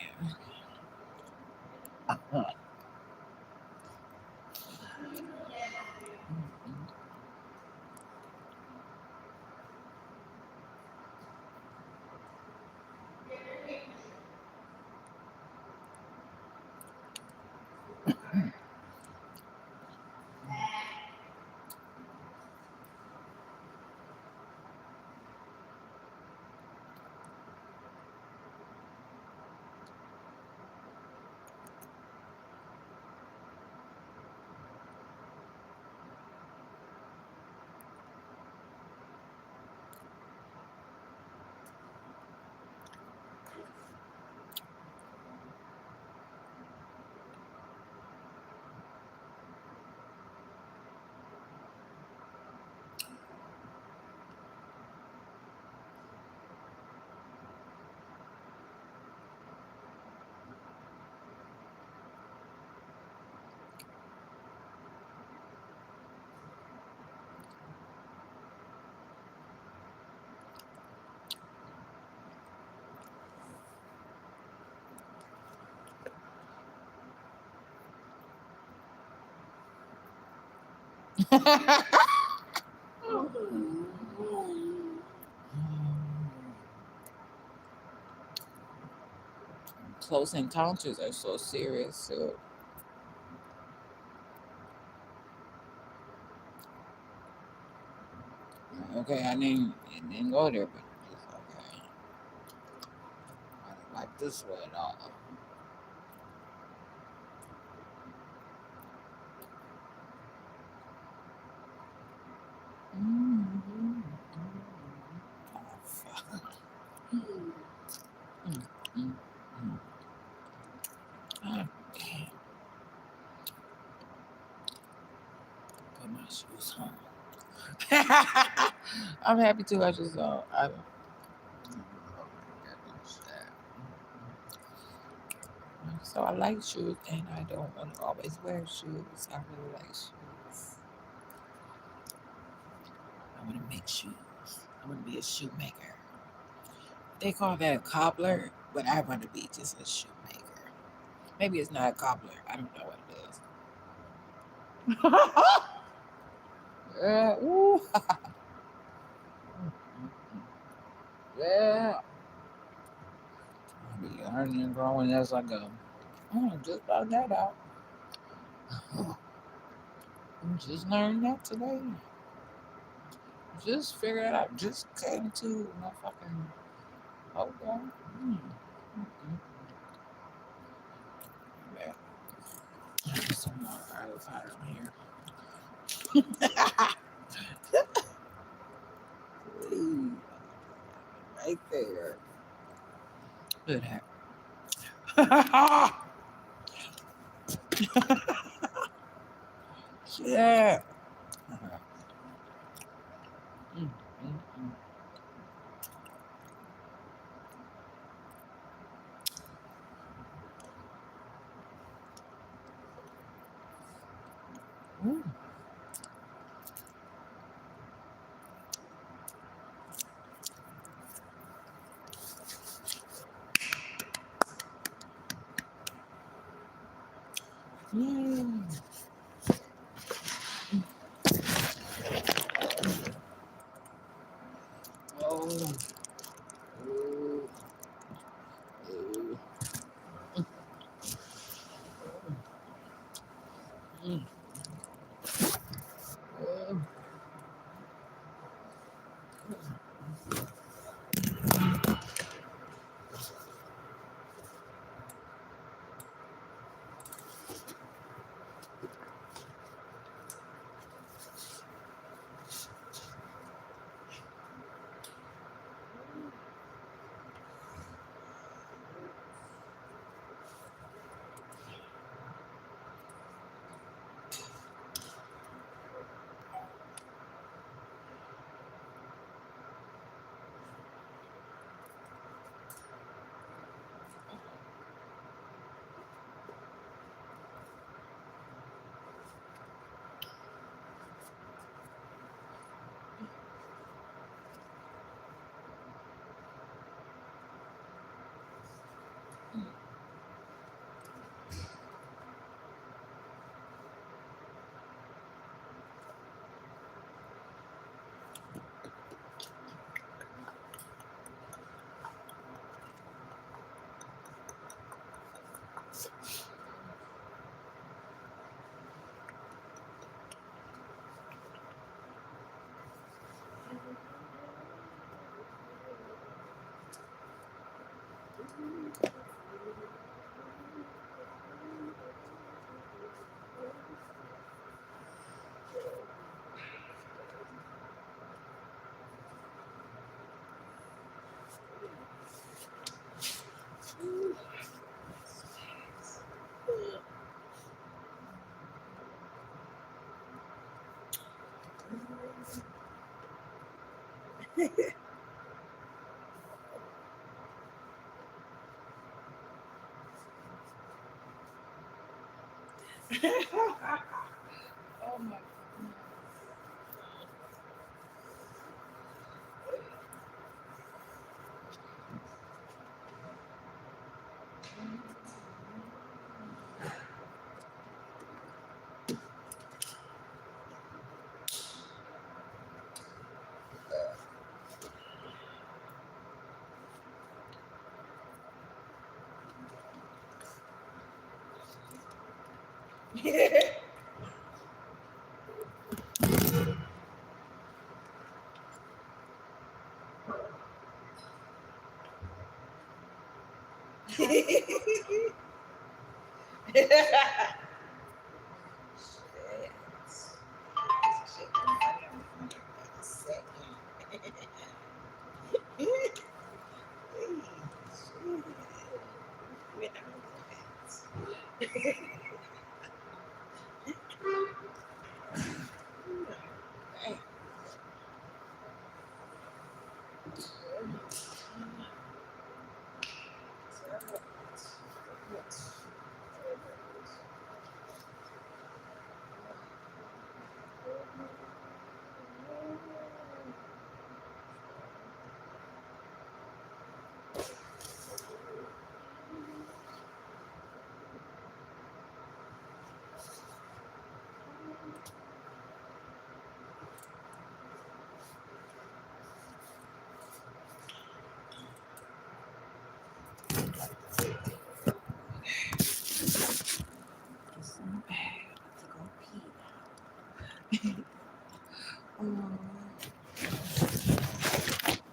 Close encounters are so serious. So Okay, it didn't go there, but it's okay. I didn't like this way at all. Mm-hmm. Oh, fuck. Mm-hmm. God damn. Put my shoes on. I'm happy too. I just so I like shoes, and I don't want to always wear shoes. I really like shoes. I want to make shoes. I want to be a shoemaker. They call that a cobbler, but I want to be just a shoemaker. Maybe it's not a cobbler. I don't know what it is. Yeah, ooh. Yeah. I'll be learning and growing as I go. Just found that out. Just learned that today. Just figured it out. Just came to my fucking. Okay. Mm. Mm-mm. Yeah. There's some more avocado in here. Please. Right there. Look at that. Yeah. Mm, mm, mm. Mm. Oh. Oh. Oh. Mm. Oh. Oh my.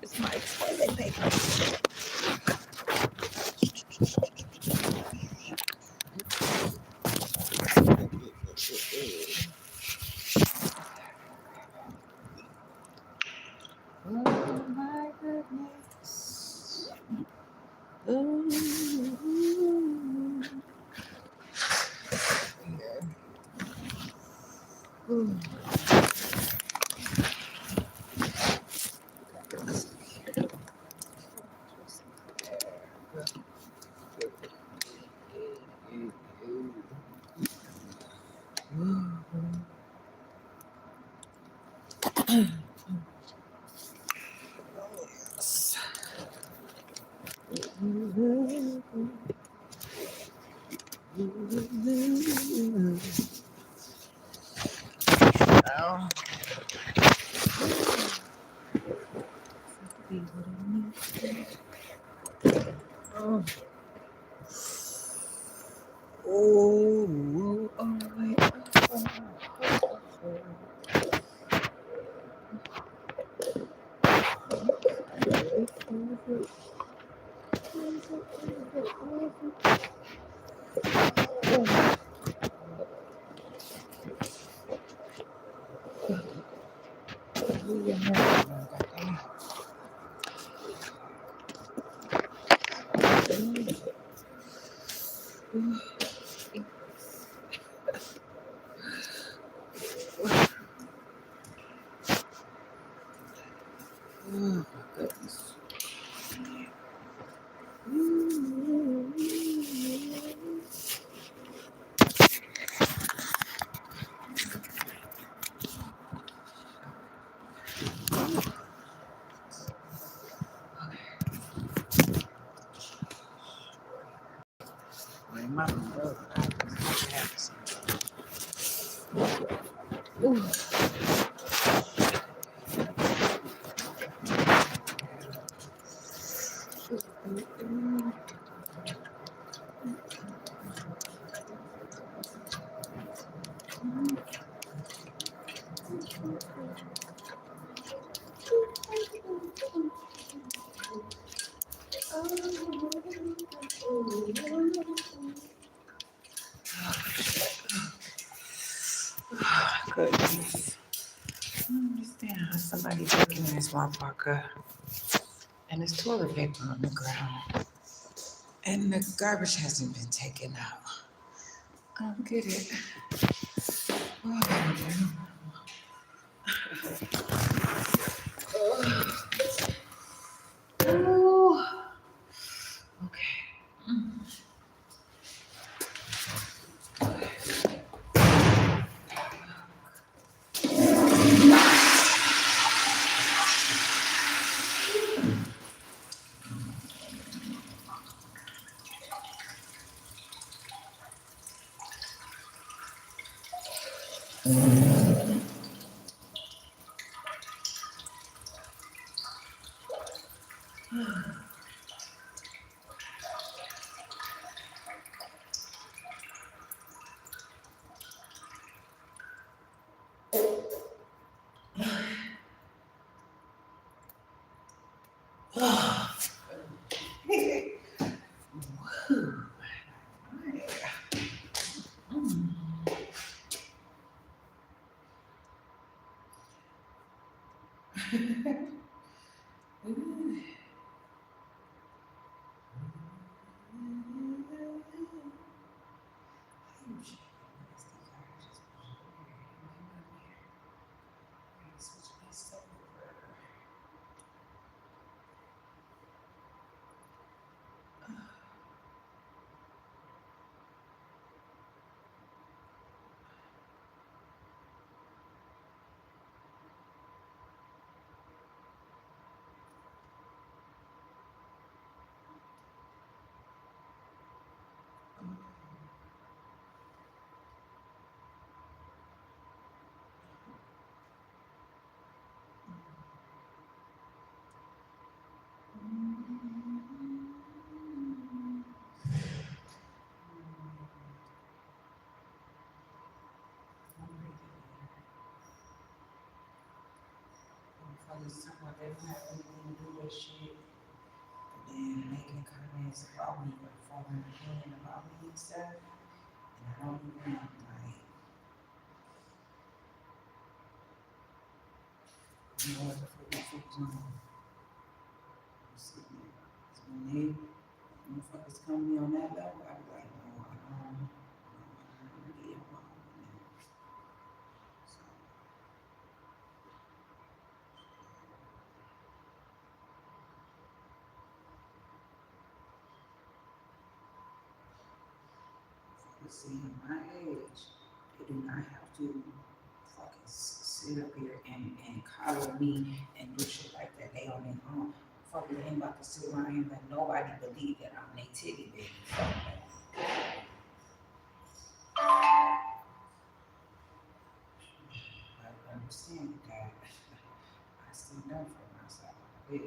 It's my toilet paper. Oh my goodness. Ooh. Ooh. Oh. Oh. Oh. Oh. Wait. Oh my goodness. My mother. Ooh. Goodness. I don't understand how somebody looking in this motherfucker and there's toilet paper on the ground and the garbage hasn't been taken out. I don't get it. Oh, okay. motherfuckers talking about they don't have anything to do with shit, but then making comments about me or forming an opinion about me and stuff, and I don't even like, you know what the fuck these folks on. I'm sitting there. 'Cause when they motherfuckers come to me on that level, I be like, no, I don't get involved in that. So, fuckers see my age, they do not have to fucking sit up here and collar me and do shit like that. They on their own. Fucking ain't about to sit around here and let nobody believe that I'm their titty baby. Fuck that. I understand that I stand up for myself. Yeah.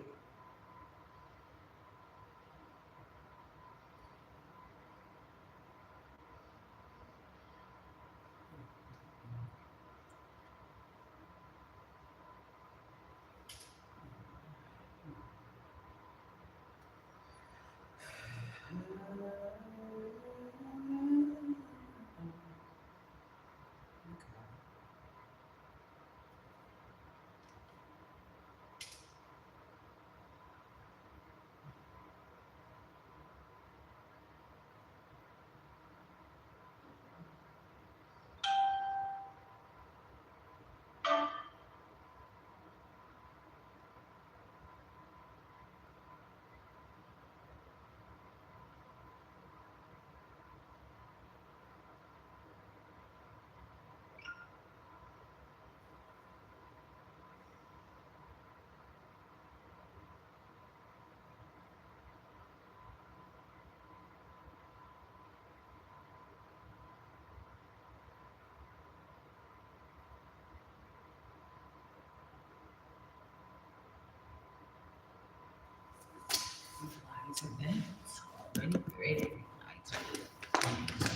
Lights and vents already created. Lights are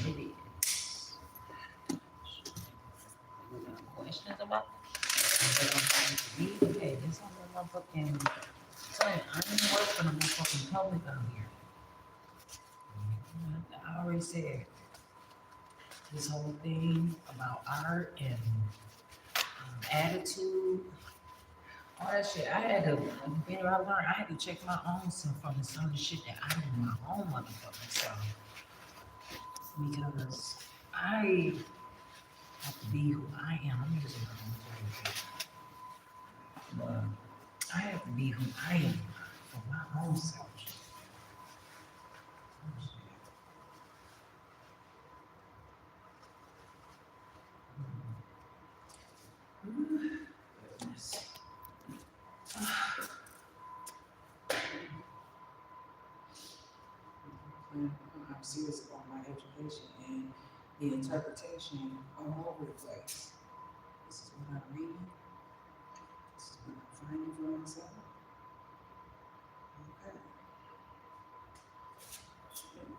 it is. You got questions about me? Hey, this on the motherfucking. Son, I ain't work for the motherfucking public out here. I already said this whole thing about art and attitude, all that shit. I had to, the better I learned, I had to check my own self from some of the shit that I do my own motherfucking self. Because I have to be who I am. I'm using my own terms. But I have to be who I am for my own self. Goodness. I'm serious about my education and the interpretation all over the place. This is what I'm reading. This is what I'm finding for myself. Okay. Okay.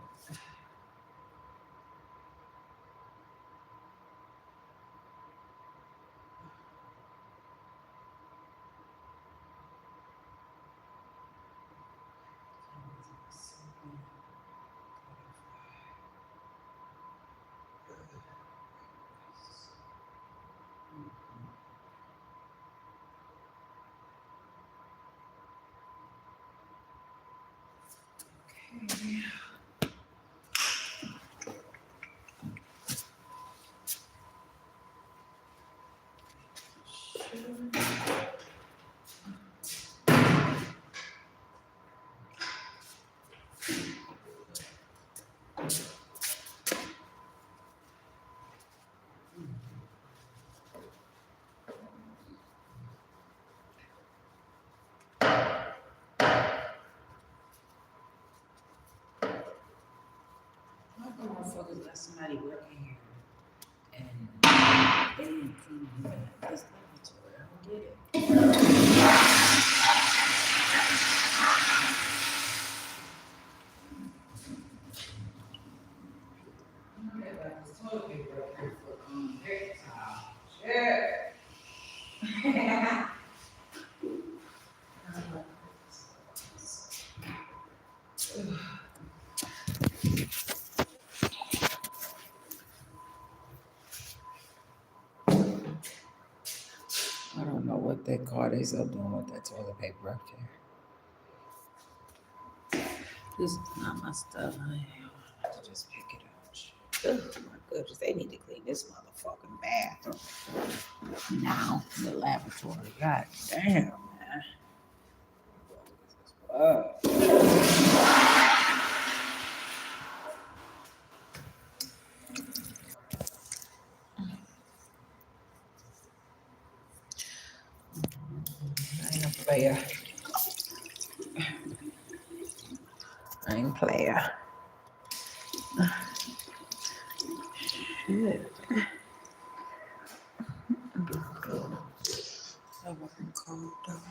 Why the motherfuckers got somebody working here and they didn't clean this laboratory? I don't get it. Okay, like this toilet paper up here for hair towel. Shit. that car they still doing with that toilet paper up there. This is not my stuff. I have to just pick it up. Oh my goodness, they need to clean this motherfucking bathroom now. The laboratory. God damn, man. I ain't a player. I ain't player. Shit. So fucking cold though.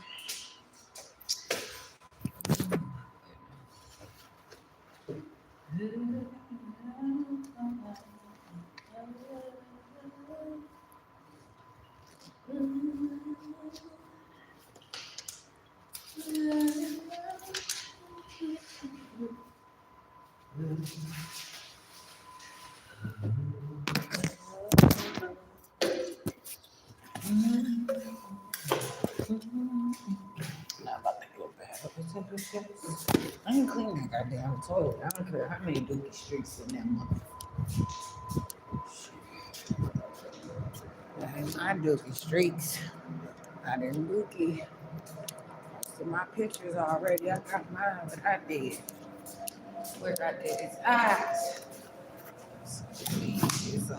Not about to go back. I ain't cleaning that goddamn toilet. I don't care how many dookie streaks in that motherfucker. That ain't my dookie streaks. I didn't dookie. Most of my pictures already. I got mine, but I did. Where I did his eyes. His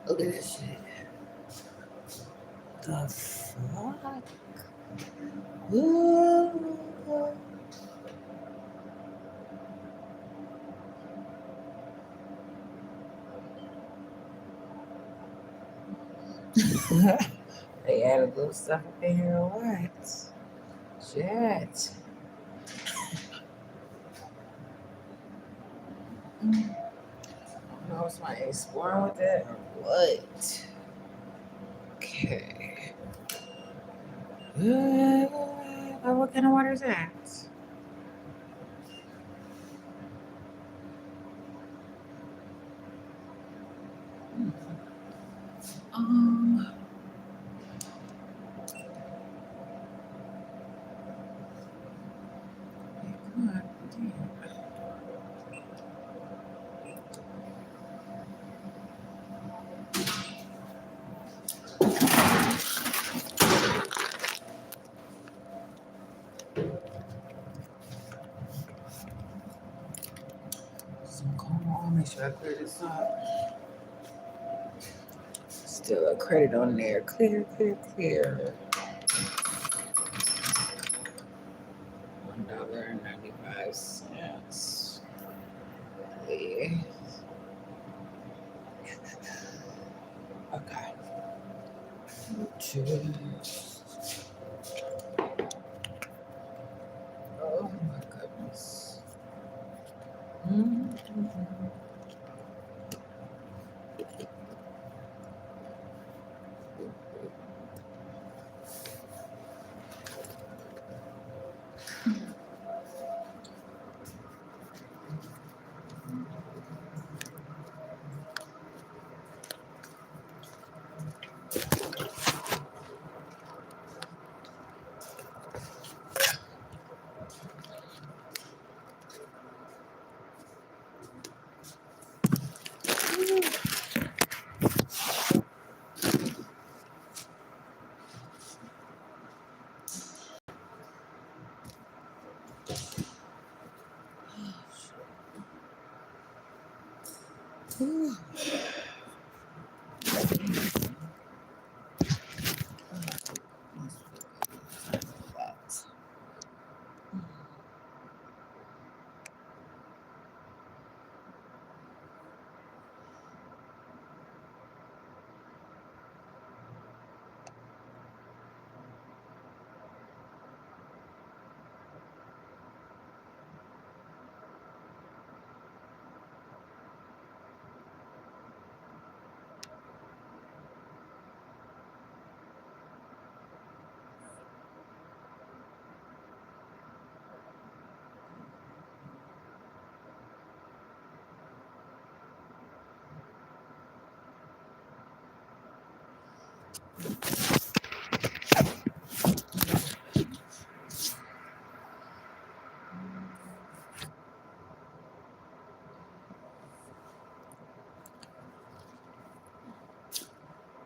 Look at this shit. The fuck? They added little stuff up in here or what? Shit. I don't know if somebody exploring with that or what. Okay. What kind of water is that? Um. God damn. So come on, make sure I clear this up. Still a credit on there. Clear, clear, clear. $1.95. Yeah. Okay. Two. Oh my goodness.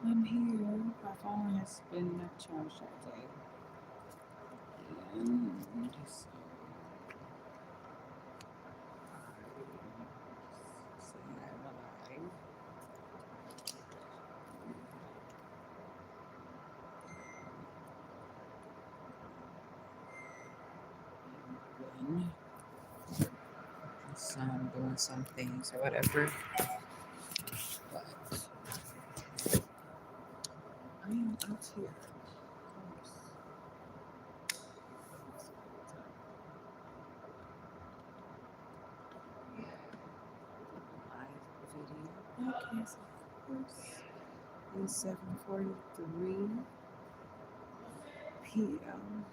I'm here. My phone has been not charged all day. And so, say I'm alive. When so I'm doing some things or whatever. But I am out here. Of course. Live video podcast, of course. It's 7:43 p.m.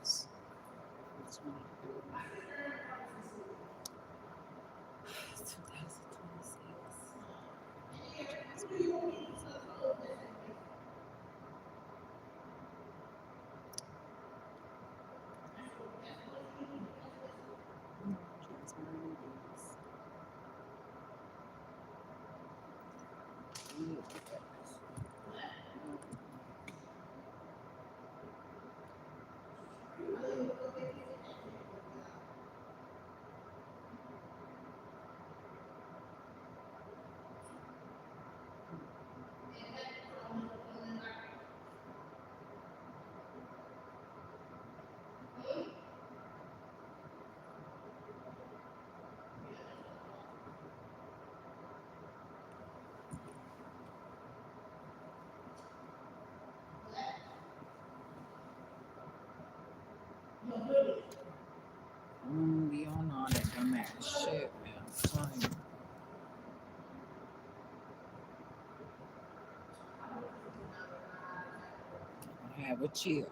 It's 2026. Jasmine Renee Davis. Be on all that dumbass shit, man. I'm telling you. Have a chill.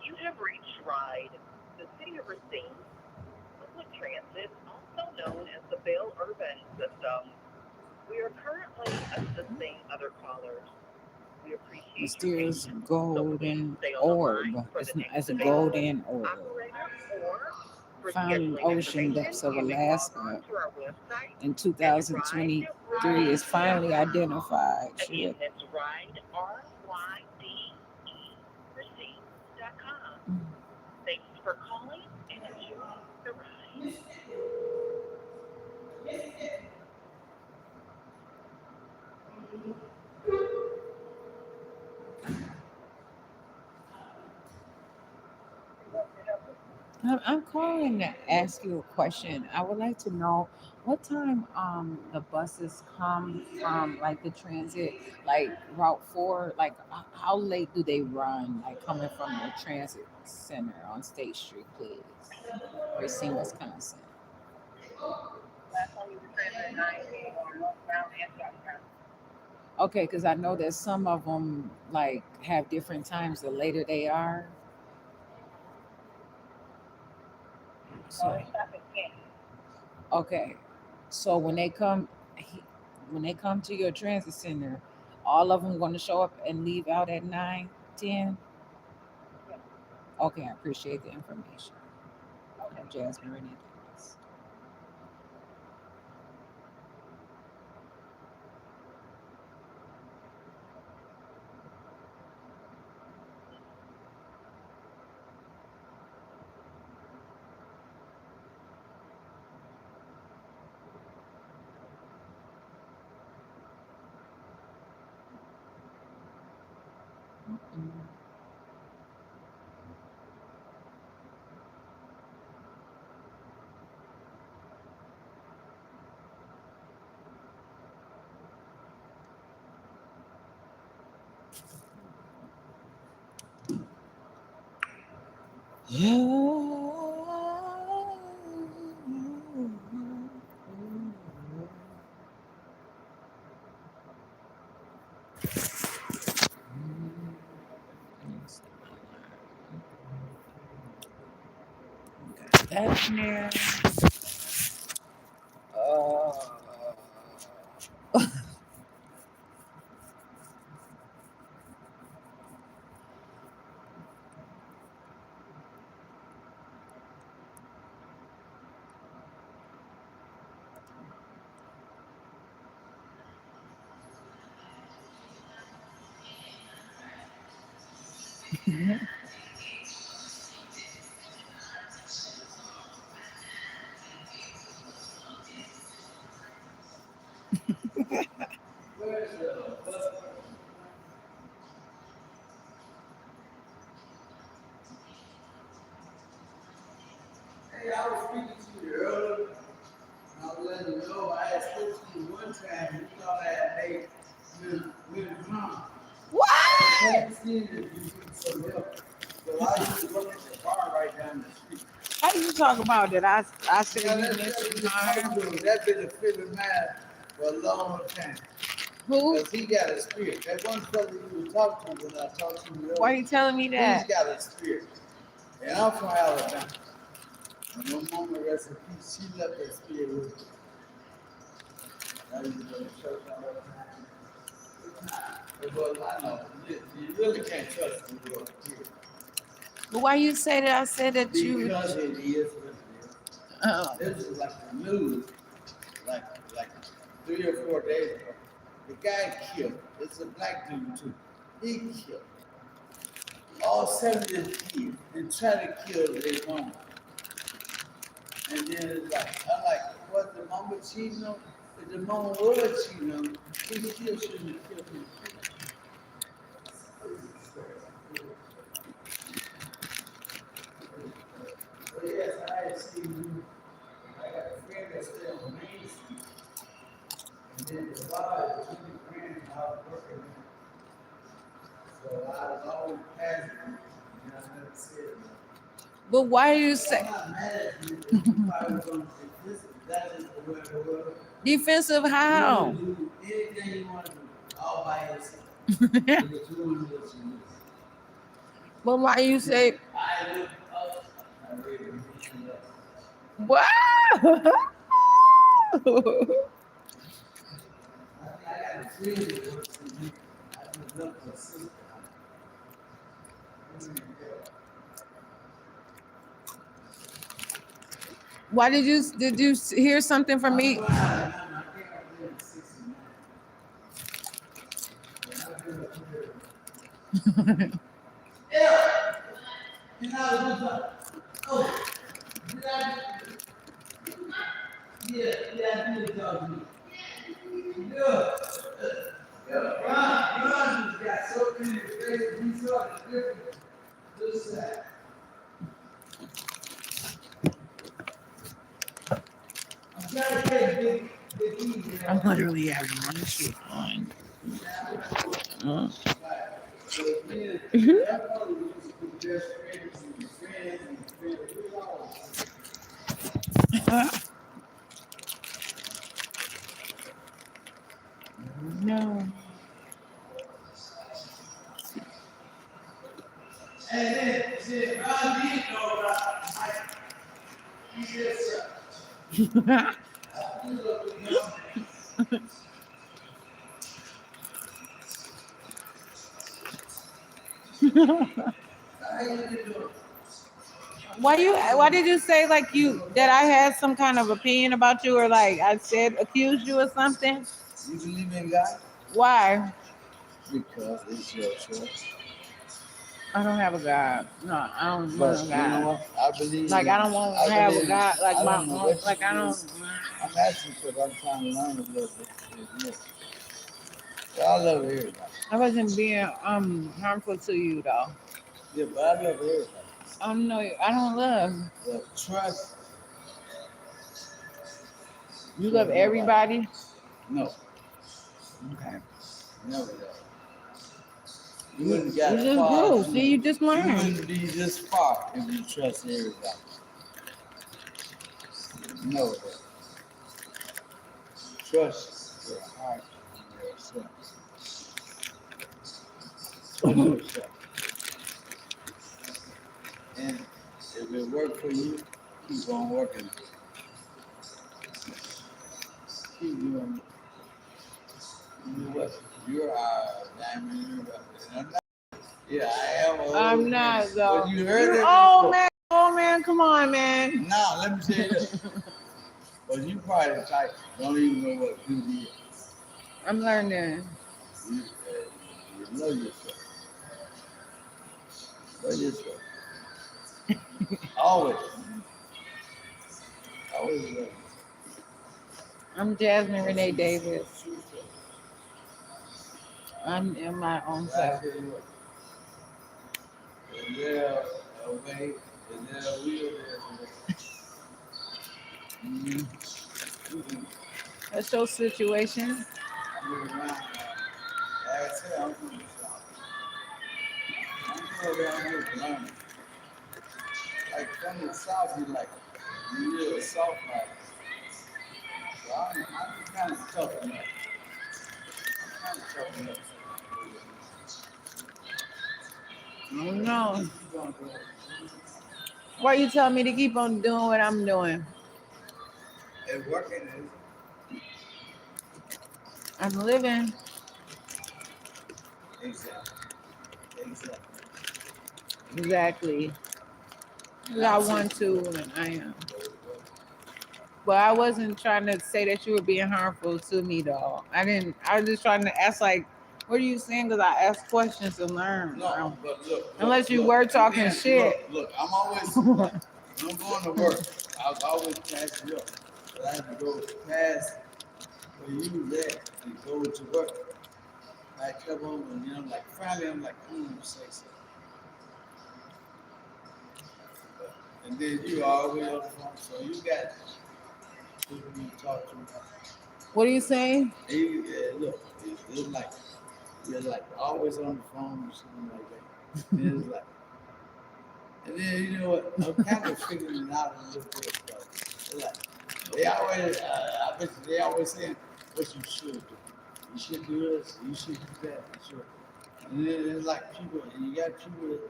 You have reached RIDE, the City of Racine Public Transit, also known as the Vail Urban System. We are currently assisting other callers. We appreciate your Mysterious patience, so please golden stay on the orb. line for the next It's a available golden orb. operator or for Found in scheduling ocean information, depths of you may log Alaska on to our website in at 2023 is finally ride.ride.com. identified. Again, Shit. that's RIDE, RYDE, Racine.com. Thanks for calling and enjoy the ride. I'm calling to ask you a question. I would like to know what time the buses come from, like the transit, like Route 4. Like how late do they run? Like coming from the transit center on State Street, please, Racine, Wisconsin. Last time you were transit at 9 p.m. northbound and southbound. Okay, because I know that some of them like have different times. The later they are, Oh, so they stop at 10. okay. So when they come to your transit center, all of them going to show up and leave out at 9, 10. Yes. Okay, I appreciate the information. Okay. I'm Jasmine Renee Davis. Mm-mm. That's near. Where's the bus? Hey, I was speaking to you earlier. I was letting you know I had spoken to you one time. You thought I had made with mom. What? I hadn't seen if you need some help. So I used to work at the bar right down the street. How you talk about that? I said Now, you that's missed that's been a favorite of mine for a long time. Who? Because he got a spirit. That one fellow you were talking to when I talked to you earlier. Why are you telling me He's that? got a spirit. And I'm from Alabama. And my mama, rest in peace, she left that spirit with me. I used to go to church all the time. But I know, you really can't trust the Lord. But why you say that? I said that you. Because it is what it is. This is like the news, like 3 or 4 days ago. The guy killed. It's a black dude too. He killed all 7 of his kids and tried to kill their mama. And then it's like, I'm like, was the mama cheating on? If the mama was cheating on, he still shouldn't have killed him. But yes, I had seen you. I got a friend that stayed on Main Street. And then the father was 20 grand and I was working there. So I was always passing him. And I never said nothing. But why do you So say I'm not mad at you, but you probably was going to say, listen, that is the way it was. defensive? How? You do anything you want to do, all by yourself. Because you want to what you do. But why you say I look up, I read it, what? I got a friend that works for me. I just love her sister. Why did you hear something from me? I think I've been 69. I've been up here. Yeah! And I was just like, oh, did I? Yeah, I did talk to you. Yeah. Yeah, Ron just got so many faces, he saw the difference. Just that. I'm trying to take big easy. I'm literally having one shit on. So again, that probably used to be best friends and friends and friends. We always No. and then Ron did know about Mike. He said, sir, I do love the young man. How you doing? Why did you say like you that I had some kind of opinion about you or like I said accused you or something? You believe in God? Why? Because it's your choice. I don't have a God. No, I don't But want a you know God. what? I believe Like I don't want to have a God like I my don't know own. what Like you I do. don't. I'm asking because I'm trying to learn a little bit more. But I love everybody. I wasn't being harmful to you though. Yeah, but I love everybody. No, I don't love. But trust, You trust love nobody. everybody. No, Okay. never that. You wouldn't You got just far. grew. if See, you just You learned. wouldn't be this far if you trust everybody. Know that. Trust your heart and yourself. Trust yourself. And if it worked for you, keep on working. Keep doing it. You know what? You're a diamond in the rough. And I'm not. Yeah, I am. I'm not though. But you heard You that old before. man. Old man, come on, man. Now, let me tell you this. But you probably type don't even know what duty is. I'm learning. You know yourself. Know yourself. Always. Always know yourself. I'm Jasmine Renee Davis. I'm in my own self. Is there a way? Is there a wheel there? Mm-hmm. That's your situation. I'm moving around. Like I said, I'm from the South. I'm going down here to learn. Like from the South, you like real soft like. So I'm kind of tough enough. I'm kind of tough enough. I don't know. Keep on doing it. Why you telling me to keep on doing what I'm doing? And working is I'm living. exactly. Exactly. Exactly. 'Cause I want to, and I am. But I wasn't trying to say that you were being harmful to me, though. I didn't. I was just trying to ask, like, what are you saying? Because I asked questions to learn. No, but look. Unless you look, were talking then, shit. Look, I'm always, when I'm going to work, I was always past you up. But I had to go past where you was at and go to work. I come home and you know, like finally, I'm like, I'm gonna say something. And then you always on the phone, so you got people you talk to. What are you saying? And you, look, it's like you're like always on the phone or something like that. And it's like, and then you know what? I'm kind of figuring it out a little bit. It's like they always, I bet you they always saying what you should do. You should do this. You should do that. You should. And then it's like people, and you got people that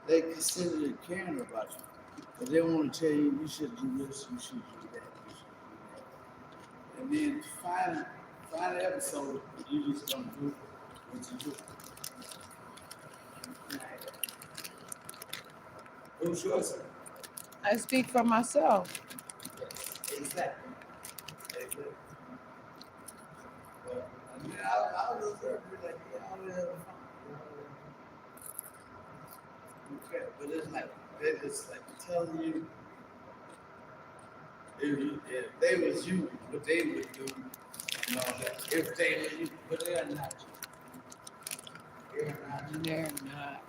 they consider it caring about you, but they want to tell you you should do this, you should do that, you should do that. And then final episode, you just gonna do what you do. Who's yours? I speak for myself. Yes, exactly. Exactly. But I mean, I was there, be like, yeah, I'll have fun. Okay, but it's like they just like telling you if they was you, what they would do, and all that. If they were you, but they are not you. They are not you. They're not.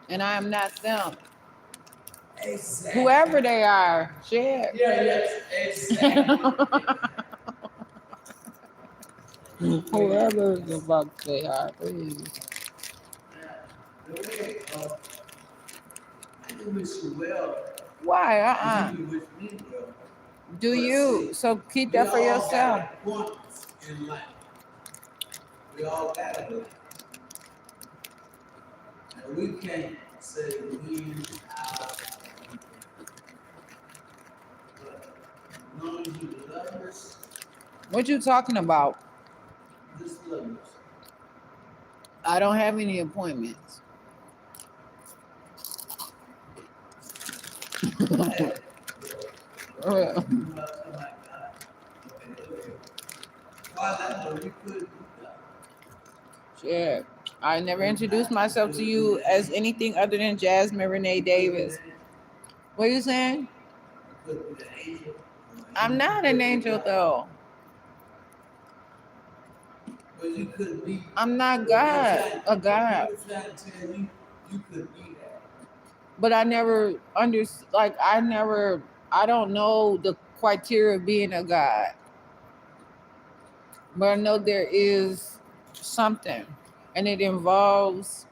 And I am not them. Exactly. Whoever they are, shit. Yeah, yes, exactly. Whoever the fuck they are, please. The way I do wish you well. Why? And you wish me well. Do But you? see, So keep we that for all yourself. got points in life. We all got it. And we can't say we are. But as long as you love us, What you talking about? just love us. I don't have any appointments. Oh my God. Well, I know we could do that. Shit. I never introduced myself to you as anything other than Jasmine Renee Davis. What are you saying? We could be the angel. I'm not an angel though. But you could be. I'm not God, a God. People trying to tell you you could be that. But I never I don't know the criteria of being a God. But I know there is something, and it involves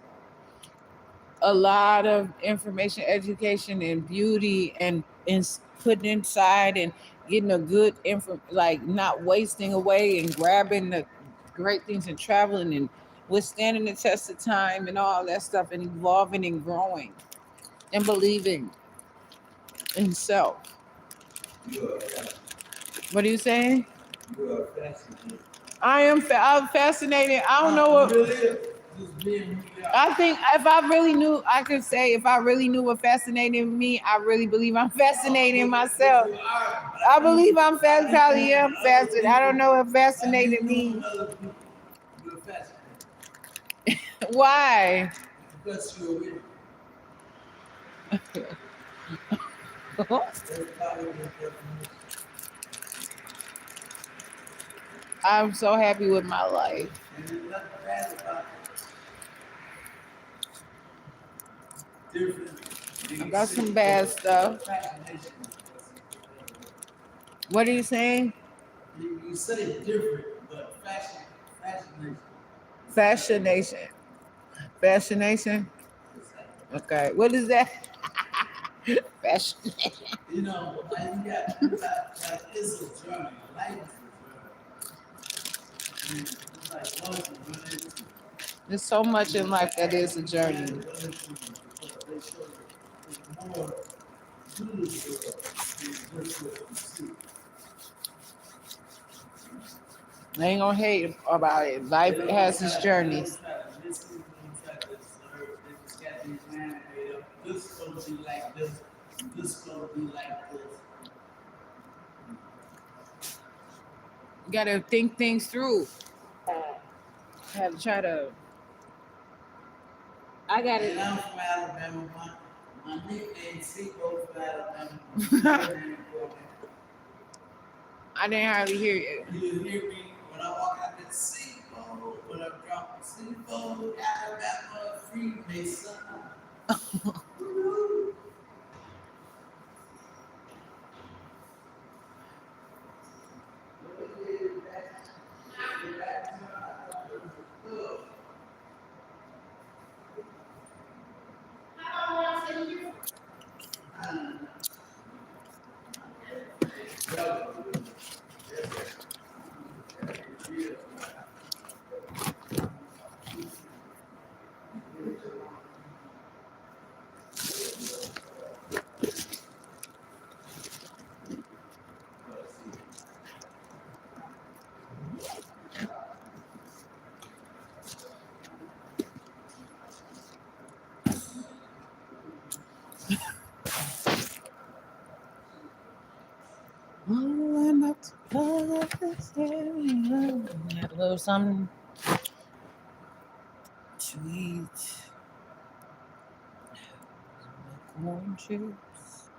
a lot of information, education, and beauty, and putting inside and getting a good info, like not wasting away and grabbing the great things and traveling and withstanding the test of time and all that stuff and evolving and growing and believing in self. You are What are you saying? you are fascinating. I'm fascinated. I don't know what. Really just being who you are. I think if I really knew, I could say if I really knew what fascinated me, I really believe I'm fascinating myself. You are. I believe I'm fast. Probably am fascinated. I don't know what fascinated You me. other people. You're fascinating Why? because you're with me. That's probably the definition. I'm so happy with my life. And there's nothing bad about different. I got some bad stuff. Fascination. What are you saying? You say different, but fascination. Fascination. Fascination. Okay. What is that? Fascination. You know, like like it's a journey. Life is a journey. It's like one to run into. There's so much in life that is a journey. Run into because they show you there's more to the world than just what you see. I ain't gonna hate about it. Life has its journeys. This is when you try to observe. They just got these man made up. This is gonna be like this. This is gonna be like this. You gotta think things through. Have to try to. I got it. And I'm from Alabama. My nickname Seaboat from Alabama. I didn't hardly hear you. You hear me when I walk out that Seaboat, when I drop the Seaboat, Alabama, Freemason. Had a little something to eat. Corn chips.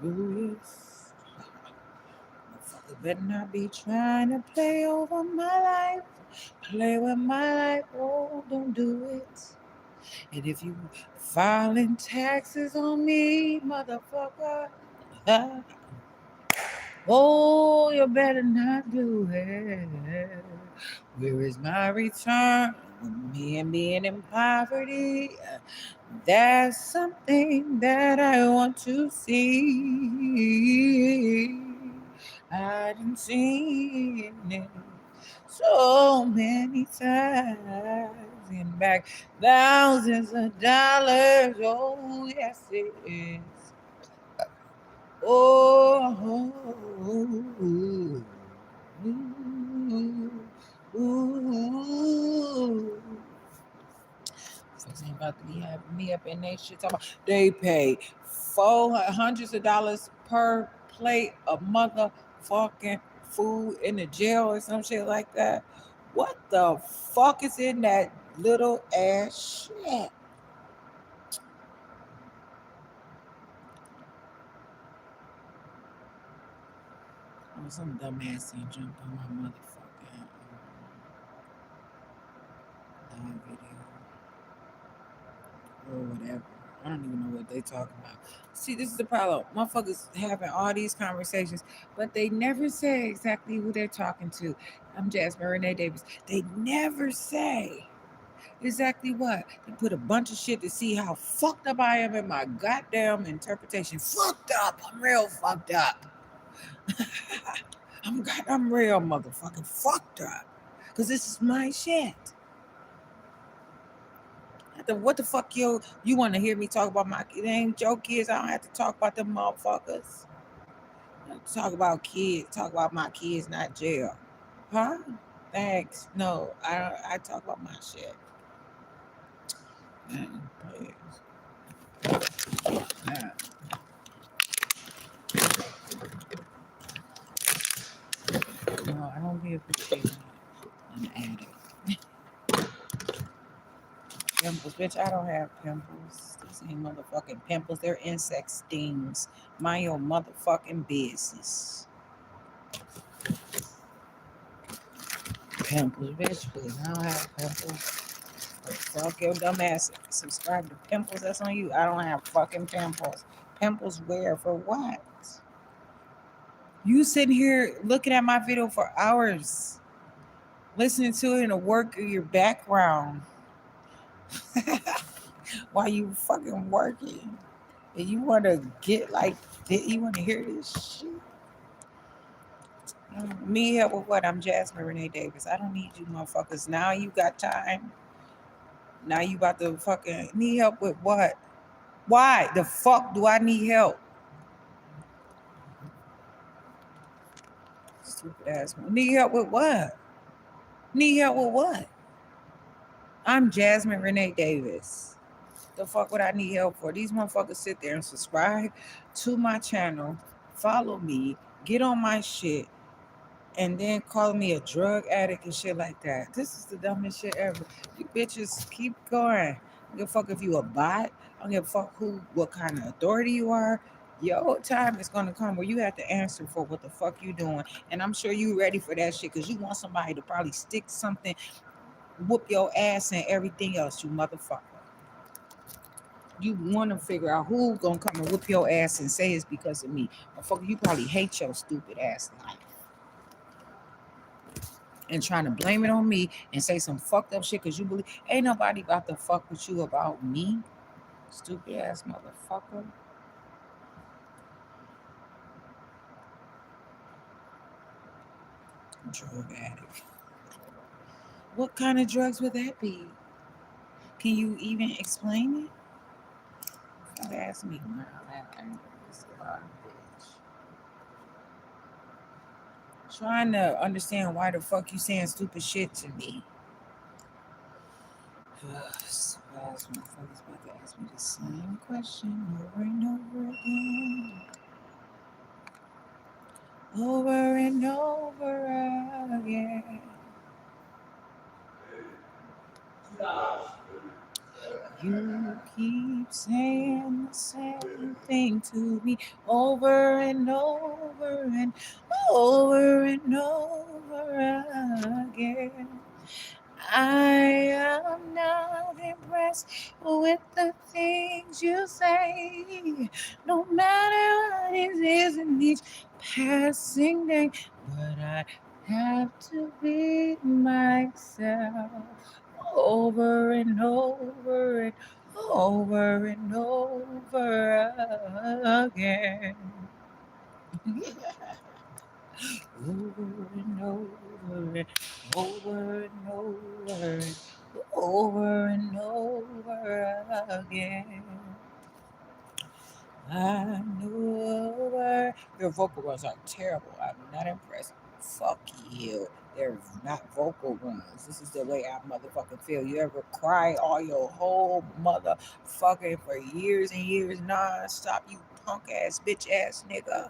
Oh yes. Motherfucker better not be trying to play over my life. Play with my life. Oh, don't do it. And if you filing taxes on me, motherfucker, oh, you better not do it. Where is my return? Me and being in poverty, that's something that I want to see. I didn't see it so many times and back thousands of dollars. Oh, yes, it is. Oh, ooh, ooh, ooh. Folks ain't about to be having me up in they shit. Talking about they pay $400s per plate of motherfucking food in the jail or some shit like that. What the fuck is in that little ass shit? Oh, some dumbass ain't jumped on my motherfucking live video or whatever. I I don't even know what they talking about. See, this is the problem. Motherfuckers having all these conversations, but they never say exactly who they're talking to. I'm Jasmine Renee Davis. They never say exactly what. They put a bunch of shit to see how fucked up I am in my goddamn interpretation. Fucked up. I'm real fucked up. I'm real motherfucking fucked up. Cause this is my shit. What the fuck you want to hear me talk about my it ain't your kids? I don't have to talk about them motherfuckers. I have to talk about kids. Talk about my kids, not jail. Huh? Thanks. No, I don't. I talk about my shit. Please. Yeah. No, I don't be appreciating an addict. Pimples, bitch. I don't have pimples. These ain't motherfucking pimples. They're insect stings. Mind your motherfucking business. Pimples, bitch. Please, I don't have pimples. Fuck your dumb ass. Subscribe to pimples. That's on you. I don't have fucking pimples. Pimples where? For what? You sitting here looking at my video for hours, listening to it in the work of your background while you fucking working. And you want to get like, you want to hear this shit? Need help with what? I'm Jasmine Renee Davis. I don't need you motherfuckers. Now you got time. Now you about to fucking need help with what? Why the fuck do I need help? Stupid ass. Need help with what? Need help with what? I'm Jasmine Renee Davis. The fuck would I need help for? These motherfuckers sit there and subscribe to my channel, follow me, get on my shit, and then call me a drug addict and shit like that. This is the dumbest shit ever. You bitches keep going. I don't give a fuck if you a bot. I don't give a fuck what kind of authority you are. Your time is gonna come where you have to answer for what the fuck you doing. And I'm sure you ready for that shit because you want somebody to probably stick something, whoop your ass and everything else, you motherfucker. You want to figure out who gonna come and whoop your ass and say it's because of me. Motherfucker, you probably hate your stupid ass life. And trying to blame it on me and say some fucked up shit because you believe ain't nobody about to fuck with you about me. Stupid ass motherfucker. Drug addict. What kind of drugs would that be? Can you even explain it? Don't ask me. Trying to understand why the fuck you saying stupid shit to me. Ass motherfuckers about to ask me the same question over and over again. Over and over again. You keep saying the same thing to me over and over and over and over again. I am not impressed with the things you say, no matter what it is in each passing day. But I have to be myself over and over and over and over again. Over and over and over and over and over and over again. I knew over. Your vocal runs are terrible. I'm not impressed. Fuck you. They're not vocal runs. This is the way I motherfucking feel. You ever cry all your whole motherfucking for years and years non-stop, you punk ass bitch ass nigga?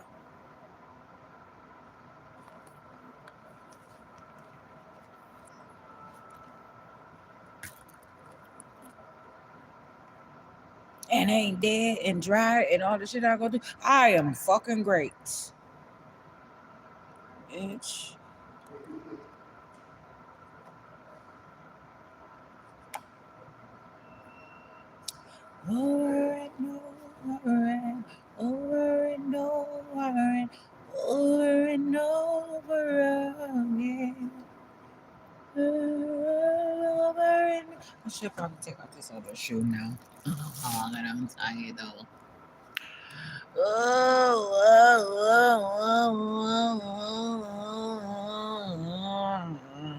And ain't dead and dry and all the shit I go through. I am fucking great. Bitch. Over and I should probably take off this other shoe now. Oh, and I'm tired though.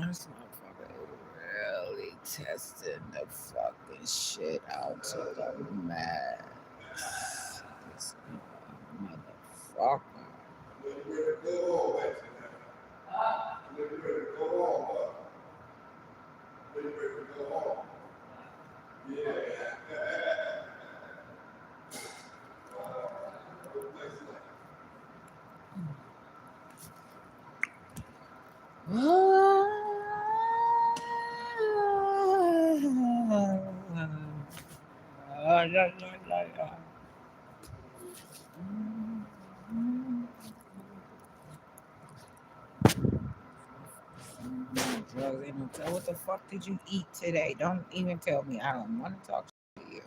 This motherfucker really testing the fucking shit out to the max. This motherfucker. Drugs ain't no tell. What the fuck did you eat today? Don't even tell me. I don't want to talk to you.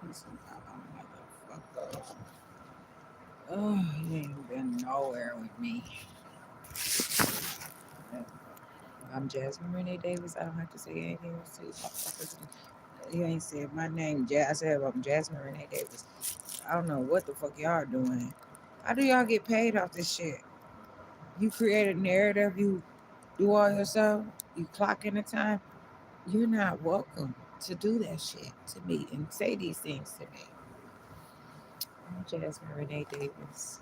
Listen, motherfucker. Oh, you ain't been nowhere with me. I'm Jasmine Renee Davis. I don't have to say anything else to you motherfuckers. You ain't said my name. I said I'm Jasmine Renee Davis. I don't know what the fuck y'all doing. How do y'all get paid off this shit? You create a narrative. You do all yourself. You clock in the time. You're not welcome to do that shit to me and say these things to me. I'm Jasmine Renee Davis.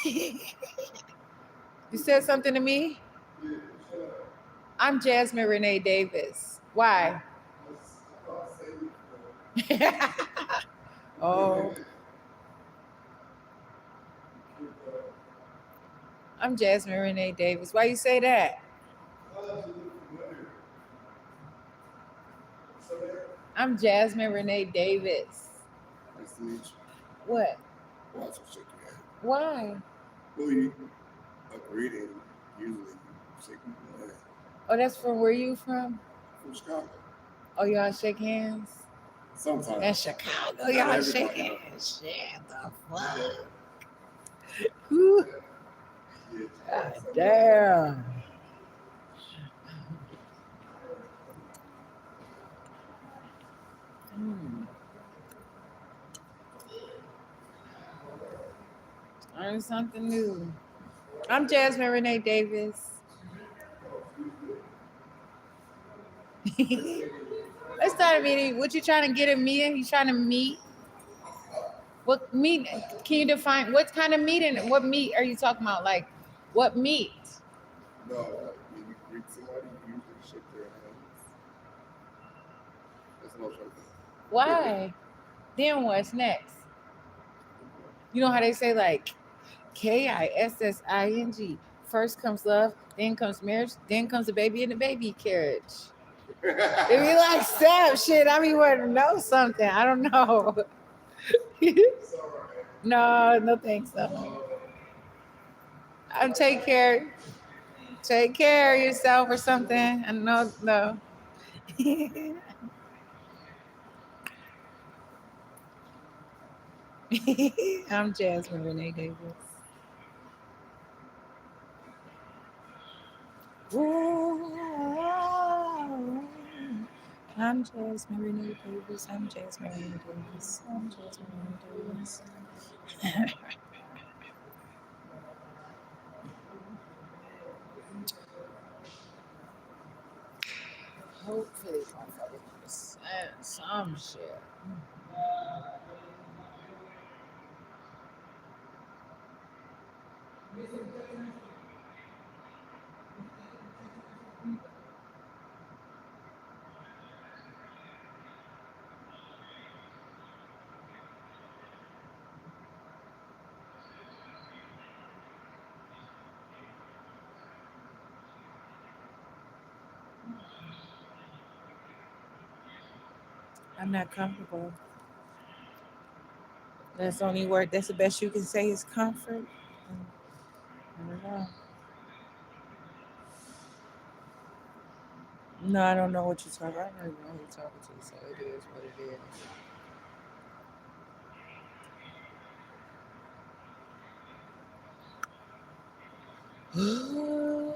You said something to me? I'm Jasmine Renee Davis. Why? Oh, I'm Jasmine Renee Davis. Why you say that? I'm Jasmine Renee Davis. Nice to meet you. What? Watch and shake your hand. Why? Well, you a greeting, usually you shake people's hand. Oh, that's from where you from? From Chicago. Oh, y'all shake hands? Sometimes. That's Chicago. Not Y'all everybody, shake though. hands. Shit, the fuck? Whew. Yeah. God damn. Hmm. Learn something new. I'm Jasmine Renee Davis. Let's start a meeting. What you trying to get a meeting? You trying to meet? What meet? Can you define what kind of meeting? What meet are you talking about? Like, what meet? No, like when you greet somebody, you usually shake their hands. That's most right Why? Then what's next? You know how they say like KISSING. First comes love, then comes marriage, then comes the baby in the baby carriage. there. If you like Sam shit, I mean, want to know something. I don't know. It's all right. No, no thanks. No. Take care. Take care of yourself or something. I know, no. I'm Jasmine Renee Davis. Ooh, I'm Jasmine Renee Davis. I'm Jasmine Renee Davis. I'm Jasmine Renee Davis. Hopefully, motherfucker understand some shit. I'm not comfortable. That's the only word. That's the best you can say is comfort. I don't know. No, I don't know what you're talking about. I don't even know who you're talking to. So it is what it is. You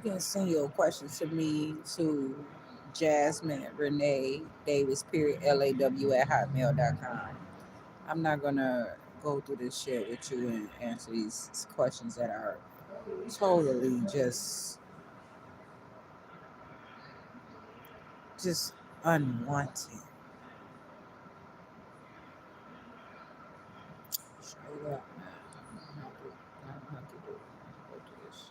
can send your questions to me to Jasmine Renee Davis period LAW at hotmail.com. I'm not gonna go through this shit with you and answer these questions that are totally just unwanted. Straight up, man. I don't have to go through this shit.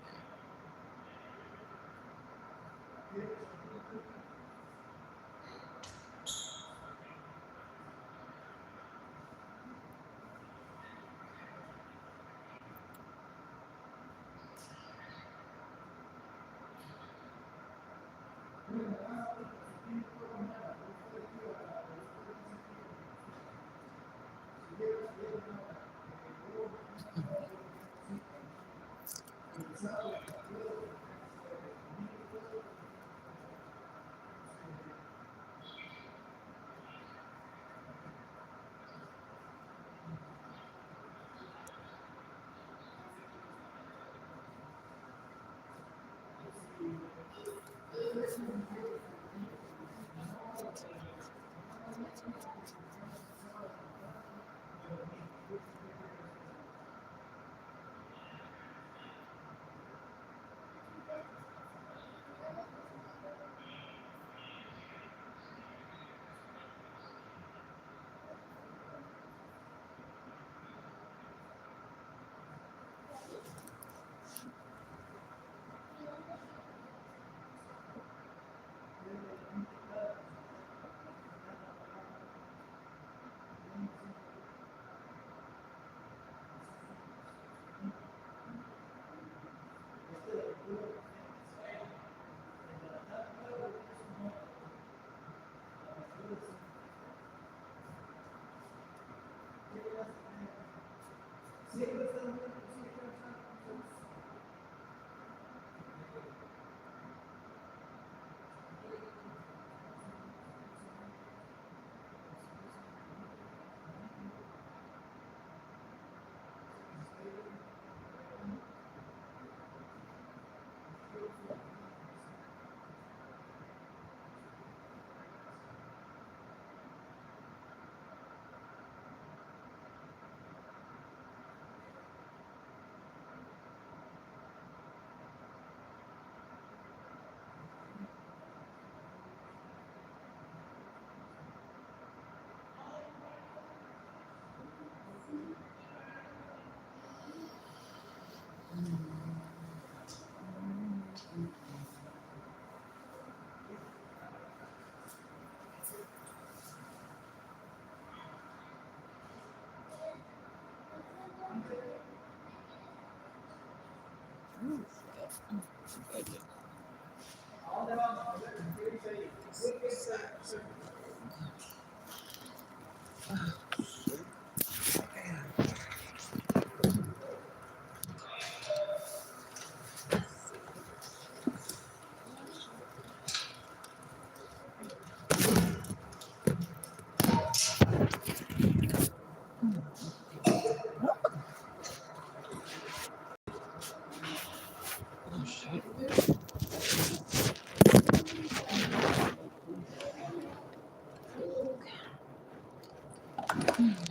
Goodness.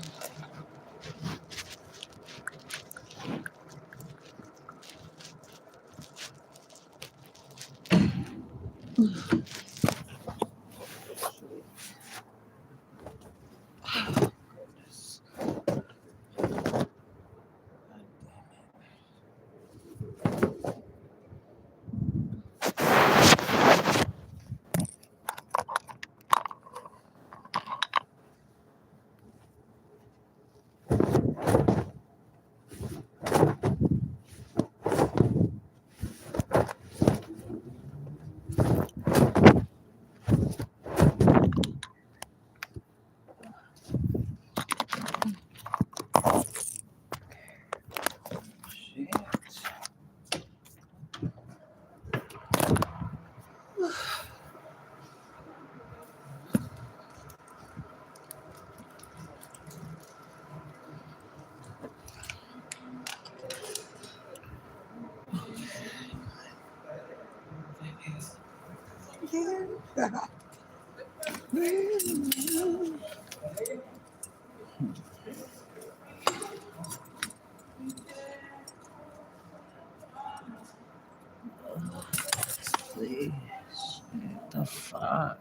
God damn it. Shit. Please. What the fuck?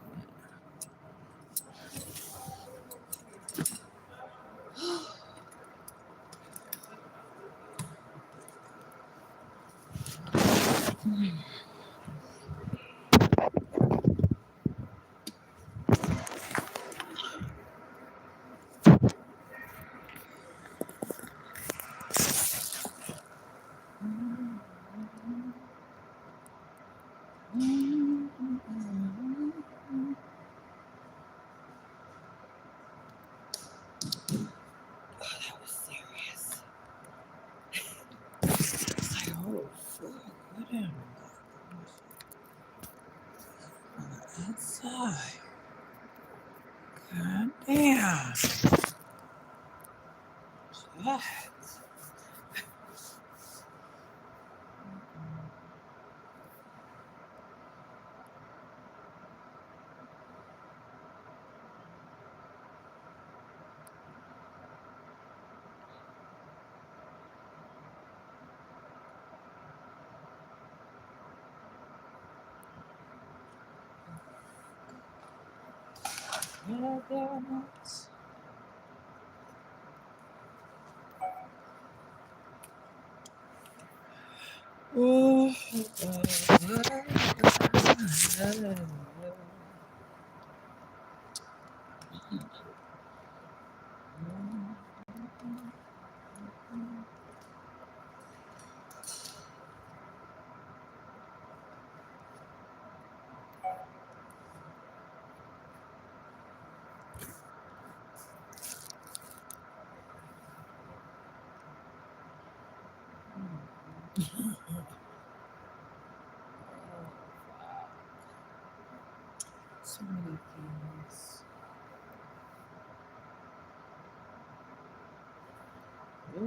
That was serious. It's like, oh fuck, what am I outside? God damn. Shit. God damn it. Oh, so many things. Oh,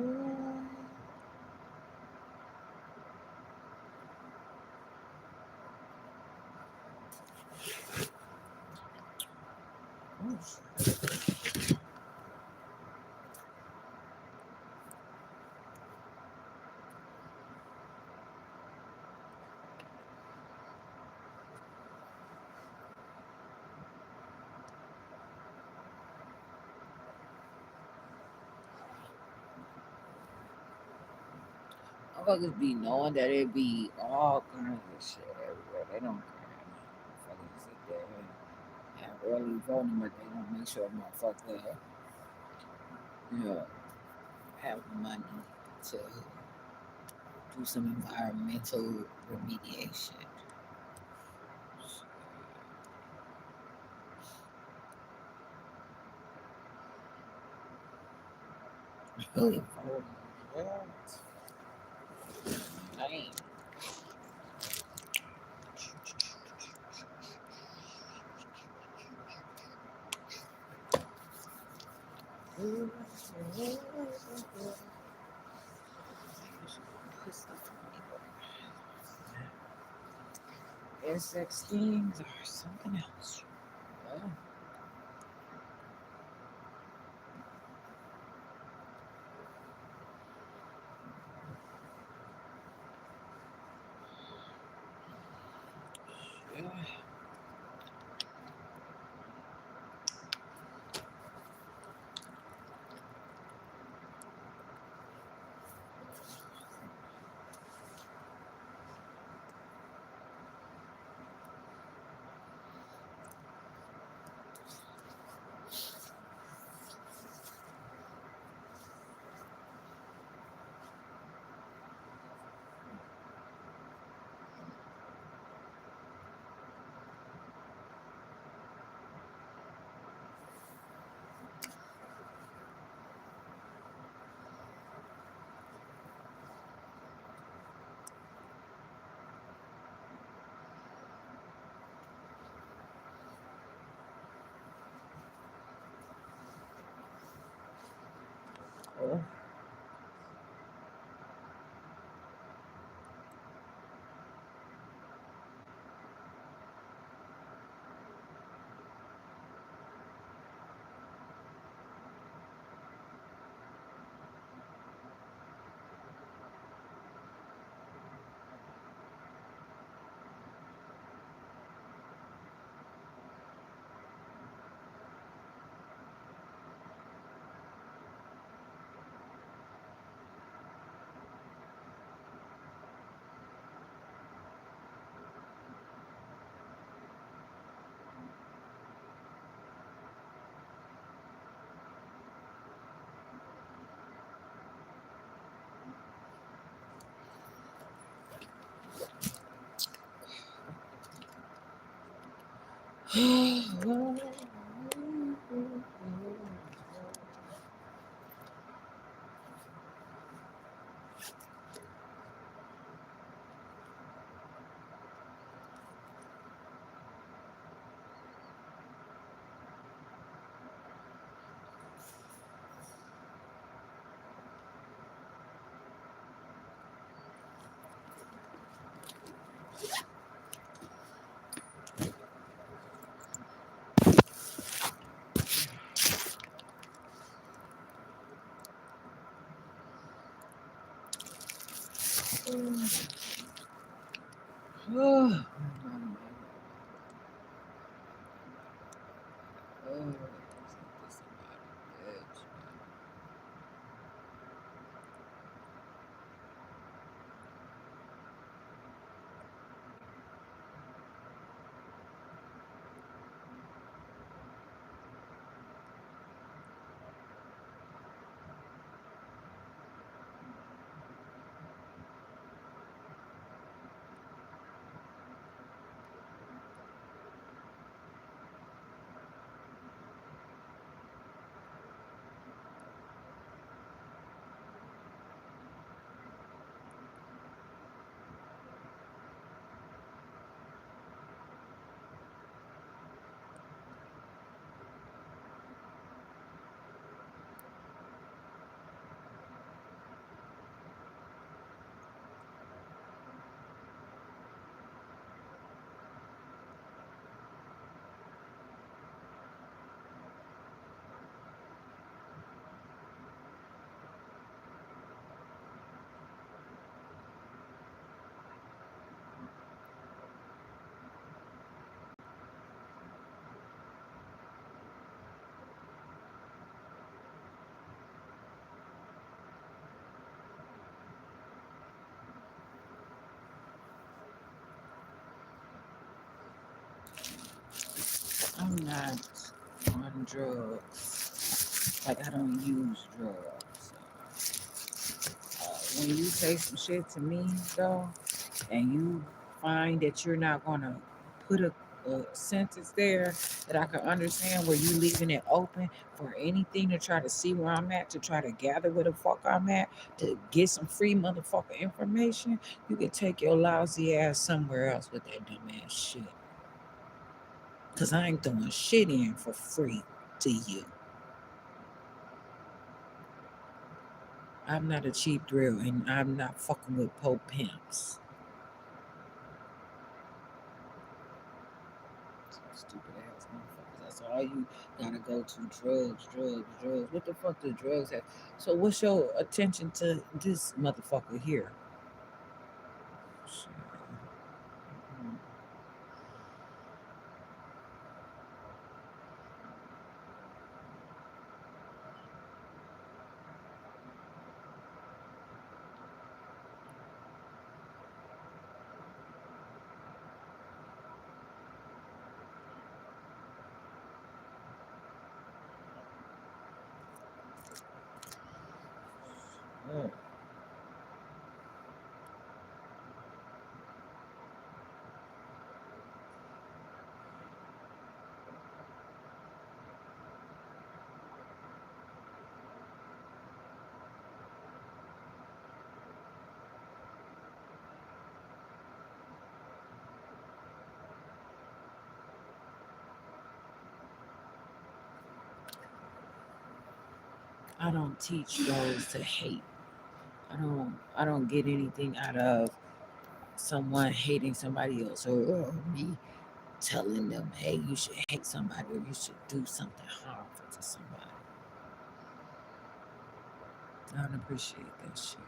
motherfuckers be knowing that it be all kinds of shit everywhere. They don't care. Motherfuckers sit there and have early voting, but they don't make sure motherfucker, you know, have money to do some environmental remediation. Really voting. What? Damn. S16s or something else. Well, Oh. Oh. Oh. I'm not on drugs. Like I don't use drugs. When you say some shit to me though, and you find that you're not gonna put a sentence there that I can understand where you leaving it open for anything to try to see where I'm at, to try to gather where the fuck I'm at, to get some free motherfucker information, you can take your lousy ass somewhere else with that dumb ass shit. Cause I ain't throwing shit in for free to you. I'm not a cheap thrill and I'm not fucking with Pope pimps. Stupid ass motherfuckers. That's all you gotta go to. Drugs, drugs, drugs. What the fuck do drugs have? So what's your attention to this motherfucker here? Shit. I don't teach those to hate. I don't get anything out of someone hating somebody else or me telling them, hey, you should hate somebody or you should do something harmful to somebody. I don't appreciate that shit.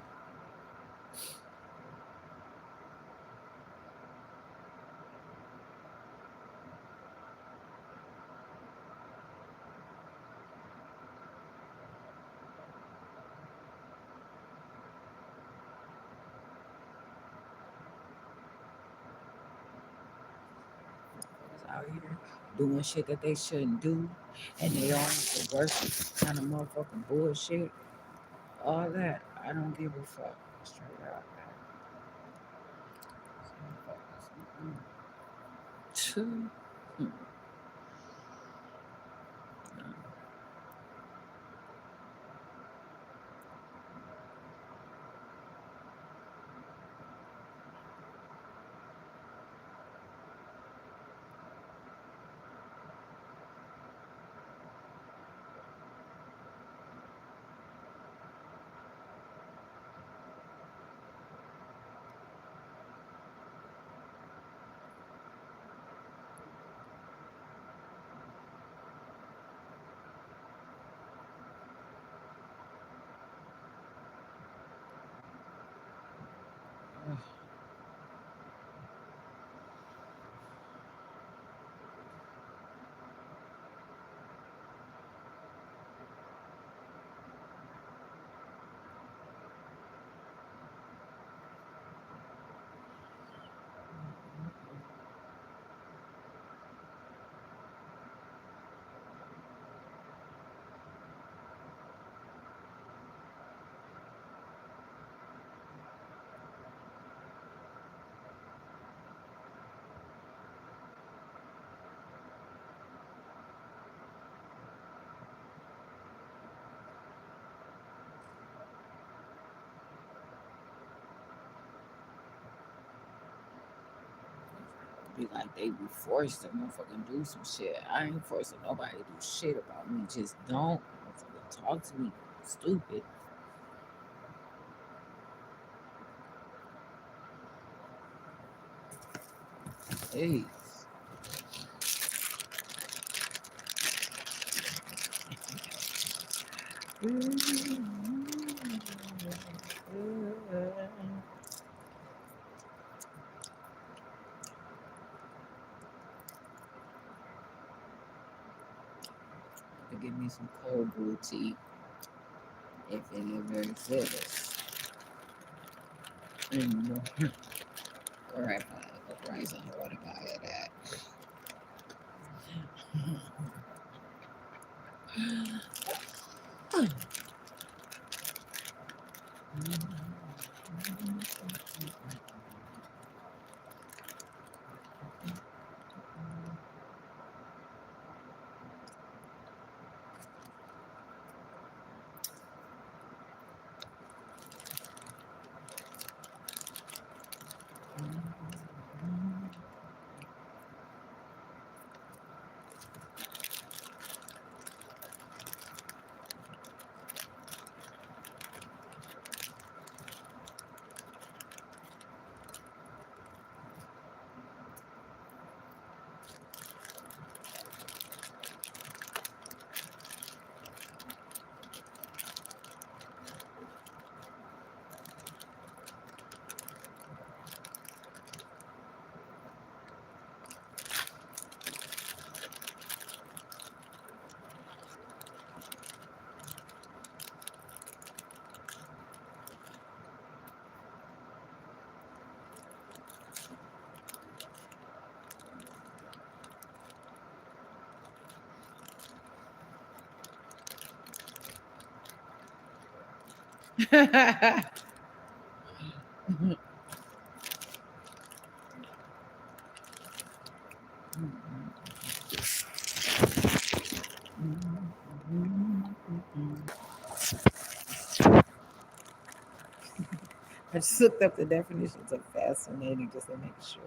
Out here doing shit that they shouldn't do, and they on the worst kind of motherfucking bullshit. All that, I don't give a fuck. Straight up, man. Two. Be like they be forced to motherfucking do some shit. I ain't forcing nobody to do shit about me. Just don't motherfucking talk to me. Stupid. Hey. Give me some cold brew tea if it ever exists. Anymore. Or I buy a price on what to buy it at. I just looked up the definitions of fascinating just to make sure.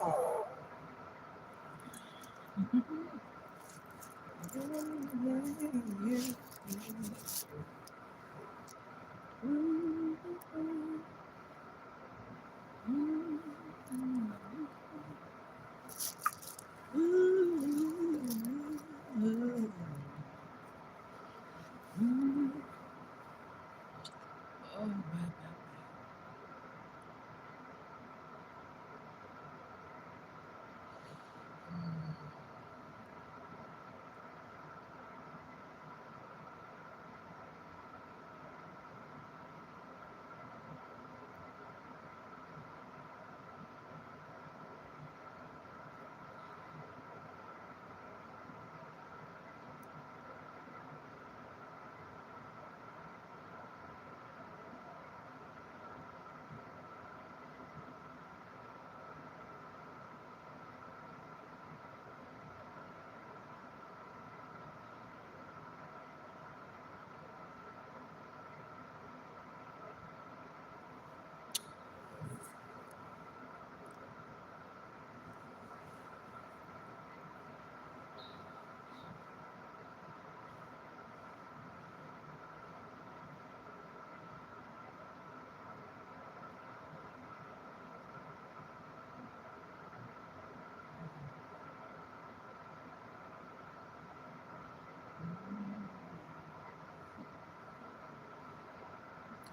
I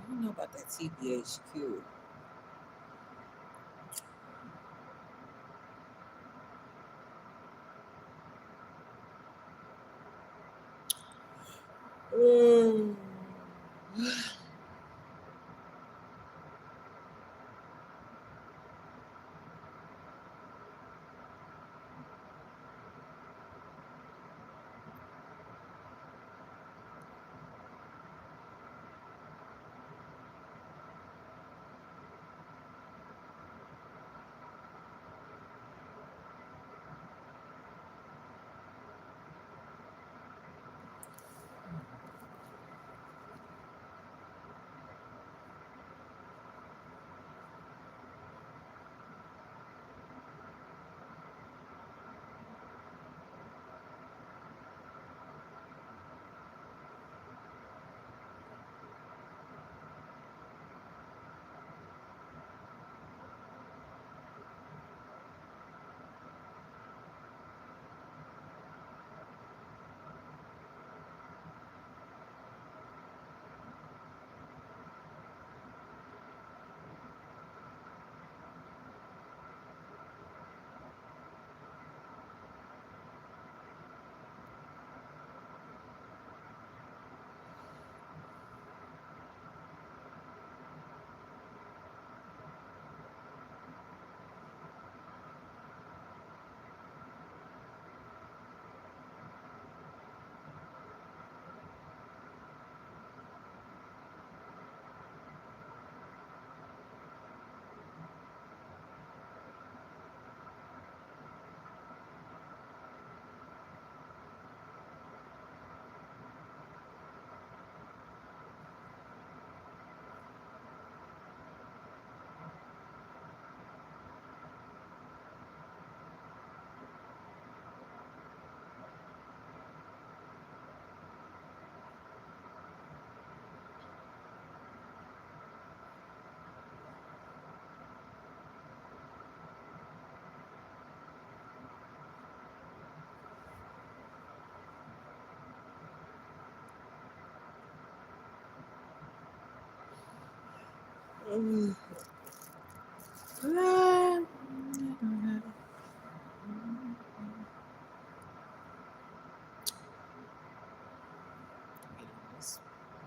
don't know about that TBHQ.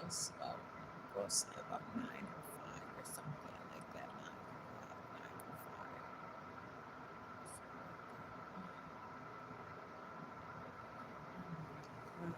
It's about, we'll say about 9:05 or something like that. 9:05, 9:05.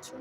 48.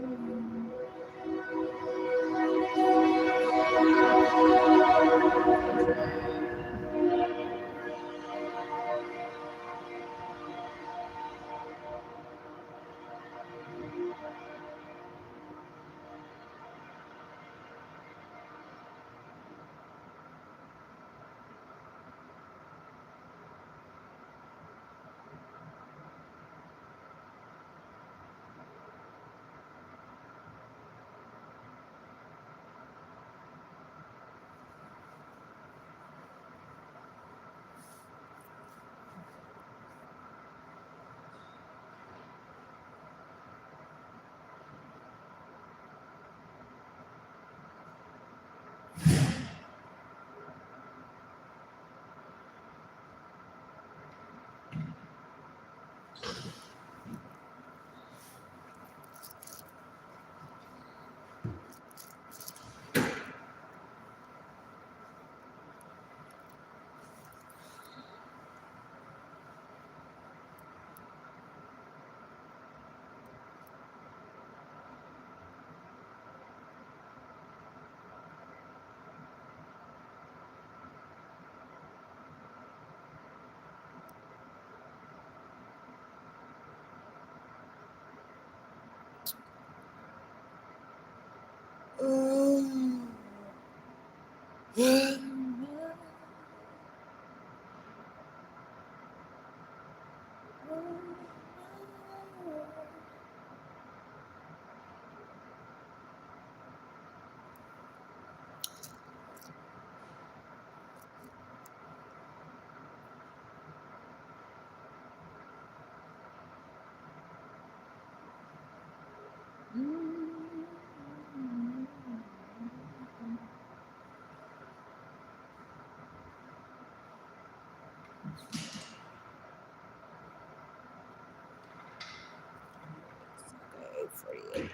Get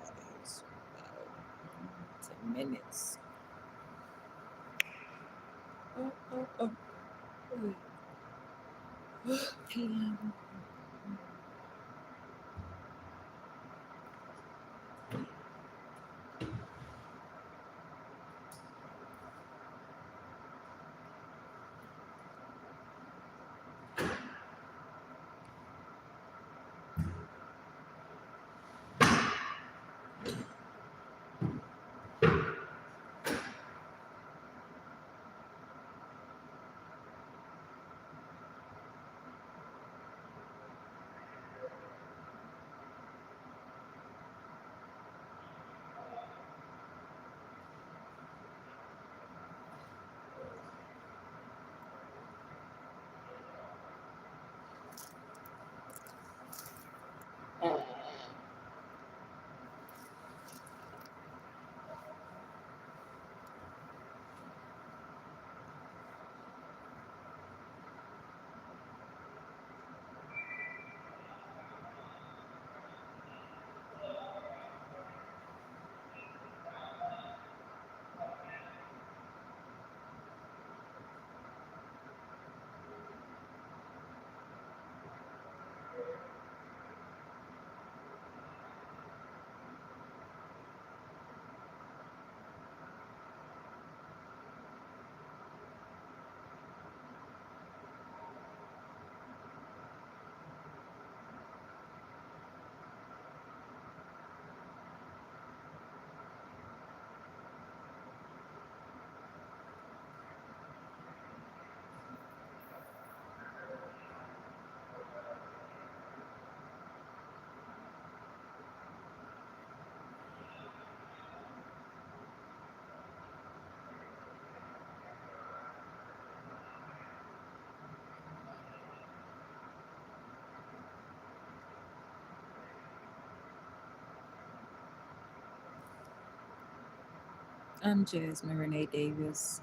out of here soon. About 10 minutes. Oh. PM. I'm Jasmine Renee Davis.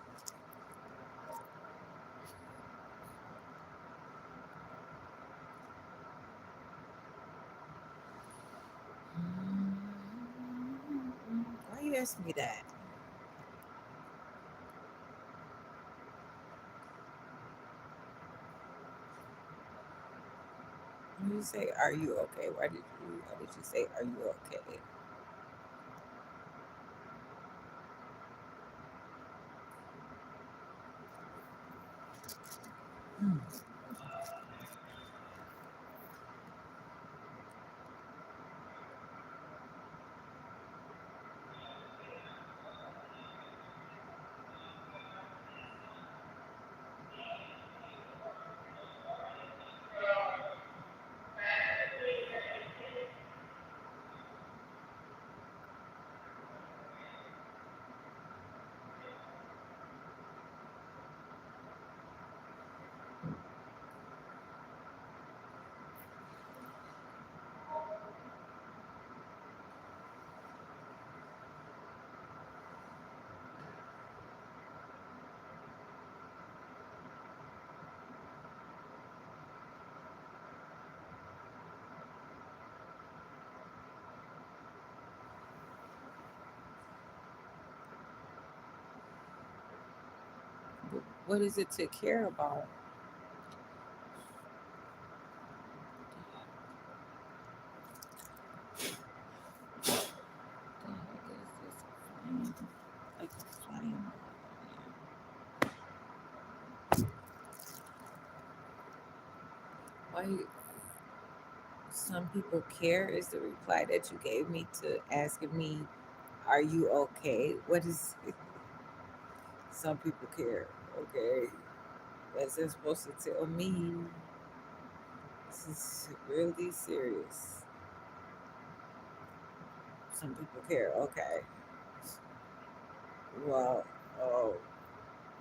Why you ask me that? You say, "Are you okay?" Why did you say, "Are you okay?" Hmm. What is it to care about? The heck is this flame? Like a flame. Why some people care is the reply that you gave me to asking me, "Are you okay?" What is some people care? Okay, what's that supposed to tell me? This is really serious. Some people care. Okay, well, oh,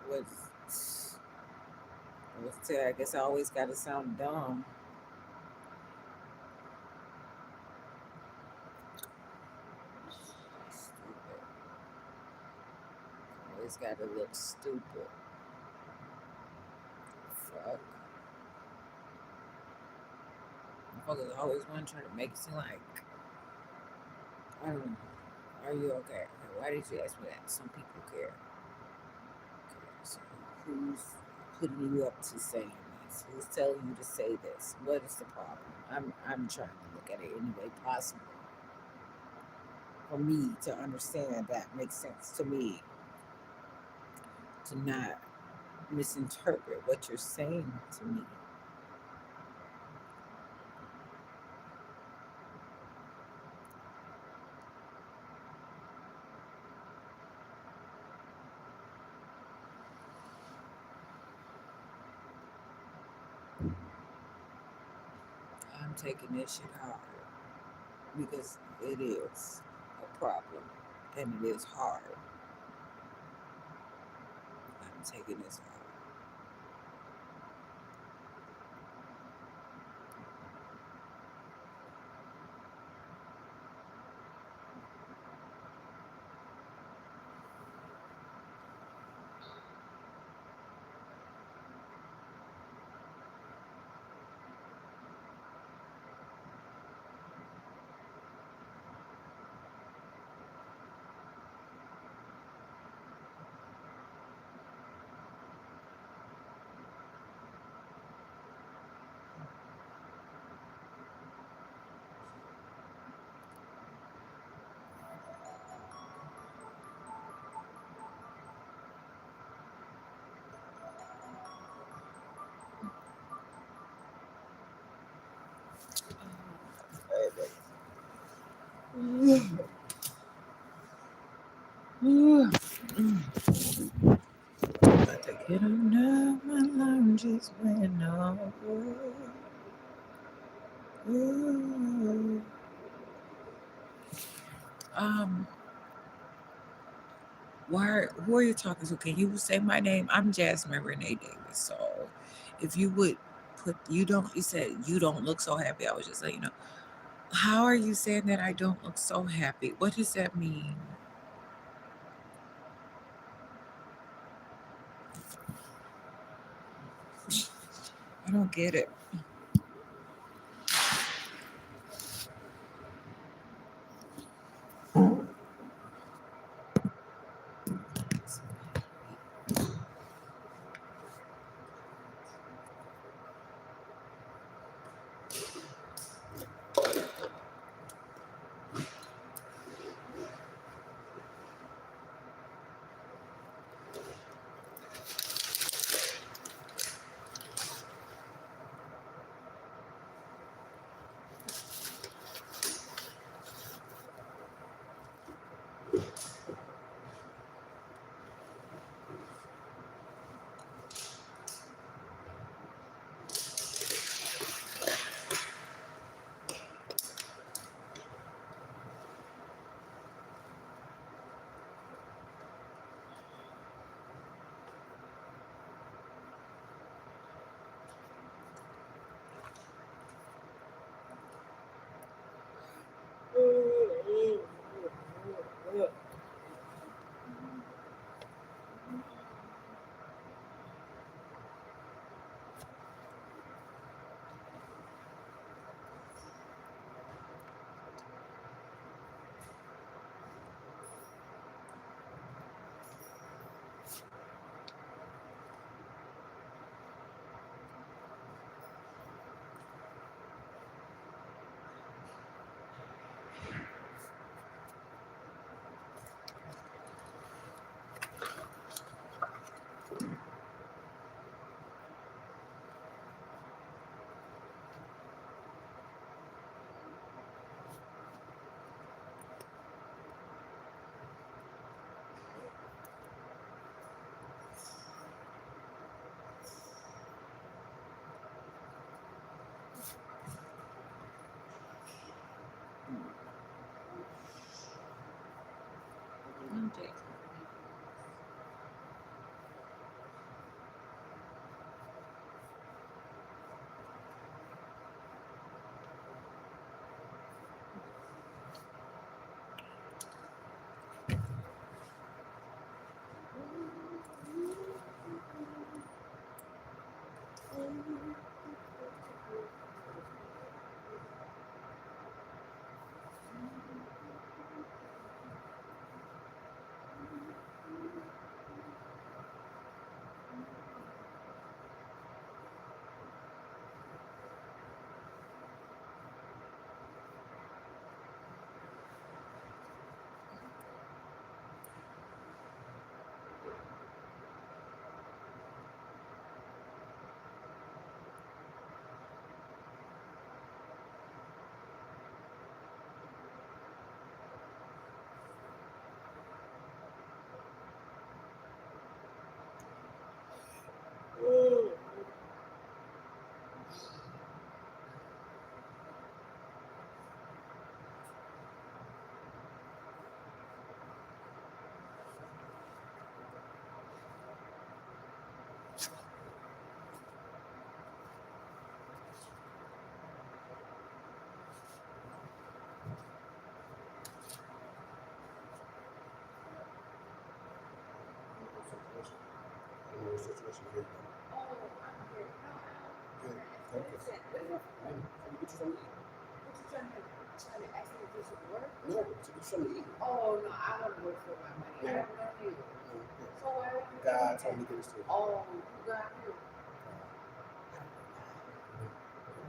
what's I guess I always got to sound dumb. Stupid. Always got to look stupid. Fuck. Motherfuckers always want to try to make it seem like, I don't know. Are you okay? Okay, why did you ask me that? Some people care. Okay, so who's putting you up to saying this? Who's telling you to say this? What is the problem? I'm trying to look at it any way possible for me to understand that makes sense to me to not misinterpret what you're saying to me. I'm taking this shit hard because it is a problem and it is hard. I'm taking this hard. About to get on now, my lounge is went over. Ooh. Um, who are you talking to? Can you say my name? I'm Jasmine Renee Davis. So if you would you said you don't look so happy. I was just saying, how are you saying that I don't look so happy? What does that mean? I don't get it. your situation here. Oh, I'm here. Yeah, What okay. is that? What is it? Let me get you something to eat. What you trying to ask me to do some work? No, to get you something to eat. Oh, no, I want to work for my money. I Yeah. don't know you. No, yeah. So why would you God do told me that? to get this to you. Oh, you got you.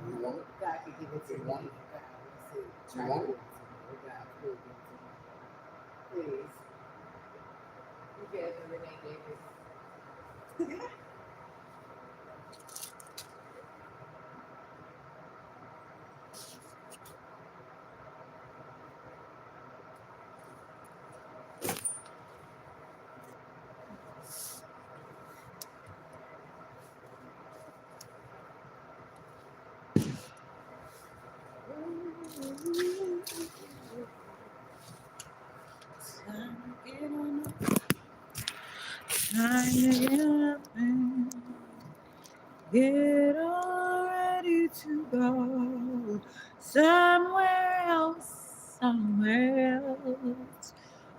You want it? God could give it to You me. want it? God, let's see. You want it? God, please give it to me. Please. You Jasmine Renee Davis. Time to get up and get all ready to go somewhere else, somewhere else,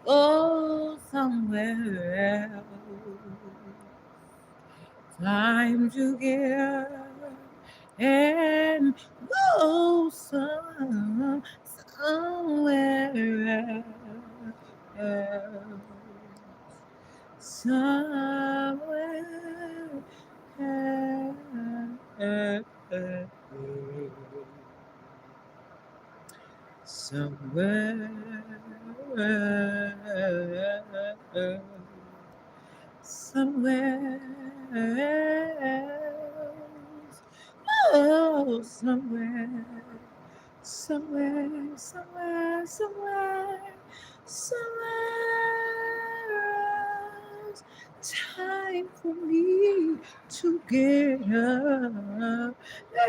oh, somewhere else. Time to get up and go somewhere else. Somewhere else. Somewhere else. Somewhere else. Oh, somewhere. Somewhere, somewhere, somewhere, somewhere else. Time for me to get up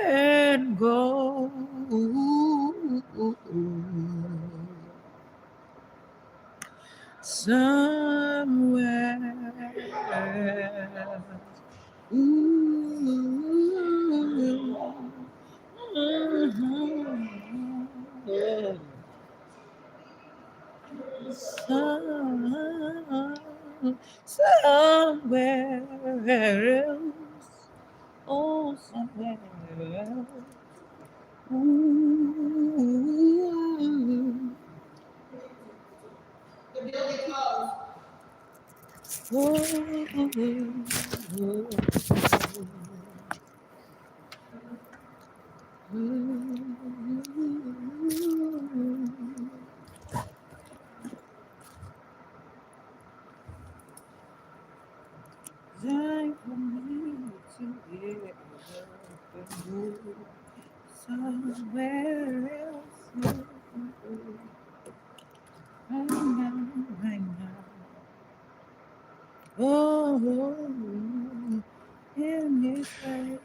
and go. Somewhere else. Ooh. Mhm. Somewhere else. Oh, somewhere else. Ooh. The building closed. Time for me to get up and move somewhere else. Right now, right now. Oh, in this way.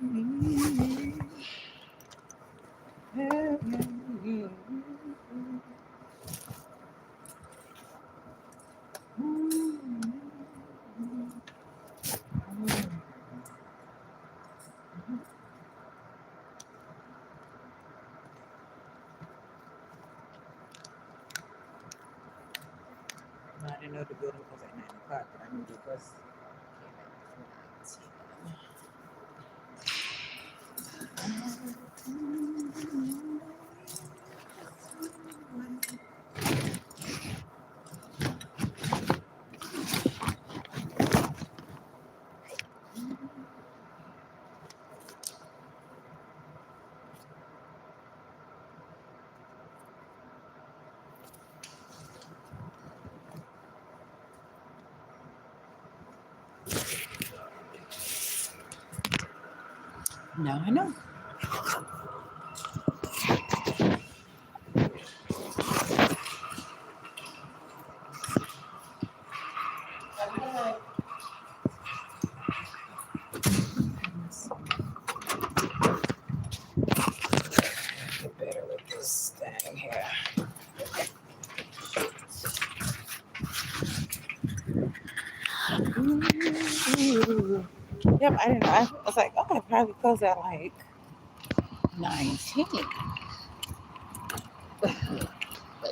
Yeah, yeah, yeah. I didn't know the building was at 9 o'clock, but I knew the bus came at 10. Now I know. Get better with this thing here. Ooh. Yep, I didn't know. I was like, oh, I probably closed at like 19. But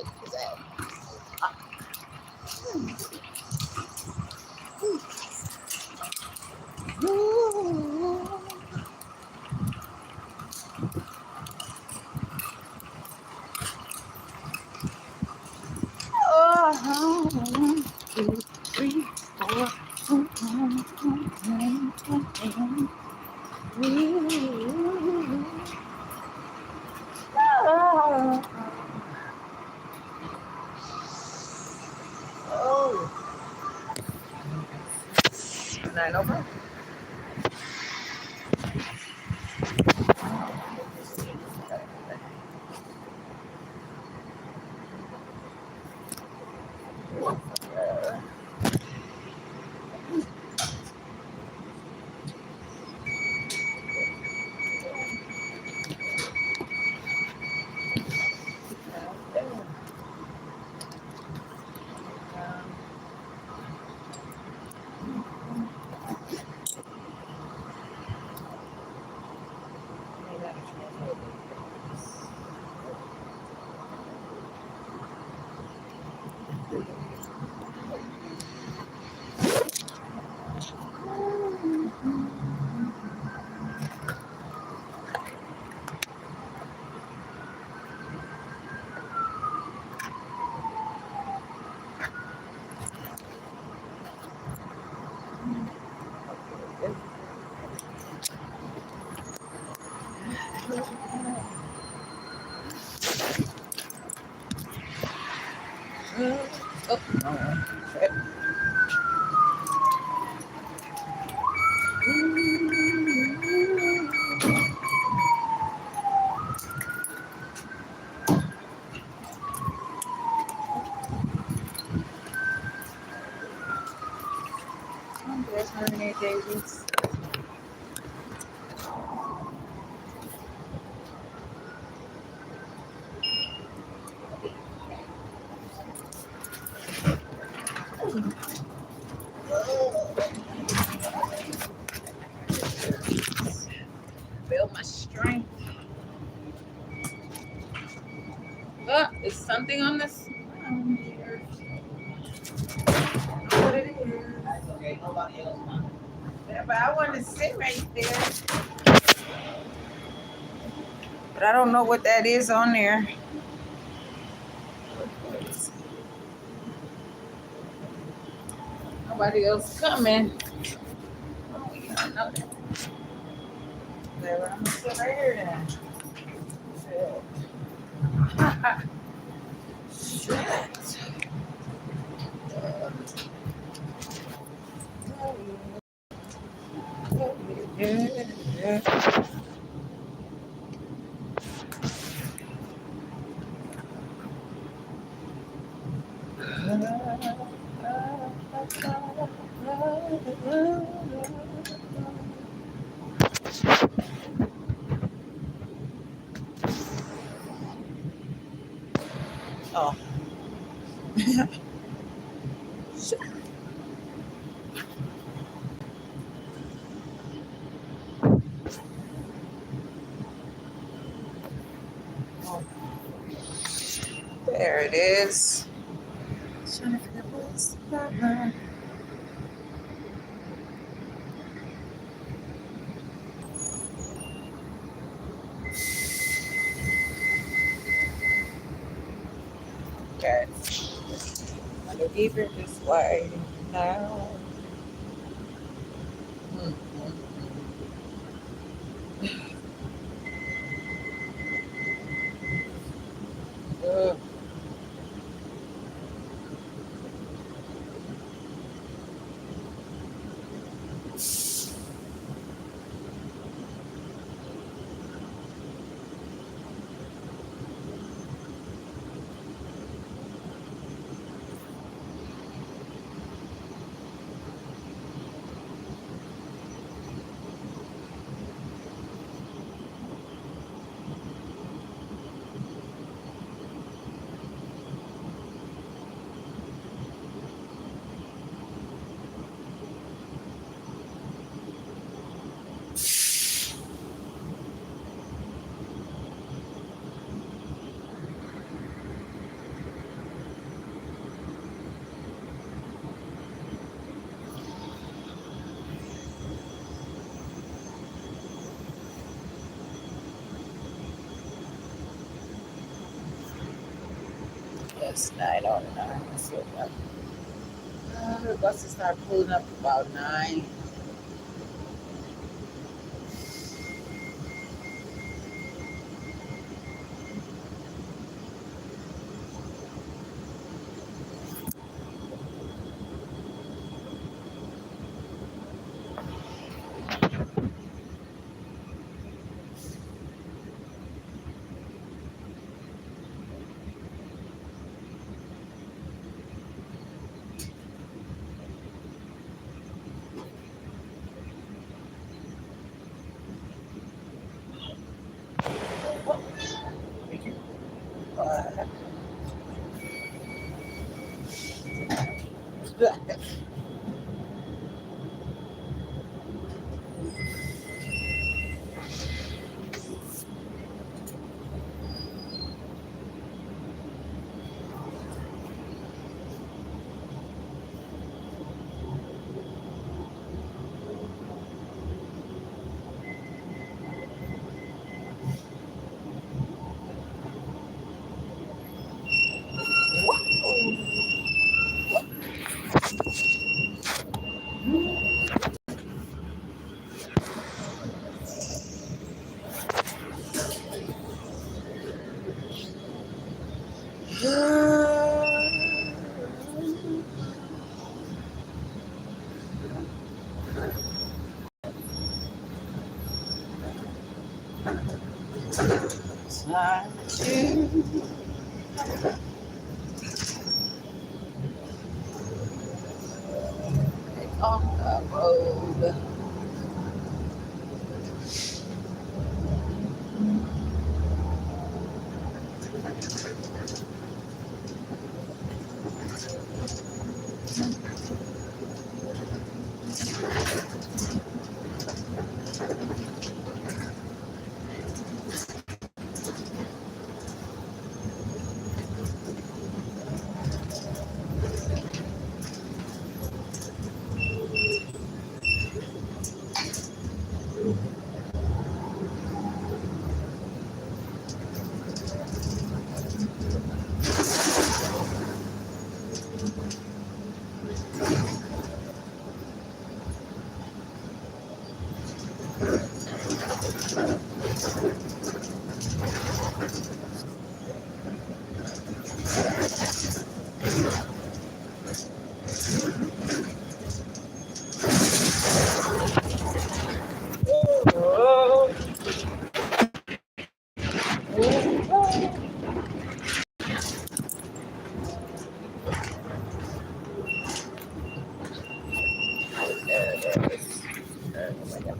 is that 3, 4. Oh, 9 over. Oh, Jasmine Renee Davis. Build my strength. Oh, is something on this? What it is? Okay, nobody else wants. Yeah, but I want to sit right there. But I don't know what that is on there. Nobody else coming. Oh, yeah, no. There, I'm gonna sit right here then. Shit. Oh. There it is. Trying to figure out what's that. Okay. I'm gonna keep it this way now. Ugh. It's 9:09. So, the buses start pulling up about 9. Time to get on the road.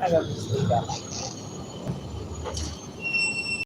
I got to sleep out.